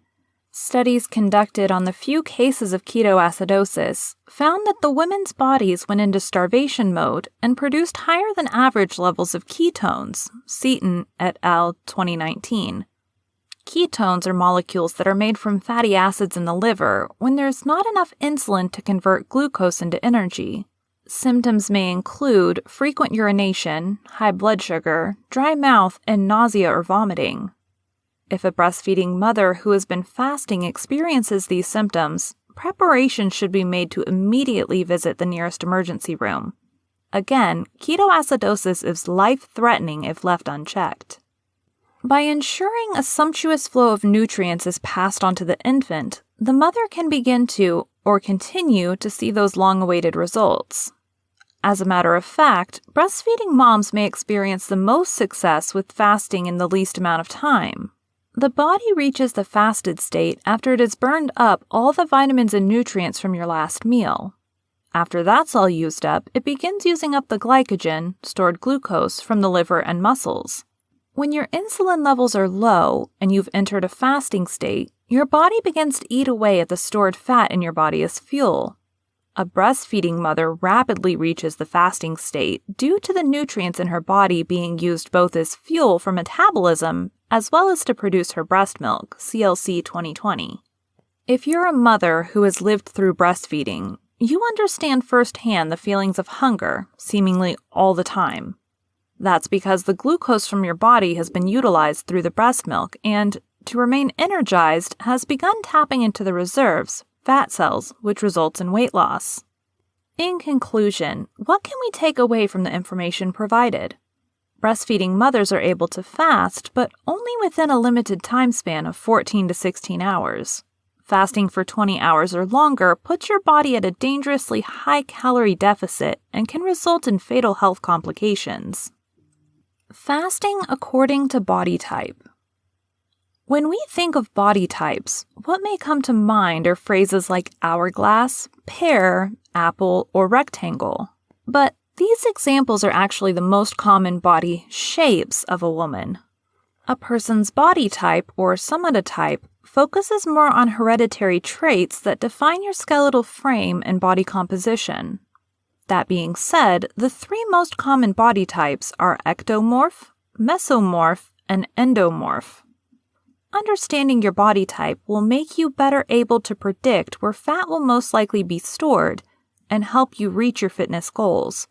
Studies conducted on the few cases of ketoacidosis found that the women's bodies went into starvation mode and produced higher than average levels of ketones, Seaton et al. 2019. Ketones are molecules that are made from fatty acids in the liver when there's not enough insulin to convert glucose into energy. Symptoms may include frequent urination, high blood sugar, dry mouth, and nausea or vomiting. If a breastfeeding mother who has been fasting experiences these symptoms, preparation should be made to immediately visit the nearest emergency room. Again, ketoacidosis is life-threatening if left unchecked. By ensuring a sumptuous flow of nutrients is passed on to the infant, the mother can begin to, or continue to see those long-awaited results. As a matter of fact, breastfeeding moms may experience the most success with fasting in the least amount of time. The body reaches the fasted state after it has burned up all the vitamins and nutrients from your last meal. After that's all used up, it begins using up the glycogen, stored glucose, from the liver and muscles. When your insulin levels are low and you've entered a fasting state, your body begins to eat away at the stored fat in your body as fuel. A breastfeeding mother rapidly reaches the fasting state due to the nutrients in her body being used both as fuel for metabolism as well as to produce her breast milk, CLC 2020. If you're a mother who has lived through breastfeeding, you understand firsthand the feelings of hunger, seemingly all the time. That's because the glucose from your body has been utilized through the breast milk and, to remain energized, has begun tapping into the reserves, fat cells, which results in weight loss. In conclusion, what can we take away from the information provided? Breastfeeding mothers are able to fast, but only within a limited time span of 14 to 16 hours. Fasting for 20 hours or longer puts your body at a dangerously high-calorie deficit and can result in fatal health complications. Fasting according to body type. When we think of body types, what may come to mind are phrases like hourglass, pear, apple, or rectangle. But these examples are actually the most common body shapes of a woman. A person's body type, or somatotype, focuses more on hereditary traits that define your skeletal frame and body composition. That being said, the three most common body types are ectomorph, mesomorph, and endomorph. Understanding your body type will make you better able to predict where fat will most likely be stored and help you reach your fitness goals.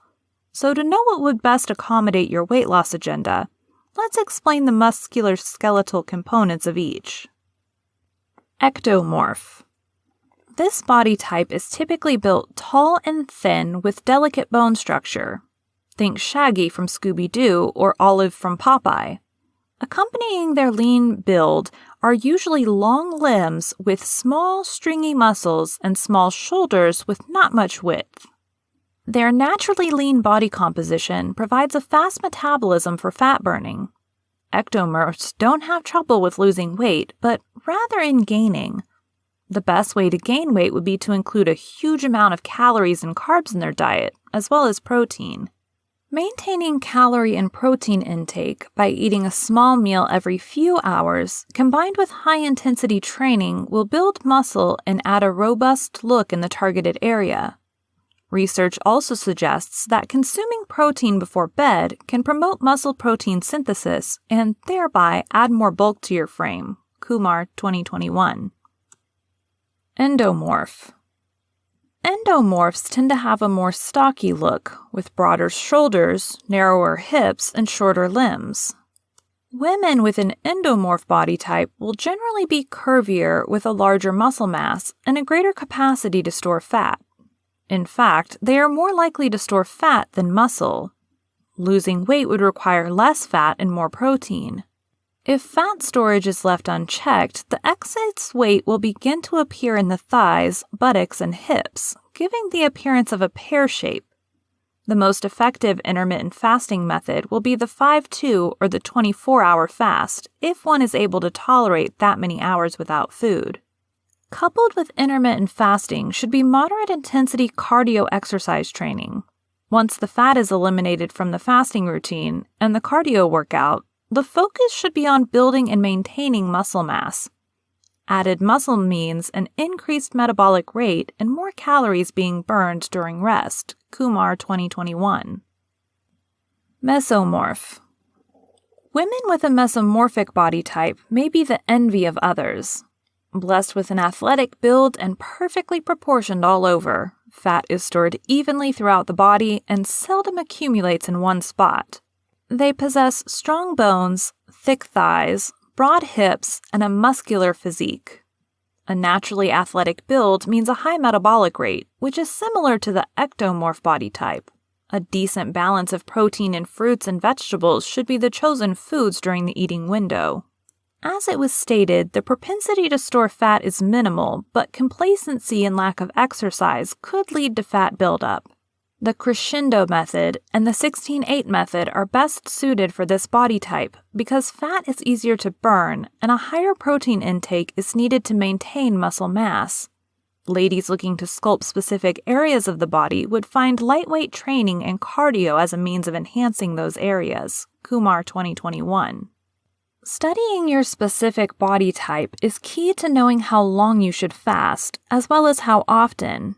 So to know what would best accommodate your weight loss agenda, let's explain the musculoskeletal components of each. Ectomorph. This body type is typically built tall and thin with delicate bone structure. Think Shaggy from Scooby-Doo or Olive from Popeye. Accompanying their lean build are usually long limbs with small, stringy muscles and small shoulders with not much width. Their naturally lean body composition provides a fast metabolism for fat burning. Ectomorphs don't have trouble with losing weight, but rather in gaining. The best way to gain weight would be to include a huge amount of calories and carbs in their diet, as well as protein. Maintaining calorie and protein intake by eating a small meal every few hours, combined with high-intensity training, will build muscle and add a robust look in the targeted area. Research also suggests that consuming protein before bed can promote muscle protein synthesis and thereby add more bulk to your frame. Kumar, 2021. Endomorph. Endomorphs tend to have a more stocky look, with broader shoulders, narrower hips, and shorter limbs. Women with an endomorph body type will generally be curvier with a larger muscle mass and a greater capacity to store fat. In fact, they are more likely to store fat than muscle. Losing weight would require less fat and more protein. If fat storage is left unchecked, the excess weight will begin to appear in the thighs, buttocks, and hips, giving the appearance of a pear shape. The most effective intermittent fasting method will be the 5-2 or the 24-hour fast if one is able to tolerate that many hours without food. Coupled with intermittent fasting should be moderate intensity cardio exercise training. Once the fat is eliminated from the fasting routine and the cardio workout, the focus should be on building and maintaining muscle mass. Added muscle means an increased metabolic rate and more calories being burned during rest. Kumar 2021. Mesomorph. Women with a mesomorphic body type may be the envy of others. Blessed with an athletic build and perfectly proportioned all over, fat is stored evenly throughout the body and seldom accumulates in one spot. They possess strong bones, thick thighs, broad hips, and a muscular physique. A naturally athletic build means a high metabolic rate, which is similar to the ectomorph body type. A decent balance of protein in fruits and vegetables should be the chosen foods during the eating window. As it was stated, the propensity to store fat is minimal, but complacency and lack of exercise could lead to fat buildup. The crescendo method and the 16-8 method are best suited for this body type because fat is easier to burn and a higher protein intake is needed to maintain muscle mass. Ladies looking to sculpt specific areas of the body would find lightweight training and cardio as a means of enhancing those areas. Kumar 2021. Studying your specific body type is key to knowing how long you should fast, as well as how often.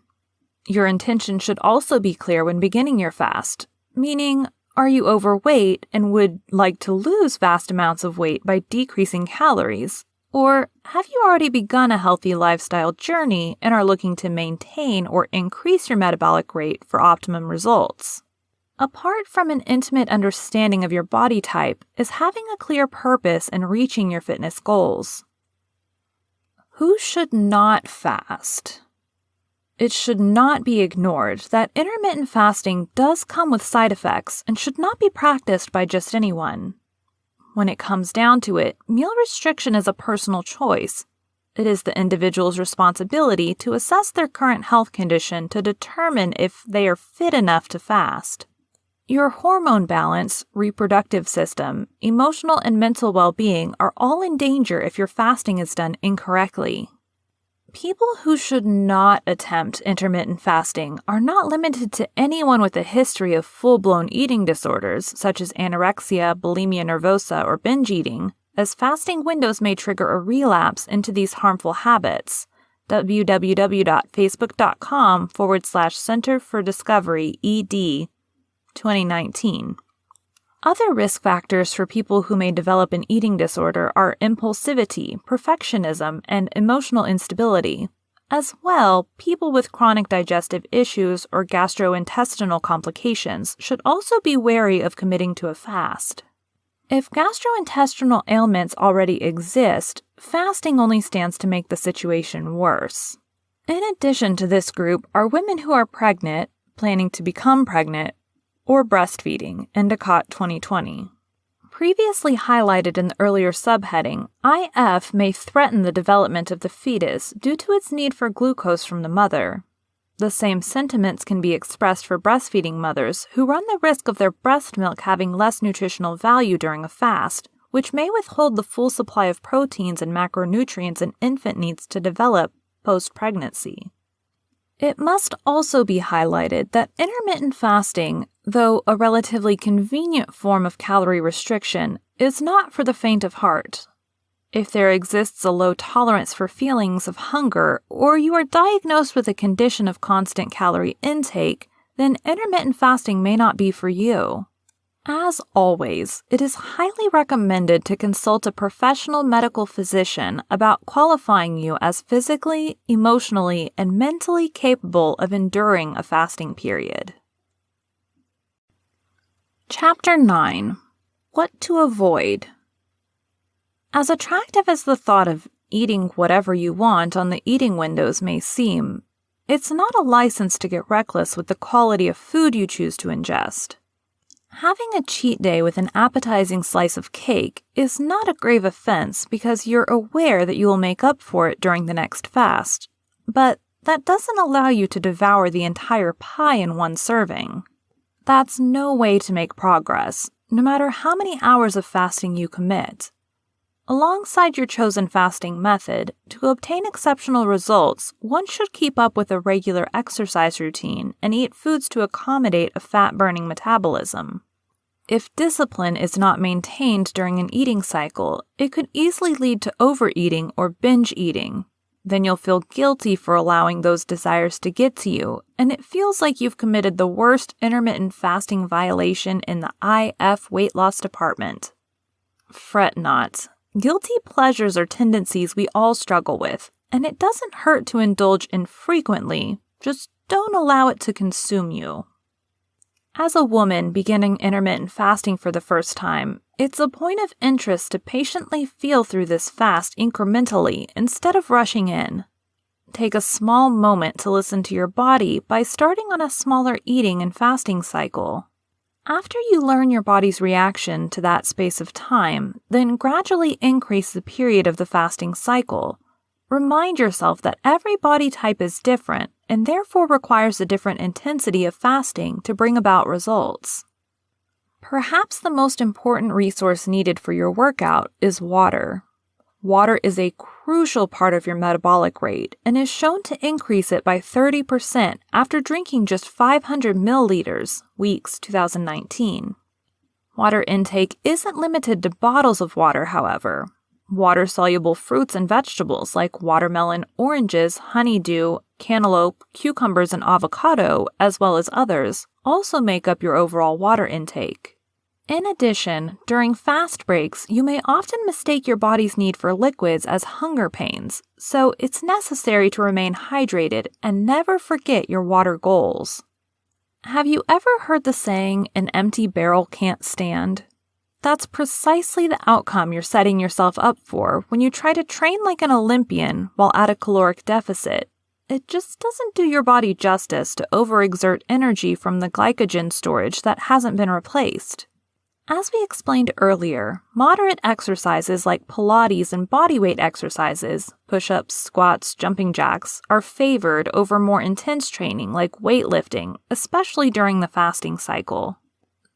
Your intention should also be clear when beginning your fast, meaning, are you overweight and would like to lose vast amounts of weight by decreasing calories? Or have you already begun a healthy lifestyle journey and are looking to maintain or increase your metabolic rate for optimum results? Apart from an intimate understanding of your body type is having a clear purpose in reaching your fitness goals. Who should not fast? It should not be ignored that intermittent fasting does come with side effects and should not be practiced by just anyone. When it comes down to it, meal restriction is a personal choice. It is the individual's responsibility to assess their current health condition to determine if they are fit enough to fast. Your hormone balance, reproductive system, emotional and mental well-being are all in danger if your fasting is done incorrectly. People who should not attempt intermittent fasting are not limited to anyone with a history of full-blown eating disorders such as anorexia, bulimia nervosa, or binge eating, as fasting windows may trigger a relapse into these harmful habits. www.facebook.com/Center for Discovery ED 2019. Other risk factors for people who may develop an eating disorder are impulsivity, perfectionism, and emotional instability. As well, people with chronic digestive issues or gastrointestinal complications should also be wary of committing to a fast. If gastrointestinal ailments already exist, fasting only stands to make the situation worse. In addition to this group are women who are pregnant, planning to become pregnant, or breastfeeding, Endicott 2020. Previously highlighted in the earlier subheading, IF may threaten the development of the fetus due to its need for glucose from the mother. The same sentiments can be expressed for breastfeeding mothers who run the risk of their breast milk having less nutritional value during a fast, which may withhold the full supply of proteins and macronutrients an infant needs to develop post-pregnancy. It must also be highlighted that intermittent fasting, though a relatively convenient form of calorie restriction, is not for the faint of heart. If there exists a low tolerance for feelings of hunger, or you are diagnosed with a condition of constant calorie intake, then intermittent fasting may not be for you. As always, it is highly recommended to consult a professional medical physician about qualifying you as physically, emotionally, and mentally capable of enduring a fasting period. Chapter 9. What to Avoid. As attractive as the thought of eating whatever you want on the eating windows may seem, it's not a license to get reckless with the quality of food you choose to ingest. Having a cheat day with an appetizing slice of cake is not a grave offense because you're aware that you will make up for it during the next fast, but that doesn't allow you to devour the entire pie in one serving. That's no way to make progress, no matter how many hours of fasting you commit. Alongside your chosen fasting method, to obtain exceptional results, one should keep up with a regular exercise routine and eat foods to accommodate a fat-burning metabolism. If discipline is not maintained during an eating cycle, it could easily lead to overeating or binge eating. Then you'll feel guilty for allowing those desires to get to you, and it feels like you've committed the worst intermittent fasting violation in the IF weight loss department. Fret not. Guilty pleasures are tendencies we all struggle with, and it doesn't hurt to indulge infrequently, just don't allow it to consume you. As a woman beginning intermittent fasting for the first time, it's a point of interest to patiently feel through this fast incrementally instead of rushing in. Take a small moment to listen to your body by starting on a smaller eating and fasting cycle. After you learn your body's reaction to that space of time, then gradually increase the period of the fasting cycle. Remind yourself that every body type is different and therefore requires a different intensity of fasting to bring about results. Perhaps the most important resource needed for your workout is water. Water is a crucial part of your metabolic rate and is shown to increase it by 30% after drinking just 500 milliliters, Weeks 2019. Water intake isn't limited to bottles of water, however. Water-soluble fruits and vegetables like watermelon, oranges, honeydew, cantaloupe, cucumbers, and avocado, as well as others, also make up your overall water intake. In addition, during fast breaks, you may often mistake your body's need for liquids as hunger pains, so it's necessary to remain hydrated and never forget your water goals. Have you ever heard the saying, "An empty barrel can't stand"? That's precisely the outcome you're setting yourself up for when you try to train like an Olympian while at a caloric deficit. It just doesn't do your body justice to overexert energy from the glycogen storage that hasn't been replaced. As we explained earlier, moderate exercises like Pilates and bodyweight exercises, push-ups, squats, jumping jacks, are favored over more intense training like weightlifting, especially during the fasting cycle.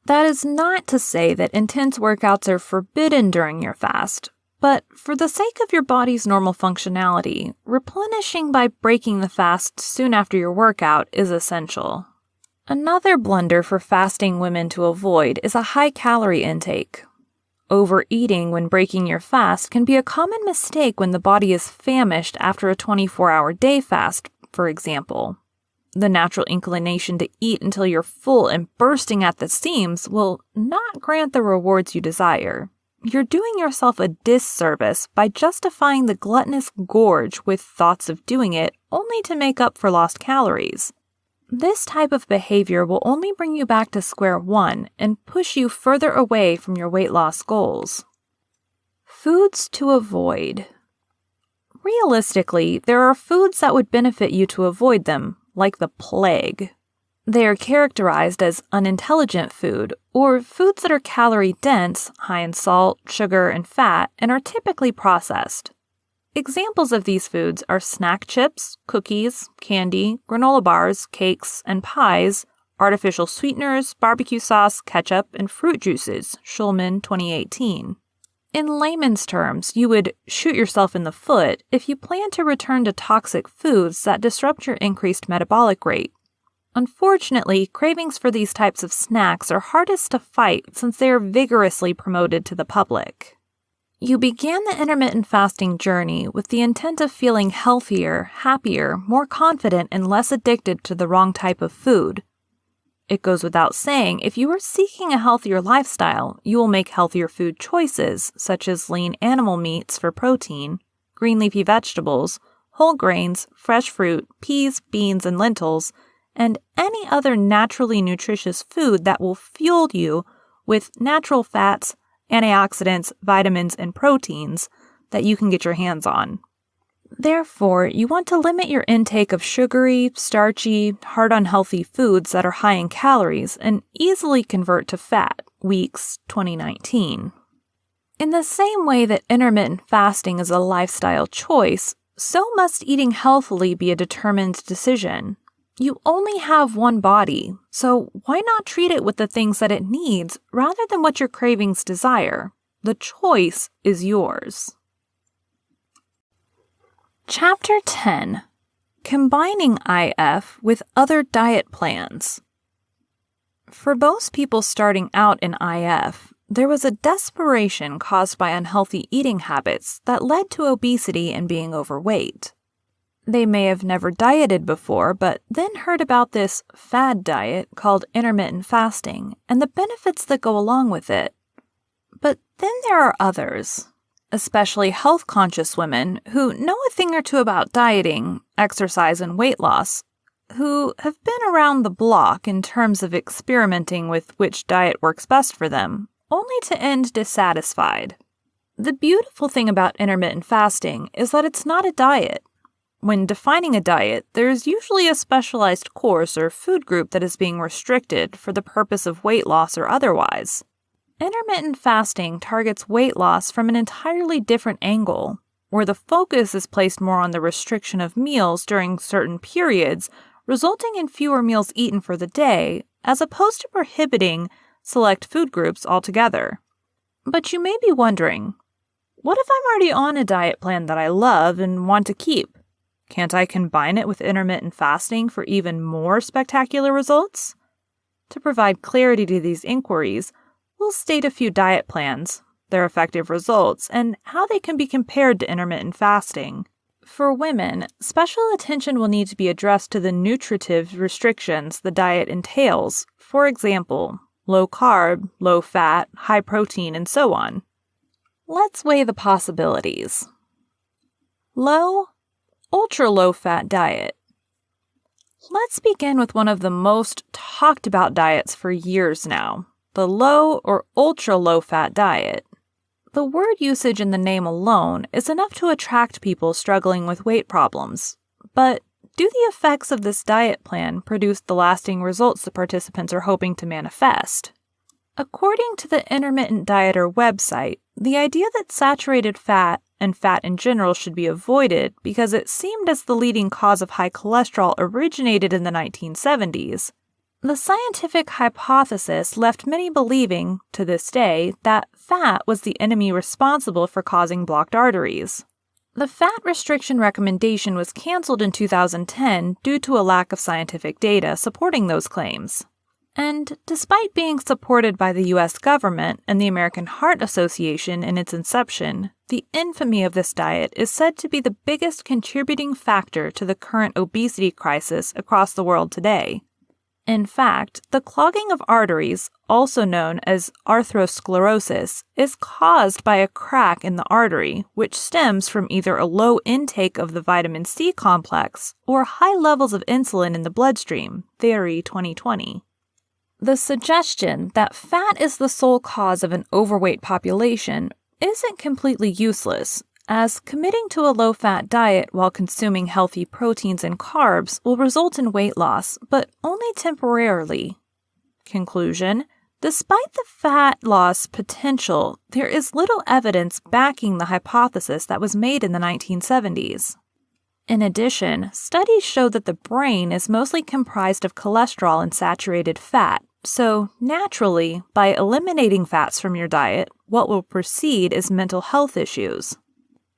That is not to say that intense workouts are forbidden during your fast, but for the sake of your body's normal functionality, replenishing by breaking the fast soon after your workout is essential. Another blunder for fasting women to avoid is a high-calorie intake. Overeating when breaking your fast can be a common mistake when the body is famished after a 24-hour day fast, for example. The natural inclination to eat until you're full and bursting at the seams will not grant the rewards you desire. You're doing yourself a disservice by justifying the gluttonous gorge with thoughts of doing it only to make up for lost calories. This type of behavior will only bring you back to square one and push you further away from your weight loss goals. Foods to avoid. Realistically, there are foods that would benefit you to avoid them, like the plague. They are characterized as unintelligent food, or foods that are calorie-dense, high in salt, sugar, and fat, and are typically processed. Examples of these foods are snack chips, cookies, candy, granola bars, cakes, and pies, artificial sweeteners, barbecue sauce, ketchup, and fruit juices, Schulman 2018. In layman's terms, you would shoot yourself in the foot if you plan to return to toxic foods that disrupt your increased metabolic rate. Unfortunately, cravings for these types of snacks are hardest to fight since they are vigorously promoted to the public. You began the intermittent fasting journey with the intent of feeling healthier, happier, more confident, and less addicted to the wrong type of food. It goes without saying, if you are seeking a healthier lifestyle, you will make healthier food choices, such as lean animal meats for protein, green leafy vegetables, whole grains, fresh fruit, peas, beans, and lentils, and any other naturally nutritious food that will fuel you with natural fats, antioxidants, vitamins, and proteins that you can get your hands on. Therefore, you want to limit your intake of sugary, starchy, hard-on-healthy foods that are high in calories and easily convert to fat, Weeks 2019. In the same way that intermittent fasting is a lifestyle choice, so must eating healthily be a determined decision. You only have one body, so why not treat it with the things that it needs rather than what your cravings desire? The choice is yours. Chapter 10. Combining IF with other diet plans. For most people starting out in IF, there was a desperation caused by unhealthy eating habits that led to obesity and being overweight. They may have never dieted before, but then heard about this fad diet called intermittent fasting and the benefits that go along with it. But then there are others, especially health-conscious women who know a thing or two about dieting, exercise, and weight loss, who have been around the block in terms of experimenting with which diet works best for them, only to end dissatisfied. The beautiful thing about intermittent fasting is that it's not a diet. When defining a diet, there's usually a specialized course or food group that is being restricted for the purpose of weight loss or otherwise. Intermittent fasting targets weight loss from an entirely different angle, where the focus is placed more on the restriction of meals during certain periods, resulting in fewer meals eaten for the day, as opposed to prohibiting select food groups altogether. But you may be wondering, what if I'm already on a diet plan that I love and want to keep? Can't I combine it with intermittent fasting for even more spectacular results? To provide clarity to these inquiries, we'll state a few diet plans, their effective results, and how they can be compared to intermittent fasting. For women, special attention will need to be addressed to the nutritive restrictions the diet entails, for example, low carb, low fat, high protein, and so on. Let's weigh the possibilities. Low, ultra-low fat diet. Let's begin with one of the most talked about diets for years now, the low or ultra-low fat diet. The word usage in the name alone is enough to attract people struggling with weight problems. But do the effects of this diet plan produce the lasting results the participants are hoping to manifest? According to the Intermittent Dieter website, the idea that saturated fat and fat in general should be avoided because it seemed as the leading cause of high cholesterol originated in the 1970s. The scientific hypothesis left many believing, to this day, that fat was the enemy responsible for causing blocked arteries. The fat restriction recommendation was canceled in 2010 due to a lack of scientific data supporting those claims. And despite being supported by the U.S. government and the American Heart Association in its inception, the infamy of this diet is said to be the biggest contributing factor to the current obesity crisis across the world today. In fact, the clogging of arteries, also known as atherosclerosis, is caused by a crack in the artery, which stems from either a low intake of the vitamin C complex or high levels of insulin in the bloodstream, Theory 2020. The suggestion that fat is the sole cause of an overweight population isn't completely useless, as committing to a low-fat diet while consuming healthy proteins and carbs will result in weight loss, but only temporarily. Conclusion: despite the fat loss potential, there is little evidence backing the hypothesis that was made in the 1970s. In addition, studies show that the brain is mostly comprised of cholesterol and saturated fat, so naturally, by eliminating fats from your diet, what will proceed is mental health issues.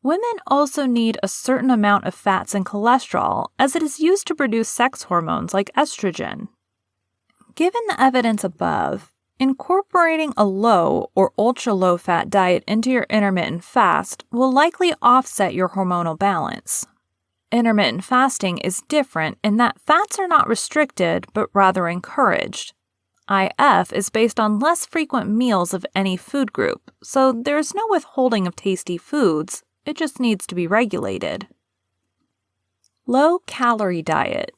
Women also need a certain amount of fats and cholesterol, as it is used to produce sex hormones like estrogen. Given the evidence above, incorporating a low or ultra-low fat diet into your intermittent fast will likely offset your hormonal balance. Intermittent fasting is different in that fats are not restricted, but rather encouraged. IF is based on less frequent meals of any food group, so there's no withholding of tasty foods, it just needs to be regulated. Low-calorie diet.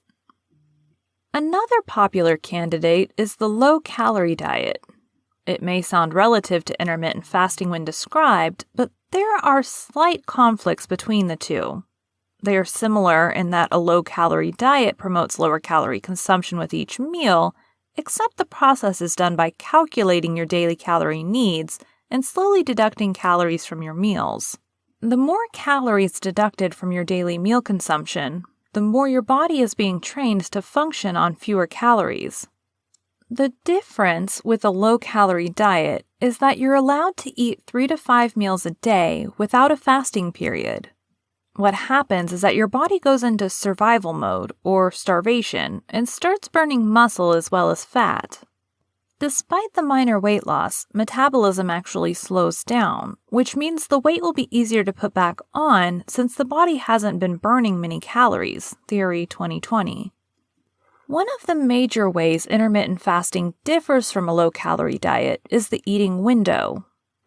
Another popular candidate is the low-calorie diet. It may sound relative to intermittent fasting when described, but there are slight conflicts between the two. They are similar in that a low-calorie diet promotes lower calorie consumption with each meal, except the process is done by calculating your daily calorie needs and slowly deducting calories from your meals. The more calories deducted from your daily meal consumption, the more your body is being trained to function on fewer calories. The difference with a low-calorie diet is that you're allowed to eat 3 to 5 meals a day without a fasting period. What happens is that your body goes into survival mode, or starvation, and starts burning muscle as well as fat. Despite the minor weight loss, metabolism actually slows down, which means the weight will be easier to put back on since the body hasn't been burning many calories, Theory 2020. One of the major ways intermittent fasting differs from a low-calorie diet is the eating window.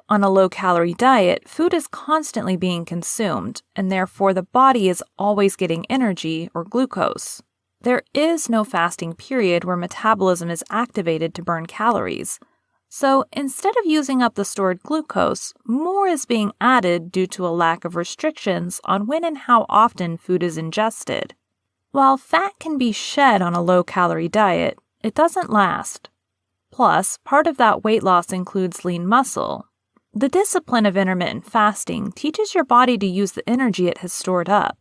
On a low-calorie diet, food is constantly being consumed, and therefore the body is always getting energy or glucose. There is no fasting period where metabolism is activated to burn calories. So instead of using up the stored glucose, more is being added due to a lack of restrictions on when and how often food is ingested. While fat can be shed on a low-calorie diet, it doesn't last. Plus, part of that weight loss includes lean muscle. The discipline of intermittent fasting teaches your body to use the energy it has stored up.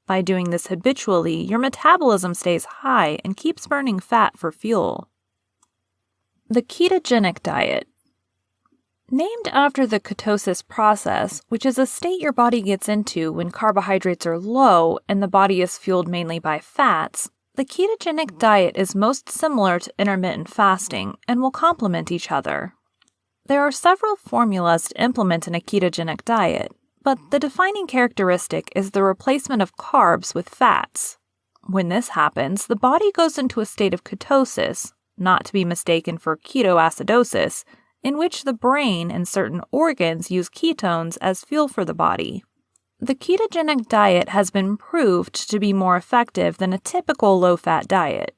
By doing this habitually, your metabolism stays high and keeps burning fat for fuel. The ketogenic diet. Named after the ketosis process, which is a state your body gets into when carbohydrates are low and the body is fueled mainly by fats, the ketogenic diet is most similar to intermittent fasting and will complement each other. There are several formulas to implement in a ketogenic diet, but the defining characteristic is the replacement of carbs with fats. When this happens, the body goes into a state of ketosis, not to be mistaken for ketoacidosis, in which the brain and certain organs use ketones as fuel for the body. The ketogenic diet has been proved to be more effective than a typical low-fat diet.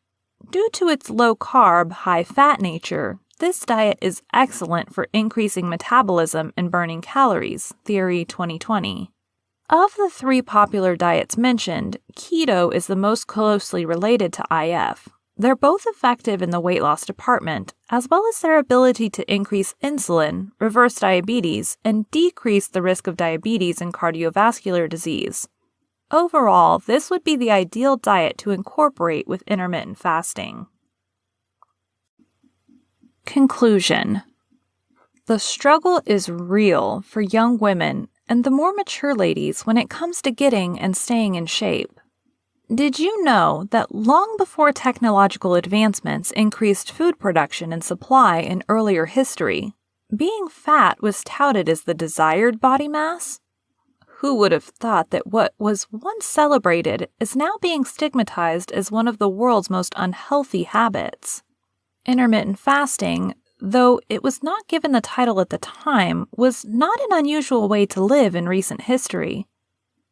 Due to its low-carb, high-fat nature, this diet is excellent for increasing metabolism and burning calories, Theory 2020. Of the 3 popular diets mentioned, keto is the most closely related to IF. They're both effective in the weight loss department, as well as their ability to increase insulin, reverse diabetes, and decrease the risk of diabetes and cardiovascular disease. Overall, this would be the ideal diet to incorporate with intermittent fasting. Conclusion. The struggle is real for young women and the more mature ladies when it comes to getting and staying in shape. Did you know that long before technological advancements increased food production and supply in earlier history, being fat was touted as the desired body mass? Who would have thought that what was once celebrated is now being stigmatized as one of the world's most unhealthy habits? Intermittent fasting, though it was not given the title at the time, was not an unusual way to live in recent history.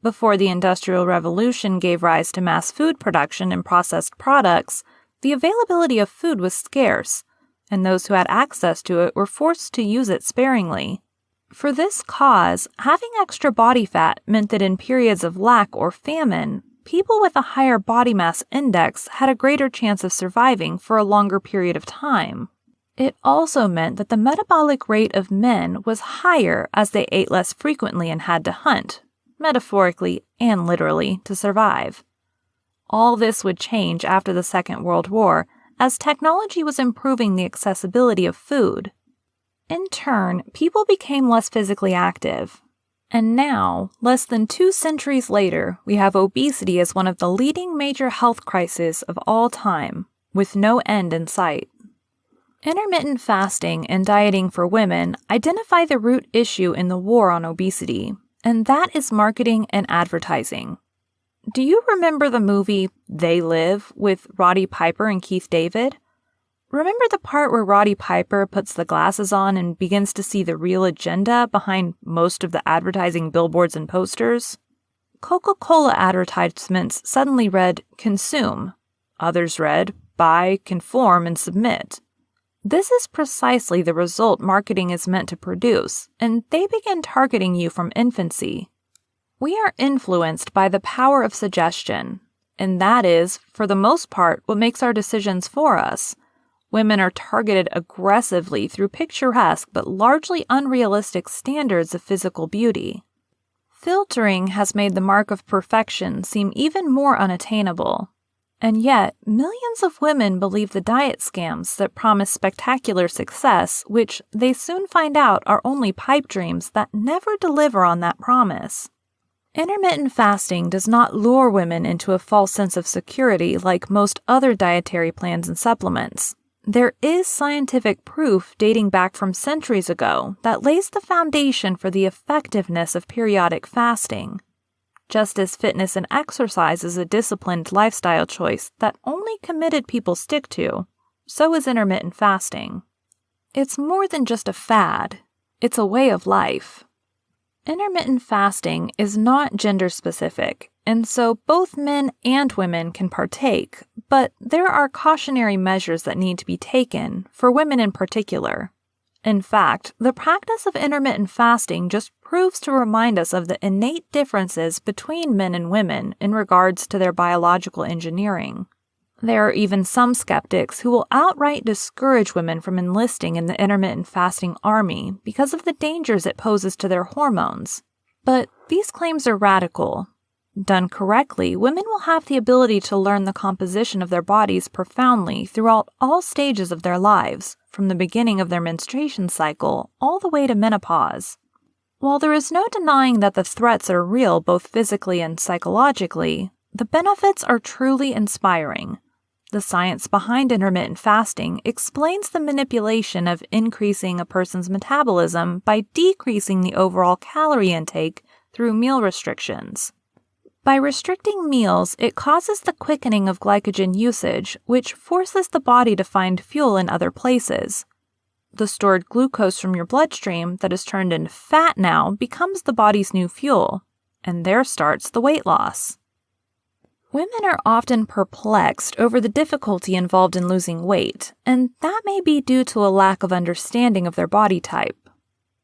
Before the Industrial Revolution gave rise to mass food production and processed products, the availability of food was scarce, and those who had access to it were forced to use it sparingly. For this cause, having extra body fat meant that in periods of lack or famine, people with a higher body mass index had a greater chance of surviving for a longer period of time. It also meant that the metabolic rate of men was higher as they ate less frequently and had to hunt, metaphorically and literally, to survive. All this would change after the Second World War, as technology was improving the accessibility of food. In turn, people became less physically active. And now, less than 2 centuries later, we have obesity as one of the leading major health crises of all time, with no end in sight. Intermittent fasting and dieting for women identify the root issue in the war on obesity, and that is marketing and advertising. Do you remember the movie They Live with Roddy Piper and Keith David? Remember the part where Roddy Piper puts the glasses on and begins to see the real agenda behind most of the advertising billboards and posters? Coca-Cola advertisements suddenly read, "Consume." Others read, "Buy, conform, and submit." This is precisely the result marketing is meant to produce, and they begin targeting you from infancy. We are influenced by the power of suggestion, and that is, for the most part, what makes our decisions for us. Women are targeted aggressively through picturesque but largely unrealistic standards of physical beauty. Filtering has made the mark of perfection seem even more unattainable. And yet, millions of women believe the diet scams that promise spectacular success, which they soon find out are only pipe dreams that never deliver on that promise. Intermittent fasting does not lure women into a false sense of security like most other dietary plans and supplements. There is scientific proof dating back from centuries ago that lays the foundation for the effectiveness of periodic fasting. Just as fitness and exercise is a disciplined lifestyle choice that only committed people stick to, so is intermittent fasting. It's more than just a fad, it's a way of life. Intermittent fasting is not gender-specific, and so both men and women can partake, but there are cautionary measures that need to be taken, for women in particular. In fact, the practice of intermittent fasting just proves to remind us of the innate differences between men and women in regards to their biological engineering. There are even some skeptics who will outright discourage women from enlisting in the intermittent fasting army because of the dangers it poses to their hormones. But these claims are radical. Done correctly, women will have the ability to learn the composition of their bodies profoundly throughout all stages of their lives, from the beginning of their menstruation cycle all the way to menopause. While there is no denying that the threats are real both physically and psychologically, the benefits are truly inspiring. The science behind intermittent fasting explains the manipulation of increasing a person's metabolism by decreasing the overall calorie intake through meal restrictions. By restricting meals, it causes the quickening of glycogen usage, which forces the body to find fuel in other places. The stored glucose from your bloodstream that is turned into fat now becomes the body's new fuel, and there starts the weight loss. Women are often perplexed over the difficulty involved in losing weight, and that may be due to a lack of understanding of their body type.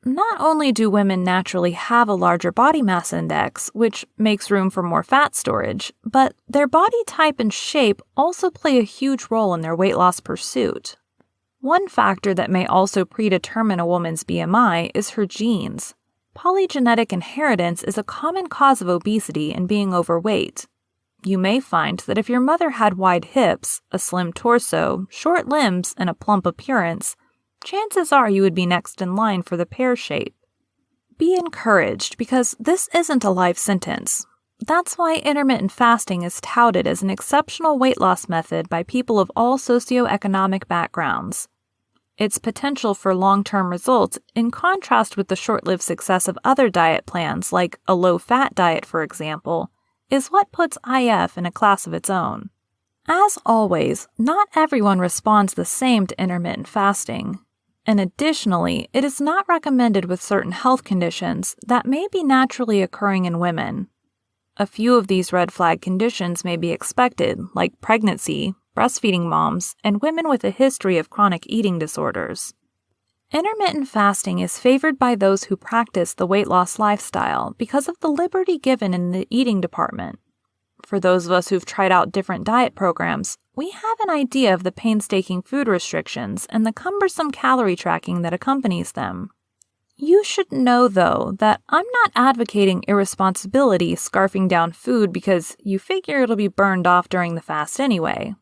Not only do women naturally have a larger body mass index, which makes room for more fat storage, but their body type and shape also play a huge role in their weight loss pursuit. One factor that may also predetermine a woman's BMI is her genes. Polygenetic inheritance is a common cause of obesity and being overweight. You may find that if your mother had wide hips, a slim torso, short limbs, and a plump appearance, chances are you would be next in line for the pear shape. Be encouraged, because this isn't a life sentence. That's why intermittent fasting is touted as an exceptional weight loss method by people of all socioeconomic backgrounds. Its potential for long-term results, in contrast with the short-lived success of other diet plans like a low-fat diet, for example, is what puts IF in a class of its own. As always, not everyone responds the same to intermittent fasting. And additionally, it is not recommended with certain health conditions that may be naturally occurring in women. A few of these red flag conditions may be expected, like pregnancy, breastfeeding moms, and women with a history of chronic eating disorders. Intermittent fasting is favored by those who practice the weight loss lifestyle because of the liberty given in the eating department. For those of us who've tried out different diet programs, we have an idea of the painstaking food restrictions and the cumbersome calorie tracking that accompanies them. You should know, though, that I'm not advocating irresponsibility scarfing down food because you figure it'll be burned off during the fast anyway.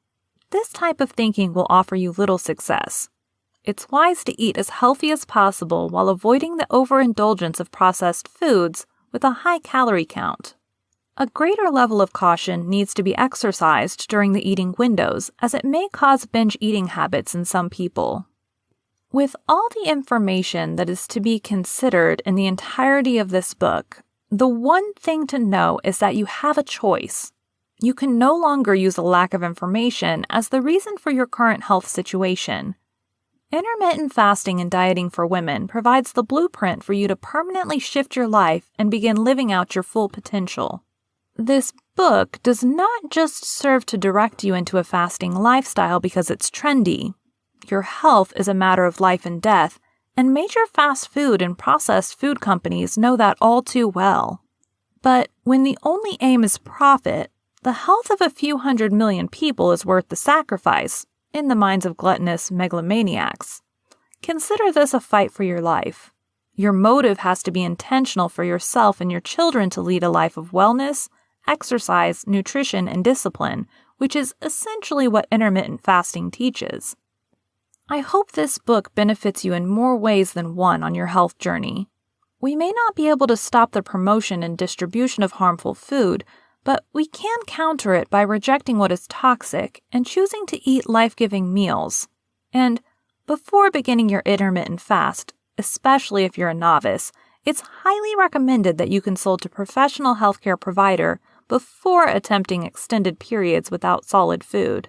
This type of thinking will offer you little success. It's wise to eat as healthy as possible while avoiding the overindulgence of processed foods with a high calorie count. A greater level of caution needs to be exercised during the eating windows, as it may cause binge eating habits in some people. With all the information that is to be considered in the entirety of this book, The one thing to know is that you have a choice. You can no longer use a lack of information as the reason for your current health situation. Intermittent fasting and dieting for women provides the blueprint for you to permanently shift your life and begin living out your full potential. This book does not just serve to direct you into a fasting lifestyle because it's trendy. Your health is a matter of life and death, and major fast food and processed food companies know that all too well. But when the only aim is profit, the health of a few 100 million people is worth the sacrifice, in the minds of gluttonous megalomaniacs. Consider this a fight for your life. Your motive has to be intentional for yourself and your children to lead a life of wellness, exercise, nutrition, and discipline, which is essentially what intermittent fasting teaches. I hope this book benefits you in more ways than one on your health journey. We may not be able to stop the promotion and distribution of harmful food, but we can counter it by rejecting what is toxic and choosing to eat life-giving meals. And before beginning your intermittent fast, especially if you're a novice, it's highly recommended that you consult a professional healthcare provider before attempting extended periods without solid food.